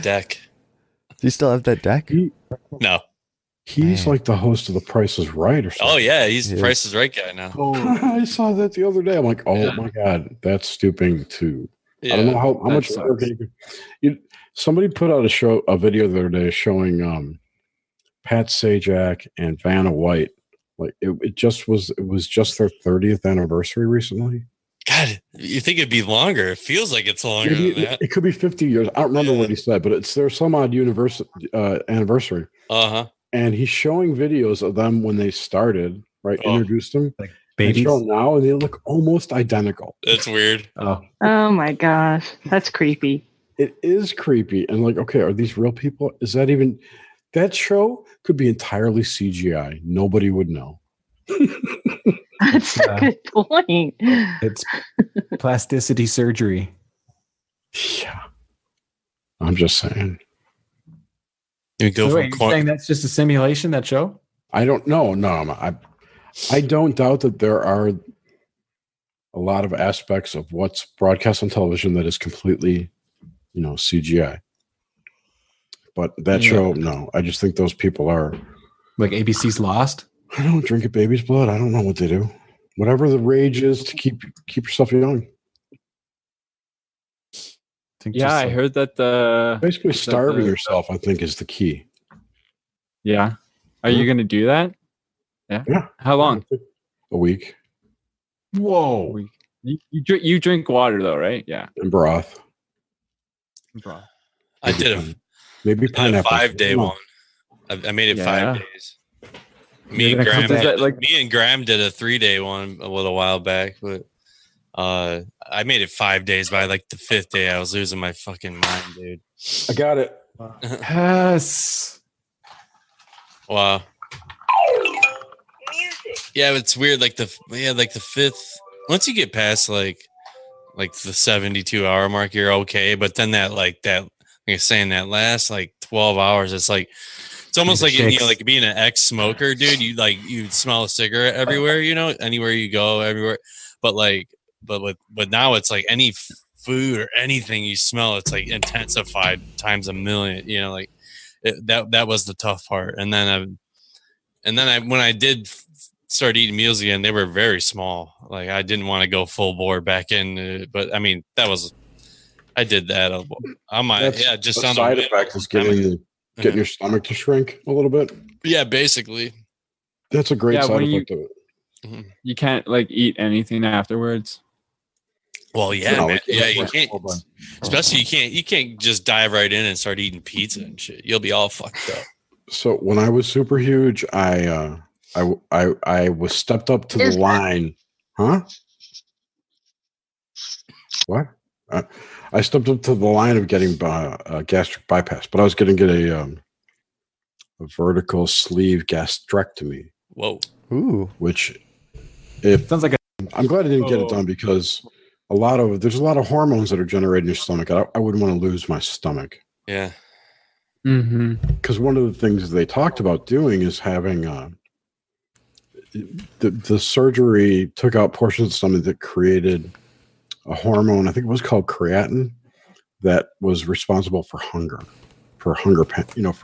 deck. Do you still have that deck? No. He's like the host of The Price is Right or something. Oh yeah, he's the Price is Right guy now. Oh, I saw that the other day. I'm like, oh my God, that's stooping too. Yeah, I don't know how much longer you somebody put out a video the other day showing Pat Sajak and Vanna White. Like it was just their 30th anniversary recently. God, you think it'd be longer? It feels like it's longer than that. It could be 50 years. I don't remember what he said, but it's their some odd anniversary. And he's showing videos of them when they started, right? Introduced them. Like babies. Now, and they look almost identical. That's weird. Oh my gosh. That's creepy. It is creepy. And like, okay, are these real people? Is that even... That show could be entirely CGI. Nobody would know. That's a good point. It's plasticity surgery. Yeah. I'm just saying. You go so wait, you're saying that's just a simulation, that show? I don't know. No, I don't doubt that there are a lot of aspects of what's broadcast on television that is completely, CGI. But that show, no. I just think those people are like ABC's Lost. I don't drink a baby's blood. I don't know what they do. Whatever the rage is to keep yourself young. I heard that basically starving yourself, I think, is the key. Yeah. Are you going to do that? Yeah. Yeah. How long? A week. Whoa. You drink water though, right? Yeah. And broth. I did maybe pineapple. 5-day one. I made it 5 days. Me and Graham did a 3-day one a little while back, but I made it 5 days. By like the 5th day, I was losing my fucking mind, dude. I got it. Yes. Wow. Yeah, it's weird. Like the 5th. Once you get past like the 72-hour mark, you're okay. But then like you're saying, that last like 12 hours, it's almost like like being an ex-smoker, dude. You smell a cigarette everywhere, anywhere you go, everywhere. But now it's like any food or anything you smell, it's like intensified times a million. That was the tough part. And then when I did start eating meals again, they were very small. Like I didn't want to go full bore back in, but I mean I did that. Just on side effect is getting your stomach to shrink a little bit. Yeah, basically. That's a great side effect of it. You can't like eat anything afterwards. Well, yeah, man. Yeah, you can't. Especially you can't just dive right in and start eating pizza and shit. You'll be all fucked up. So when I was super huge, I was stepped up to the line. Huh? What? I stepped up to the line of getting gastric bypass, but I was going to get a vertical sleeve gastrectomy. Whoa! Ooh! Which sounds like I'm glad I didn't get it done because there's a lot of hormones that are generated in your stomach. I wouldn't want to lose my stomach. Yeah. Because one of the things they talked about doing is having the surgery took out portions of the stomach that created a hormone, I think it was called creatine, that was responsible for hunger, for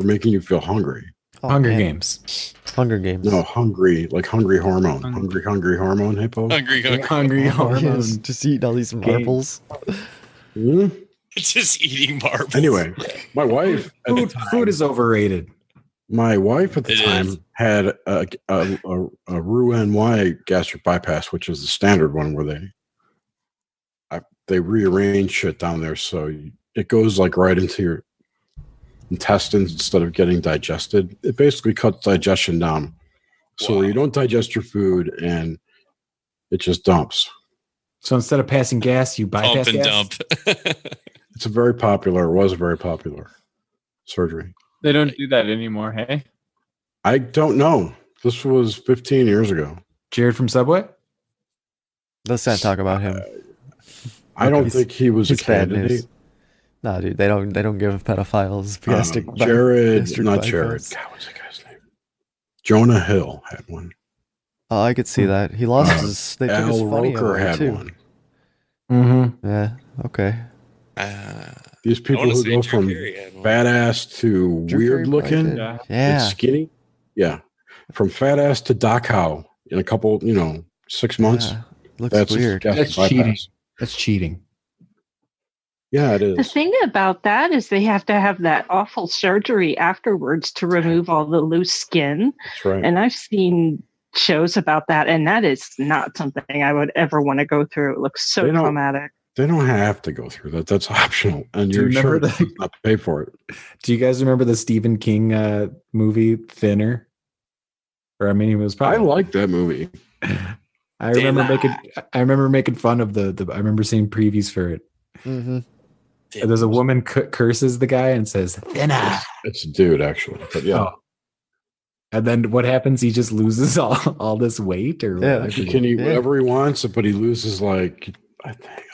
making you feel hungry. Hunger Games. No, hungry, like hungry hormone. Hungry hormone, hippo. Hungry hormones. Just eating all these marbles. Just eating marbles. Anyway, my wife at the time, food is overrated. My wife at the time had a Roux-en-Y gastric bypass, which is the standard one where they rearrange shit down there so it goes like right into your intestines instead of getting digested. It basically cuts digestion down, so you don't digest your food and it just dumps. So instead of passing gas, you bypass Pump and gas? dump. Was a very popular surgery. They don't do that anymore, hey? I don't know. This was 15 years ago. Jared from Subway? Let's not talk about him. I don't think he was a candidate. No, dude, they don't give pedophiles gastric. Jared. God, what's the guy's name? Jonah Hill had one. Oh, I could see that. He lost his. They took his Al funny Roker away, had too. one. Mm-hmm. Yeah. Okay. These people who go from fat ass to weird looking and skinny. Yeah. From fat ass to Doc Howe in a couple, 6 months. Yeah. Looks weird. That's cheating. That's cheating. Yeah, it is. The thing about that is they have to have that awful surgery afterwards to remove all the loose skin. That's right. And I've seen shows about that, and that is not something I would ever want to go through. It looks so traumatic. They don't have to go through that. That's optional, and you're sure not to pay for it. Do you guys remember the Stephen King movie Thinner? Or I mean, it was probably. I like that movie. I remember making fun of the. I remember seeing previews for it. Mm-hmm. There's a woman curses the guy and says "thinner." It's a dude, actually, but yeah. Oh. And then what happens? He just loses all this weight, or he can eat whatever he wants, but he loses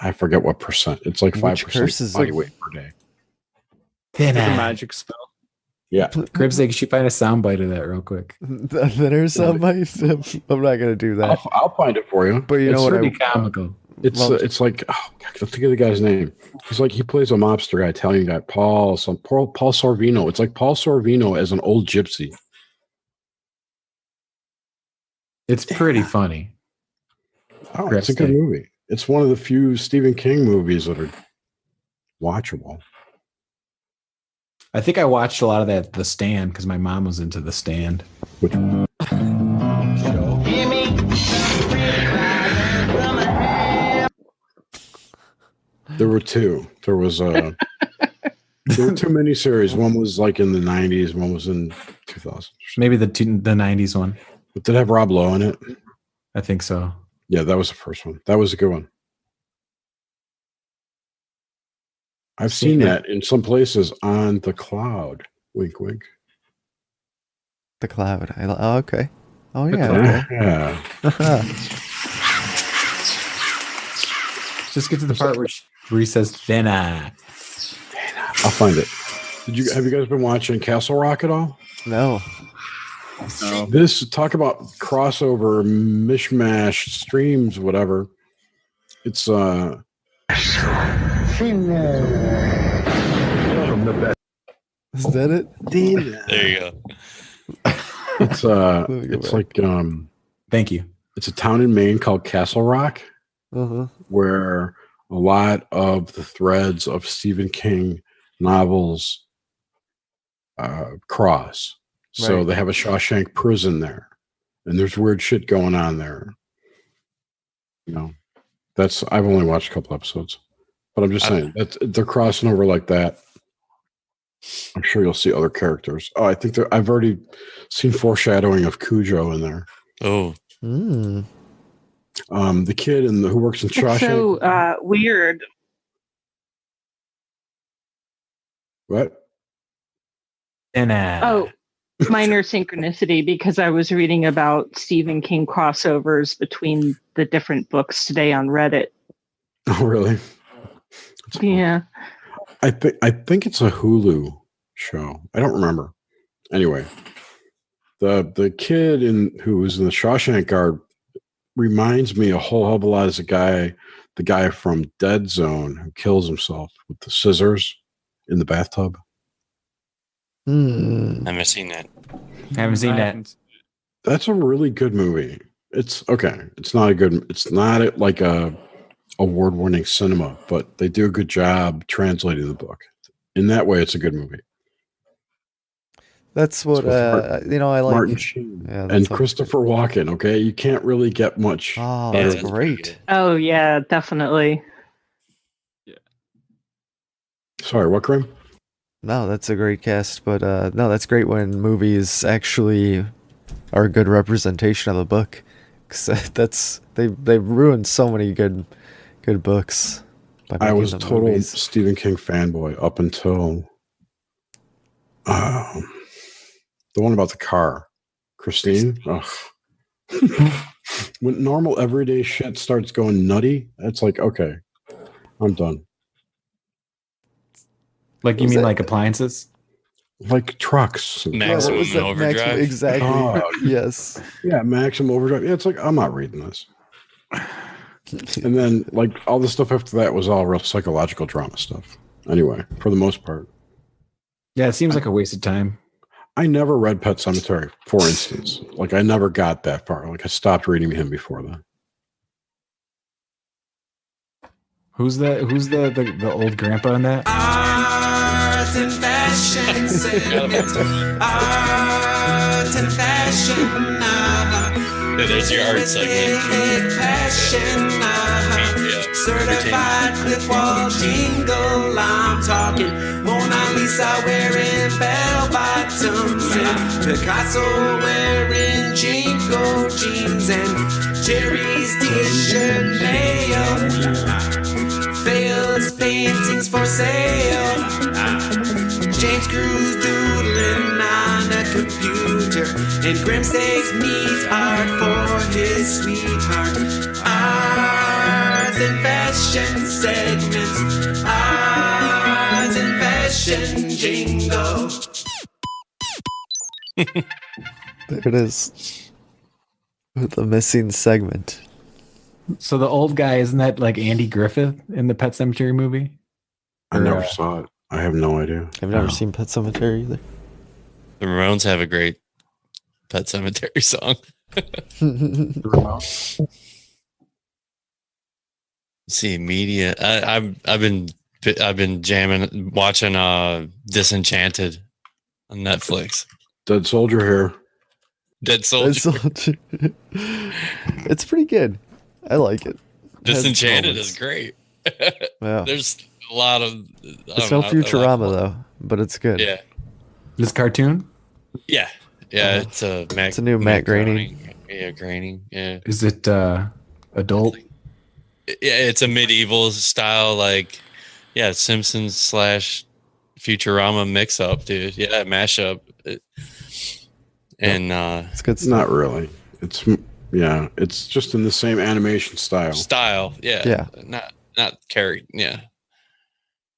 I forget what percent. It's like 5% body weight per day. Thinner. Like a magic spell. Yeah. Cribs, you should find a soundbite of that real quick. The thinner soundbite. I'm not gonna do that. I'll find it for you. But you know what? Really comical. It's like, oh, God, I think of the guy's name. He's like, he plays a mobster guy, Italian guy, Paul Sorvino. It's like Paul Sorvino as an old gypsy. It's pretty funny. Oh, it's a good movie. It's one of the few Stephen King movies that are watchable. I think I watched a lot of that The Stand because my mom was into The Stand. There were two. There were two miniseries. One was like in the 90s. One was in 2000. Maybe the 90s one. But did it have Rob Lowe in it? I think so. Yeah, that was the first one. That was a good one. I've seen that in some places on the cloud. Wink, wink. The cloud. Oh, okay. Oh, yeah. Yeah. Just get to the part where he says "Fena." I'll find it. Have you guys been watching Castle Rock at all? No. This talk about crossover, mishmash, streams, whatever. It's Is that it? There you go. It's like thank you. It's a town in Maine called Castle Rock, where a lot of the threads of Stephen King novels cross. So Right. they have a Shawshank prison there, and there's weird shit going on there. You know, I've only watched a couple episodes, but I'm just saying that they're crossing over like that. I'm sure you'll see other characters. Oh, I think I've already seen foreshadowing of Cujo in there. Oh, Mm. The kid who works in Shawshank. That's so weird. What? Oh, minor synchronicity, because I was reading about Stephen King crossovers between the different books today on Reddit. Oh, really? Yeah. I think it's a Hulu show. I don't remember. Anyway, the kid who was in the Shawshank Guard reminds me a whole hell of a lot as the guy from Dead Zone who kills himself with the scissors in the bathtub. I haven't seen that. Haven't seen that. That's a really good movie. It's okay. It's not like a award-winning cinema, but they do a good job translating the book. In that way, it's a good movie. That's what I like. Martin Sheen and Christopher Walken. Okay, you can't really get much. Oh, that's great. Oh, yeah, definitely. Sorry, what, Grim? No, that's a great cast, but no, that's great when movies actually are a good representation of the book, because they've ruined so many good books. I was a total Stephen King fanboy up until the one about the car, Christine. Ugh. When normal everyday shit starts going nutty, it's like, okay, I'm done. Like you mean like appliances? Like trucks. Maximum Overdrive. Exactly. Oh, yes. Yeah, Maximum Overdrive. Yeah, it's like, I'm not reading this. And then, like, all the stuff after that was all real psychological drama stuff. Anyway, for the most part. Yeah, it seems like a waste of time. I never read Pet Sematary, for instance. Like, I never got that far. Like, I stopped reading him before then. Who's the old grandpa in that? Art and fashion segment. Art and fashion. Yeah, there's your art segment. Passion. Certified clip wall jingle. I'm talking Mona Lisa wearing bell bottoms and Picasso wearing jingle jeans and Jerry's t-shirt mail. Felix paintings for sale. James Cruz doodling on a computer. And Grim stays meat art for his sweetheart. Art and fashion segments. Art and fashion jingle. There it is. With the missing segment. So the old guy, isn't that like Andy Griffith in the Pet Cemetery movie? I never saw it. I have no idea. I've never seen Pet Cemetery either. The Ramones have a great Pet Cemetery song. Remote. Let's see, media. I've been jamming, watching Disenchanted on Netflix. Dead Soldier here. Dead Soldier. It's pretty good. I like it. Disenchanted is great. Yeah. There's a lot of. It's no Futurama though, but it's good. Yeah. This cartoon? Yeah. Yeah. It's a It's a new Matt Groening. Yeah, Groening. Yeah. Is it adult? Yeah, it's a medieval style, like, yeah, Simpsons / Futurama mix up, dude. Yeah, mashup. And it's good stuff. Not really. It's just in the same animation style. Yeah. Not carried. Yeah.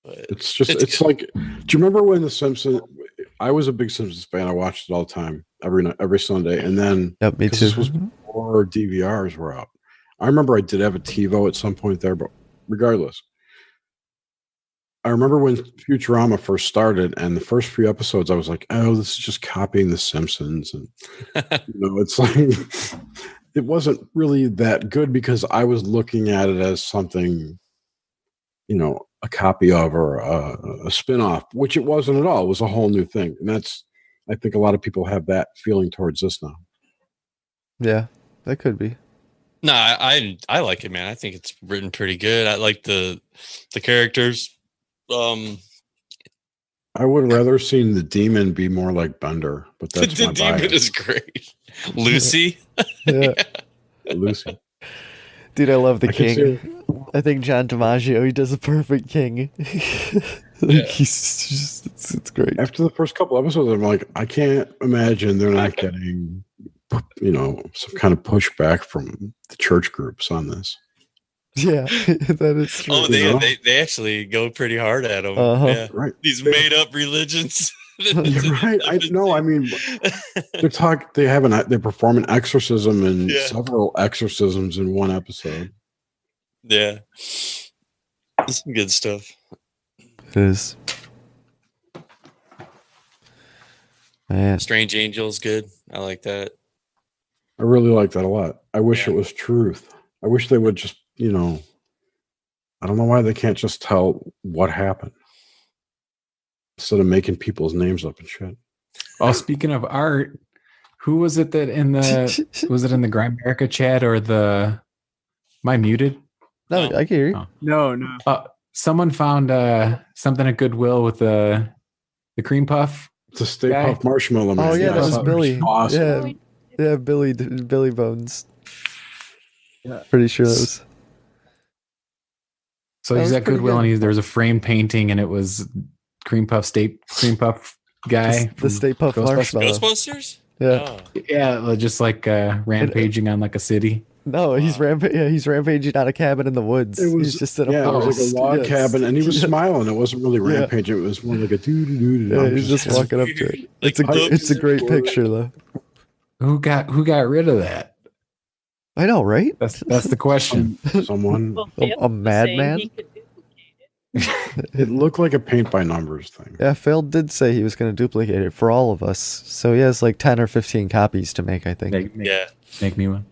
But it's like, do you remember when the Simpsons? I was a big Simpsons fan. I watched it all the time, every Sunday, and then me too. This was before DVRs were out. I remember I did have a TiVo at some point there, but regardless, I remember when Futurama first started, and the first few episodes, I was like, "Oh, this is just copying The Simpsons," and it's like it wasn't really that good because I was looking at it as something, a copy of or a spin-off, which it wasn't at all. It was a whole new thing, and I think a lot of people have that feeling towards this now. Yeah, that could be. No, I like it, man. I think it's written pretty good. I like the characters. I would rather seen the demon be more like Bender, but that's the my demon bias. is great. Lucy. Yeah. Lucy. Dude, I love the I can king. I think John DiMaggio, he does a perfect king. He's just, it's great. After the first couple episodes, I'm like, I can't imagine they're not getting, some kind of pushback from the church groups on this. Yeah, that is true. Oh, they actually go pretty hard at him. Yeah. Right. These made up religions. Right. I know. I mean, they perform an exorcism and several exorcisms in one episode. Yeah. That's some good stuff. It is. Man. Strange Angels, good. I like that. I really like that a lot. I wish it was truth. I wish they would just, I don't know why they can't just tell what happened instead of making people's names up and shit. Oh, speaking of art, who was it that was it in the Grimerica chat or the, am I muted? No, I can hear you. Oh. No. Someone found something at Goodwill with the cream puff. It's a Stay Puft Marshmallow Man. Oh yeah, that was Billy. Awesome. Yeah, Billy Bones. Yeah. Pretty sure that was. So he's at Goodwill and there's a frame painting and it was cream puff guy. The Stay Puft Marshmallow. Ghostbusters? Yeah. Oh. Yeah, just like rampaging on like a city. No, he's rampaging on a cabin in the woods. He's just in a forest. It was like a log cabin, and he was smiling. It wasn't really rampaging. It was more like a doo-doo-doo-doo. Yeah, he's just walking up to it. It's a great picture, though. Who got rid of that? I know, right? That's the question. Someone, a madman. It looked like a paint by numbers thing. Yeah, Phil did say he was going to duplicate it for all of us, so he has like 10 or 15 copies to make. I think. Make me one.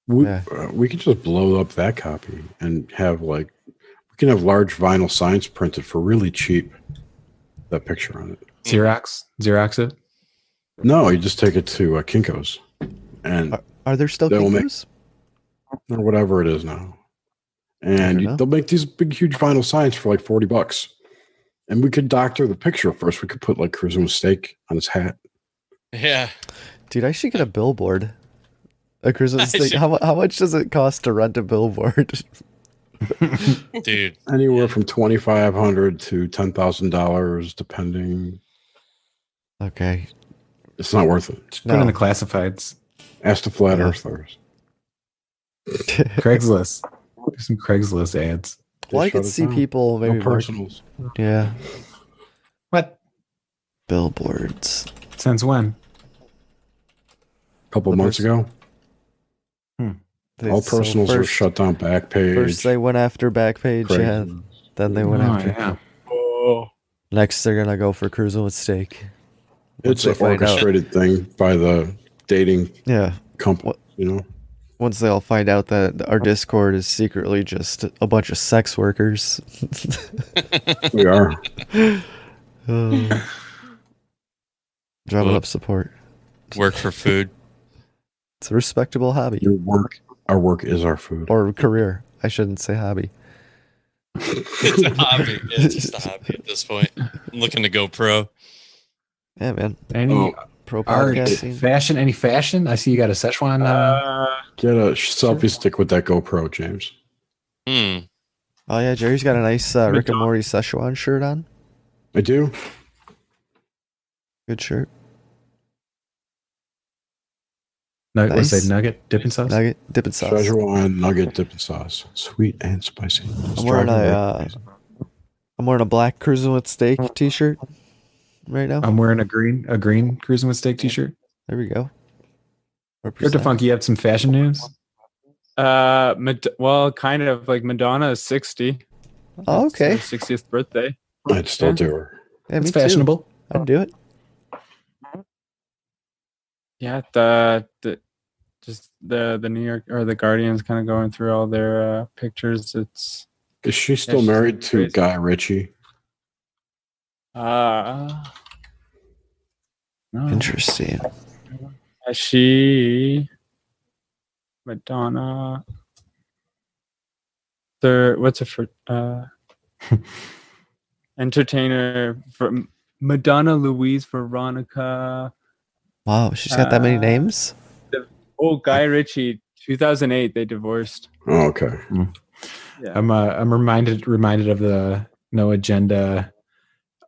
We could just blow up that copy and have we can have large vinyl signs printed for really cheap. That picture on it. Xerox it. No, you just take it to Kinko's, and are there still Kinko's? Or whatever it is now, and they'll make these big, huge vinyl signs for like $40. And we could doctor the picture first. We could put like Cruising with Steak on his hat. Yeah, dude, I should get a billboard. A Cruising with Steak. How much does it cost to rent a billboard? Dude, anywhere from $2,500 to $10,000, depending. Okay, it's not worth it. Just put in the classifieds. Ask the flat earthers. Craigslist. Do some Craigslist ads. Well, I could see people maybe personals. Yeah. What? Billboards. Since when? A couple months ago. All personals are shut down. Backpage. First they went after Backpage, Crazy. yeah. Then they went after. Yeah. Oh. Next, they're gonna go for Cruising with Steak. It's an orchestrated thing by the dating company. Once they all find out that our Discord is secretly just a bunch of sex workers. We are. Drumming up support. Work for food. It's a respectable hobby. Our work is our food. Or career. I shouldn't say hobby. It's a hobby. It's just a hobby at this point. I'm looking to go pro. Yeah, man. Any pro art, podcasting? fashion? Any fashion? I see you got a Szechuan. Get a selfie stick with that GoPro, James. Oh yeah, Jerry's got a nice Rick and Morty Szechuan shirt on. I do. Good shirt. Nugget, what's that? Nugget dipping sauce. Nugget dipping sauce. Szechuan nugget dipping sauce, sweet and spicy. I'm wearing a black Cruising with Steak T-shirt right now. I'm wearing a green Cruising with Steak T-shirt. There we go. Cryptophunk, you have some fashion news? Well, kind of like Madonna is 60. Oh, okay. It's her 60th birthday. I'd still do her. Yeah, it's me fashionable. Too. I'd do it. Yeah, just the New York or the Guardian's kind of going through all their pictures. Is she still married to crazy. Guy Ritchie? No. Interesting. She Madonna. What's it for? Entertainer from Madonna Louise Veronica. Wow, she's got that many names? Guy Ritchie, 2008, they divorced. Oh, okay. Yeah. I'm reminded of the No Agenda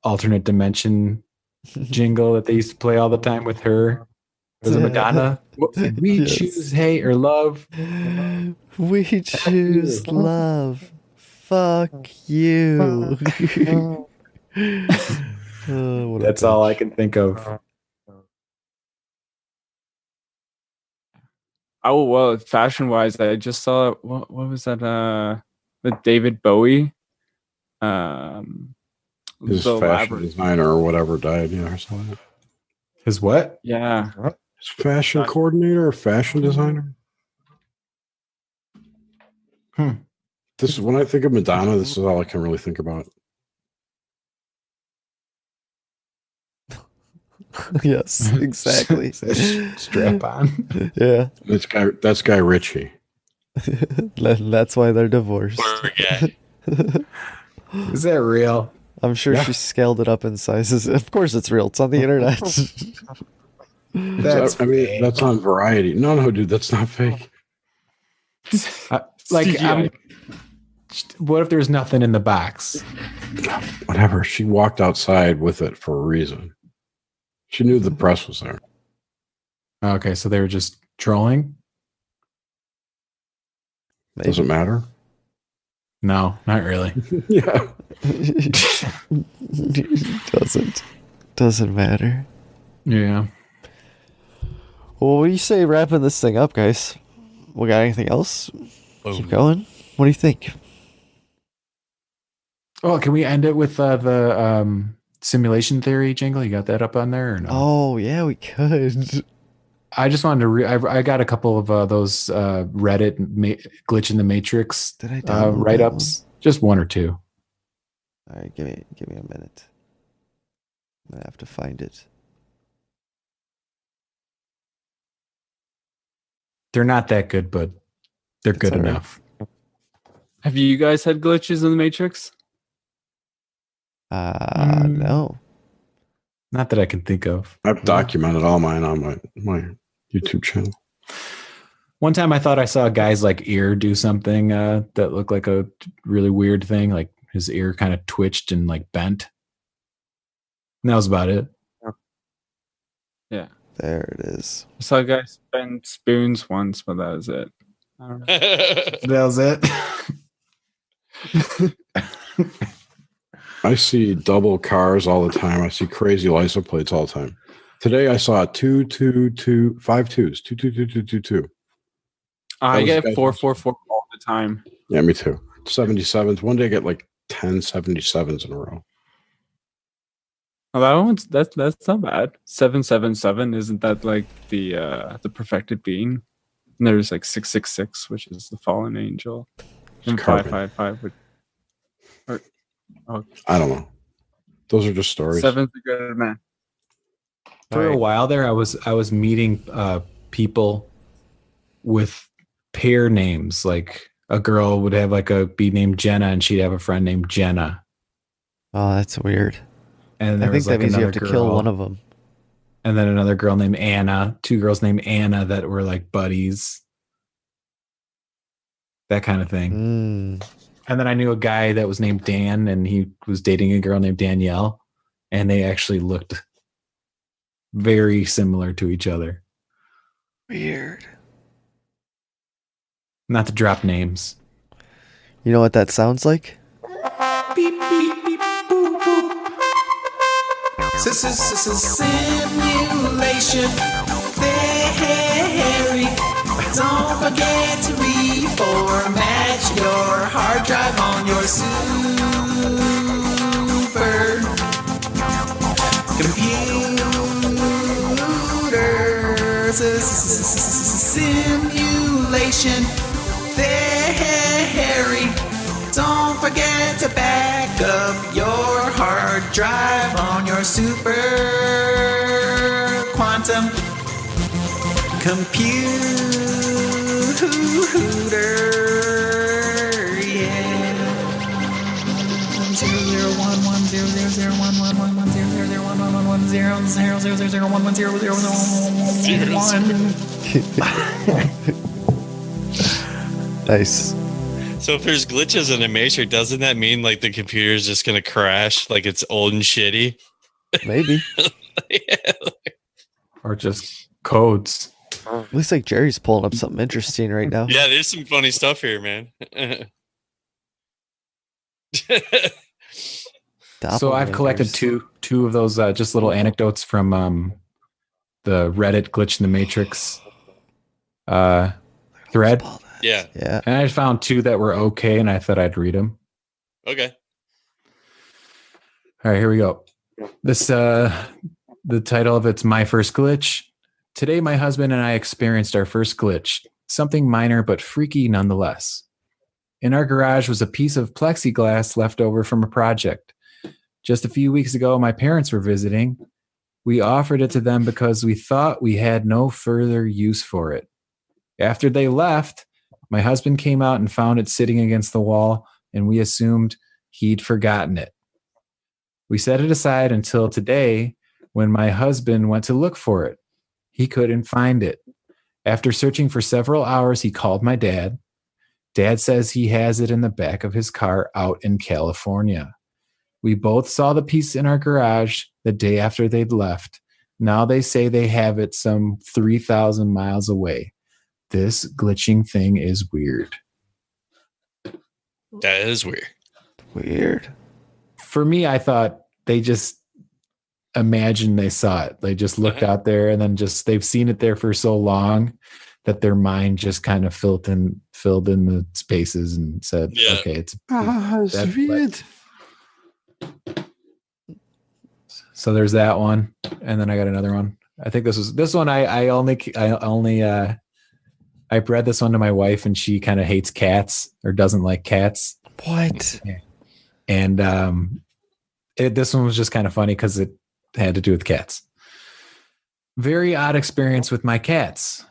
alternate dimension jingle that they used to play all the time with her. Was it Madonna? We choose hate or love. We choose love. Fuck you. That's all I can think of. Oh well, fashion wise, I just saw what was that? With David Bowie. His fashion designer or whatever died, or something. His what? Yeah. His fashion coordinator or fashion designer. This is when I think of Madonna. This is all I can really think about. Yes, exactly. Strap on. Yeah. That's Guy Ritchie. That's why they're divorced. Is that real? I'm sure she scaled it up in sizes. Of course it's real. It's on the internet. That's that's on Variety. No, dude, that's not fake. What if there's nothing in the box? Whatever. She walked outside with it for a reason. She knew the press was there. Okay, so they were just trolling? Does it matter? No, not really. Yeah. Doesn't matter. Yeah. Well, what do you say wrapping this thing up, guys? We got anything else? Keep going. What do you think? Oh, can we end it with the simulation theory jingle? You got that up on there or no? Oh, yeah, we could. I just wanted to I got a couple of those Reddit glitch in the Matrix write-ups. Just one or two. All right, give me a minute. I'm gonna have to find it. They're not that good, but they're good enough. Have you guys had glitches in the Matrix? No. Not that I can think of. I've documented all mine on my YouTube channel. One time I thought I saw a guy's ear do something that looked like a really weird thing. Like his ear kind of twitched and bent. And that was about it. Yeah. There it is. I saw a guy spin spoons once, but that was it. I don't know. That was it. I see double cars all the time. I see crazy license plates all the time. Today I saw 222 5 2s 22222. I was get guys' 444 all the time. Yeah, me too. 77s. One day I get like 10 77s in a row. Oh, that one's that's not bad. 777, isn't that like the perfected being? And there's like 666, which is the fallen angel, and Carbon. 555, which I don't know. Those are just stories. 7's a good man. For a while there, I was meeting people with pair names. Like a girl would have be named Jenna, and she'd have a friend named Jenna. Oh, that's weird. And I think that means you have to kill one of them. And then another girl named Anna. 2 girls named Anna that were like buddies. That kind of thing. And then I knew a guy that was named Dan, and he was dating a girl named Danielle, and they actually looked very similar to each other. Weird. Not to drop names. You know what that sounds like? Beep, beep, beep, boop, boop. Simulation theory. Don't forget to reformat your hard drive on your super computer. Simulation theory. Don't forget to back up your hard drive on your super quantum computer. Yeah. 001110011001101. Nice. So if there's glitches in a matrix, doesn't that mean like the computer's just gonna crash, like it's old and shitty? Maybe. Yeah. Or just codes. Looks like Jerry's pulling up something interesting right now. Yeah, there's some funny stuff here, man. So I've collected two of those just little anecdotes from the Reddit Glitch in the Matrix thread. Yeah. Yeah. And I found 2 that were okay, and I thought I'd read them. Okay. All right, here we go. This the title of it's My First Glitch. Today, my husband and I experienced our first glitch. Something minor but freaky nonetheless. In our garage was a piece of plexiglass left over from a project. Just a few weeks ago, my parents were visiting. We offered it to them because we thought we had no further use for it. After they left, my husband came out and found it sitting against the wall, and we assumed he'd forgotten it. We set it aside until today when my husband went to look for it. He couldn't find it. After searching for several hours, he called my dad. Dad says he has it in the back of his car out in California. We both saw the piece in our garage the day after they'd left. Now they say they have it some 3,000 miles away. This glitching thing is weird. That is weird. Weird. For me, I thought they just imagined they saw it. They just looked out there, and then they've seen it there for so long that their mind just kind of filled in the spaces and said, okay, it's weird. So there's that one. And then I got another one. I think this one I read this one to my wife, and she kind of hates cats or doesn't like cats. What? And this one was just kind of funny because it had to do with cats. Very odd experience with my cats.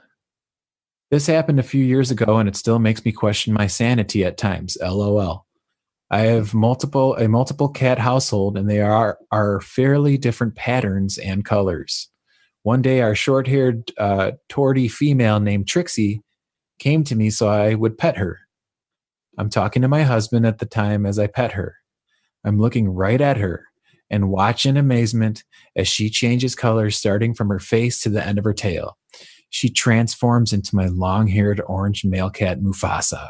This happened a few years ago, and it still makes me question my sanity at times. LOL. I have a multiple cat household, and they are fairly different patterns and colors. One day, our short-haired, torty female named Trixie came to me so I would pet her. I'm talking to my husband at the time as I pet her. I'm looking right at her and watch in amazement as she changes colors starting from her face to the end of her tail. She transforms into my long-haired orange male cat Mufasa.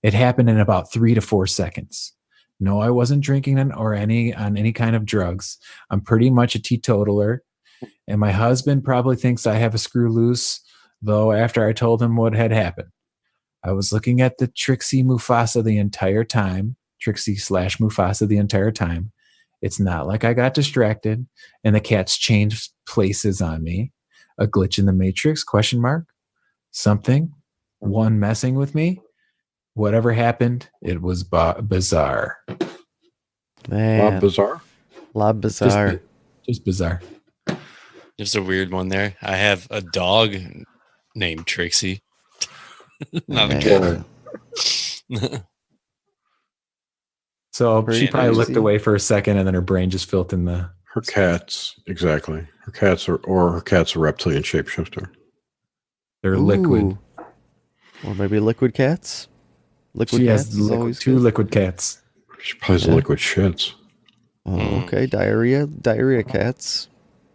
It happened in about 3 to 4 seconds. No, I wasn't drinking on any kind of drugs. I'm pretty much a teetotaler, and my husband probably thinks I have a screw loose, though after I told him what had happened. I was looking at the Trixie Mufasa the entire time. Trixie/Mufasa the entire time. It's not like I got distracted and the cats changed places on me. A glitch in the matrix, ? Something, one messing with me. Whatever happened, it was bizarre. Man. Bizarre? Bizarre. Just bizarre. Just a weird one there. I have a dog named Trixie. Not a cat. So she probably looked crazy. away for a second and then her brain just filled in the... Her cats, exactly. Her cats are a reptilian shapeshifter. They're Ooh. liquid. Or maybe liquid cats. Liquid She cats has is always two good. liquid cats. She plays Yeah. liquid shits. Oh, okay, diarrhea cats.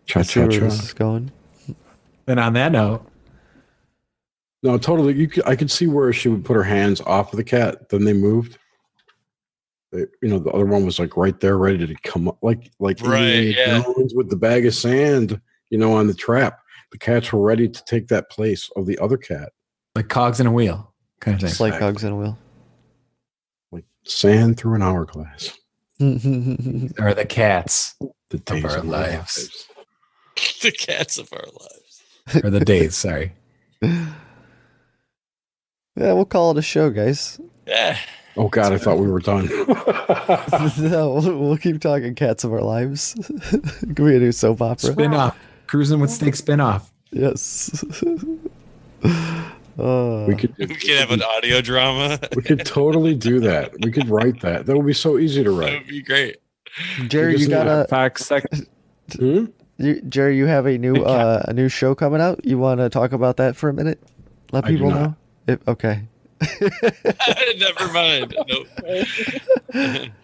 Cha Let's see cha where cha. this is going. And on that note, No, totally. I could see where she would put her hands off of the cat. Then they moved. The other one was like right there, ready to come up, like Right, Indiana yeah. Jones with the bag of sand, on the trap. The cats were ready to take that place of the other cat, like cogs in a wheel kind of Just thing. like cogs in a wheel. like sand through an hourglass. Or the cats The of days our of our lives. The cats of our lives. Or the days, sorry. Yeah, we'll call it a show, guys. Yeah. Oh God, I thought we were done. No, we'll keep talking cats of our lives. Can we do soap opera? Spin off. Cruising with Steak spin off. Yes. We could have an audio drama. We could totally do that. We could write that. That would be so easy to That write. would be great. Jerry, We you just got need a Fact second. Jerry, you have a new show coming out. You want to talk about that for a minute? Let I do people not. know. Okay. Never mind. Nope.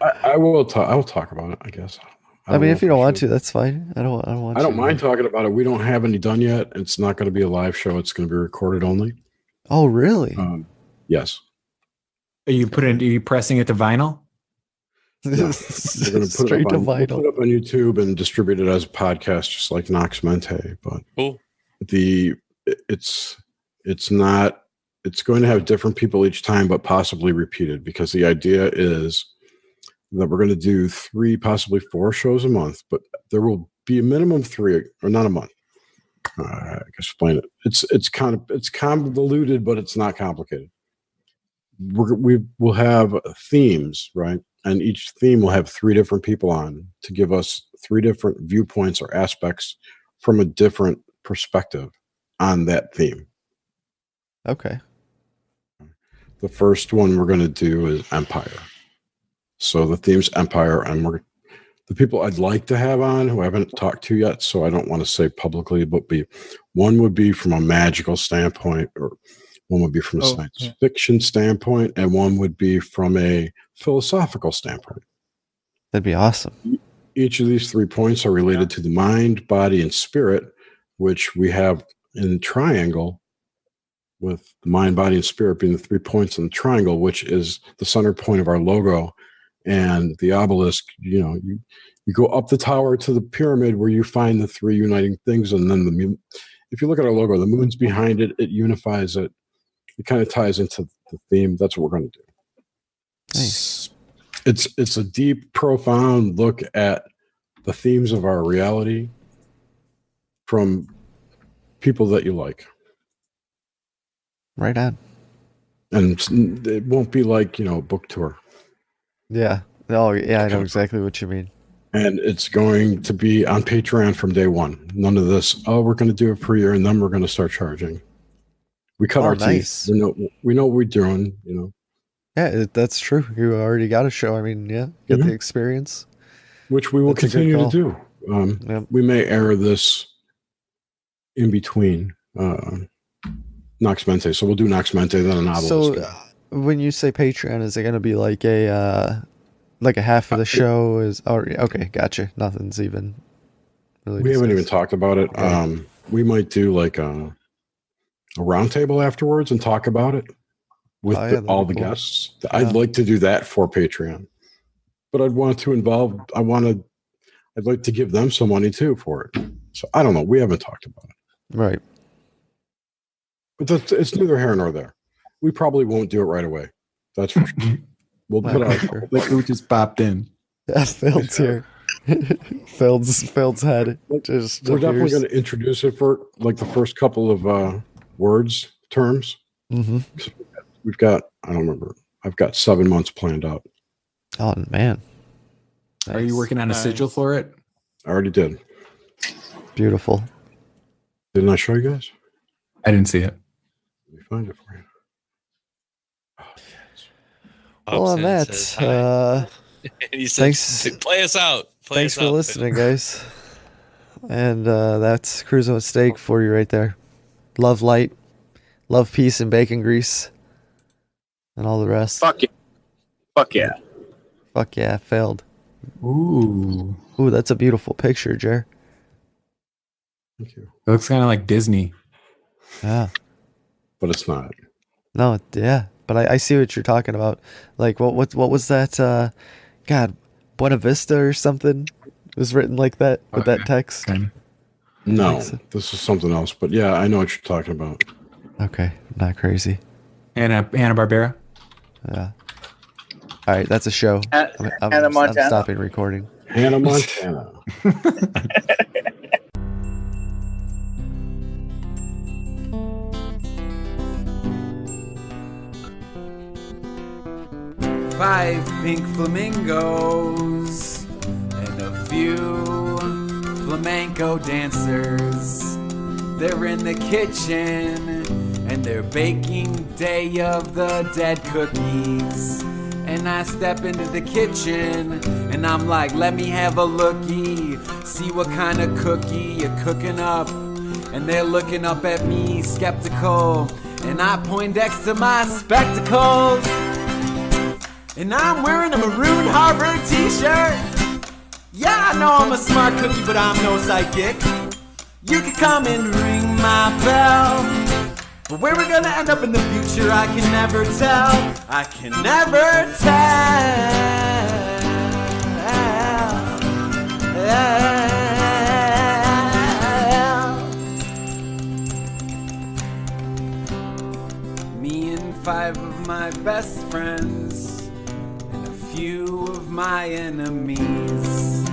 I will talk. I will talk about it. I guess. I mean, if you don't want to, that's fine. I don't want. I don't you mind to. talking about it. We don't have any done yet. It's not going to be a live show. It's going to be recorded only. Oh, really? Yes. Are you pressing it to vinyl? We're going to put Straight it to up on, we'll vinyl. put it up on YouTube and distribute it as a podcast, just like Mente. But Cool. it's not. It's going to have different people each time, but possibly repeated, because the idea is that we're going to do 3, possibly 4 shows a month, but there will be a minimum 3, or not a month. I can explain it. It's convoluted, but it's not complicated. We will have themes, right? And each theme will have 3 different people on to give us 3 different viewpoints or aspects from a different perspective on that theme. Okay. The first one we're going to do is Empire. So the theme's Empire, and the people I'd like to have on who I haven't talked to yet, so I don't want to say publicly, but one would be from a magical standpoint, or one would be from a science fiction standpoint, and one would be from a philosophical standpoint. That'd be awesome. Each of these 3 points are related to the mind, body, and spirit, which we have in triangle, with the mind, body, and spirit being the 3 points in the triangle, which is the center point of our logo. And the obelisk, you go up the tower to the pyramid where you find the 3 uniting things. And then if you look at our logo, the moon's behind it. It unifies it. It kind of ties into the theme. That's what we're going to do. Nice. It's a deep, profound look at the themes of our reality from people that you like. Right on. And it won't be like, a book tour. Yeah. Oh, yeah. I know exactly what you mean. And it's going to be on Patreon from day one. None of this, we're going to do it per year, and then we're going to start charging. We cut our nice. teeth. We know what we're doing, Yeah, that's true. You already got a show. I mean, yeah, get the experience. Which we will That's a good continue to call. do. Yep. We may air this in between Mente. So we'll do Mente, then an Obelisk. So when you say Patreon, is it going to be like a half of the show is okay, gotcha. Nothing's even really We haven't even discussed. talked about it. Okay. We might do like a roundtable afterwards and talk about it with that'd all be the cool. guests. I'd like to do that for Patreon, but I'd like to give them some money too for it. So I don't know. We haven't talked about it. Right. But it's neither here nor there. we probably won't do it right away. That's for sure. We'll put out. Look who just popped in. Yeah, Phil's here. Phil's head. Just we're definitely going to introduce it for like the first couple of words, terms. Mm-hmm. We've got, I don't remember. I've got 7 months planned out. Oh man. Are you working on a sigil for it? I already did. Beautiful. Didn't I show you guys? I didn't see it. Let me find it for you. Well, on that, and he says, says, play us out. Thanks for listening, guys. And that's Cruising with Steak for you right there. Love light, love peace and bacon grease, and all the rest. Fuck yeah. Fuck yeah. Fuck yeah, failed. Ooh. Ooh, that's a beautiful picture, Jer. Thank you. It looks kind of like Disney. Yeah. But it's not. No, yeah. But I see what you're talking about. Like, what was that? God, Buena Vista or something? It was written like that with that text. Okay. No, this is something else. But yeah, I know what you're talking about. Okay, not crazy. Hanna-Barbera? Yeah. All right, that's a show. Hannah Montana. I'm stopping recording. Hannah Montana. Five pink flamingos and a few flamenco dancers. They're in the kitchen and they're baking Day of the Dead cookies. And I step into the kitchen and I'm like, let me have a lookie, see what kind of cookie you're cooking up. And they're looking up at me skeptical, and I Poindexter to my spectacles. And I'm wearing a maroon Harvard t-shirt. Yeah, I know I'm a smart cookie, but I'm no psychic. You can come and ring my bell, but where we're gonna end up in the future, I can never tell. I can never tell. Me and 5 of my best friends, few of my enemies.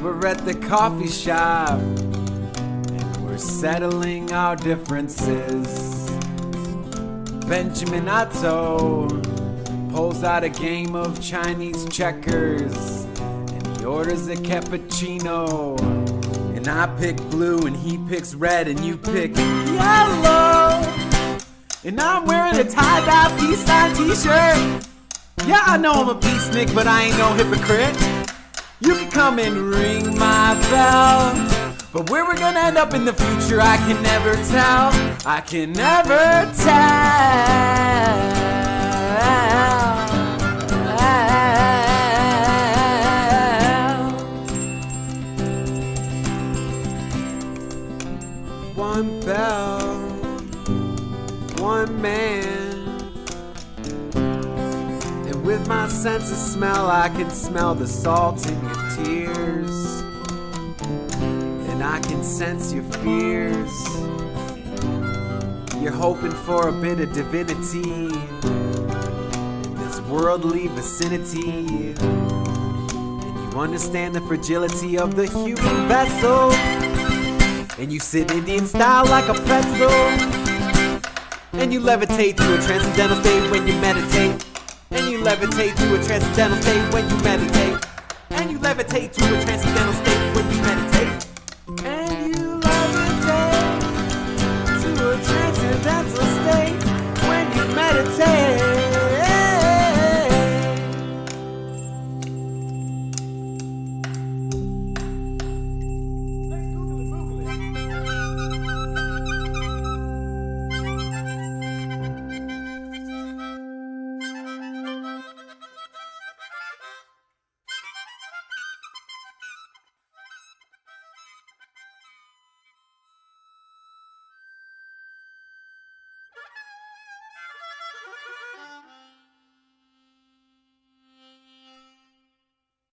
We're at the coffee shop and we're settling our differences. Benjamin Otto pulls out a game of Chinese checkers and he orders a cappuccino. And I pick blue and he picks red and you pick yellow. And I'm wearing a tie-dye peace sign t-shirt. Yeah, I know I'm a peacenik, but I ain't no hypocrite. You can come and ring my bell, but where we're gonna end up in the future, I can never tell. I can never tell. One bell, one man. With my sense of smell, I can smell the salt in your tears, and I can sense your fears. You're hoping for a bit of divinity in this worldly vicinity, and you understand the fragility of the human vessel, and you sit Indian style like a pretzel, and you levitate to a transcendental state when you meditate. And you levitate to a transcendental state when you meditate. And you levitate to a transcendental state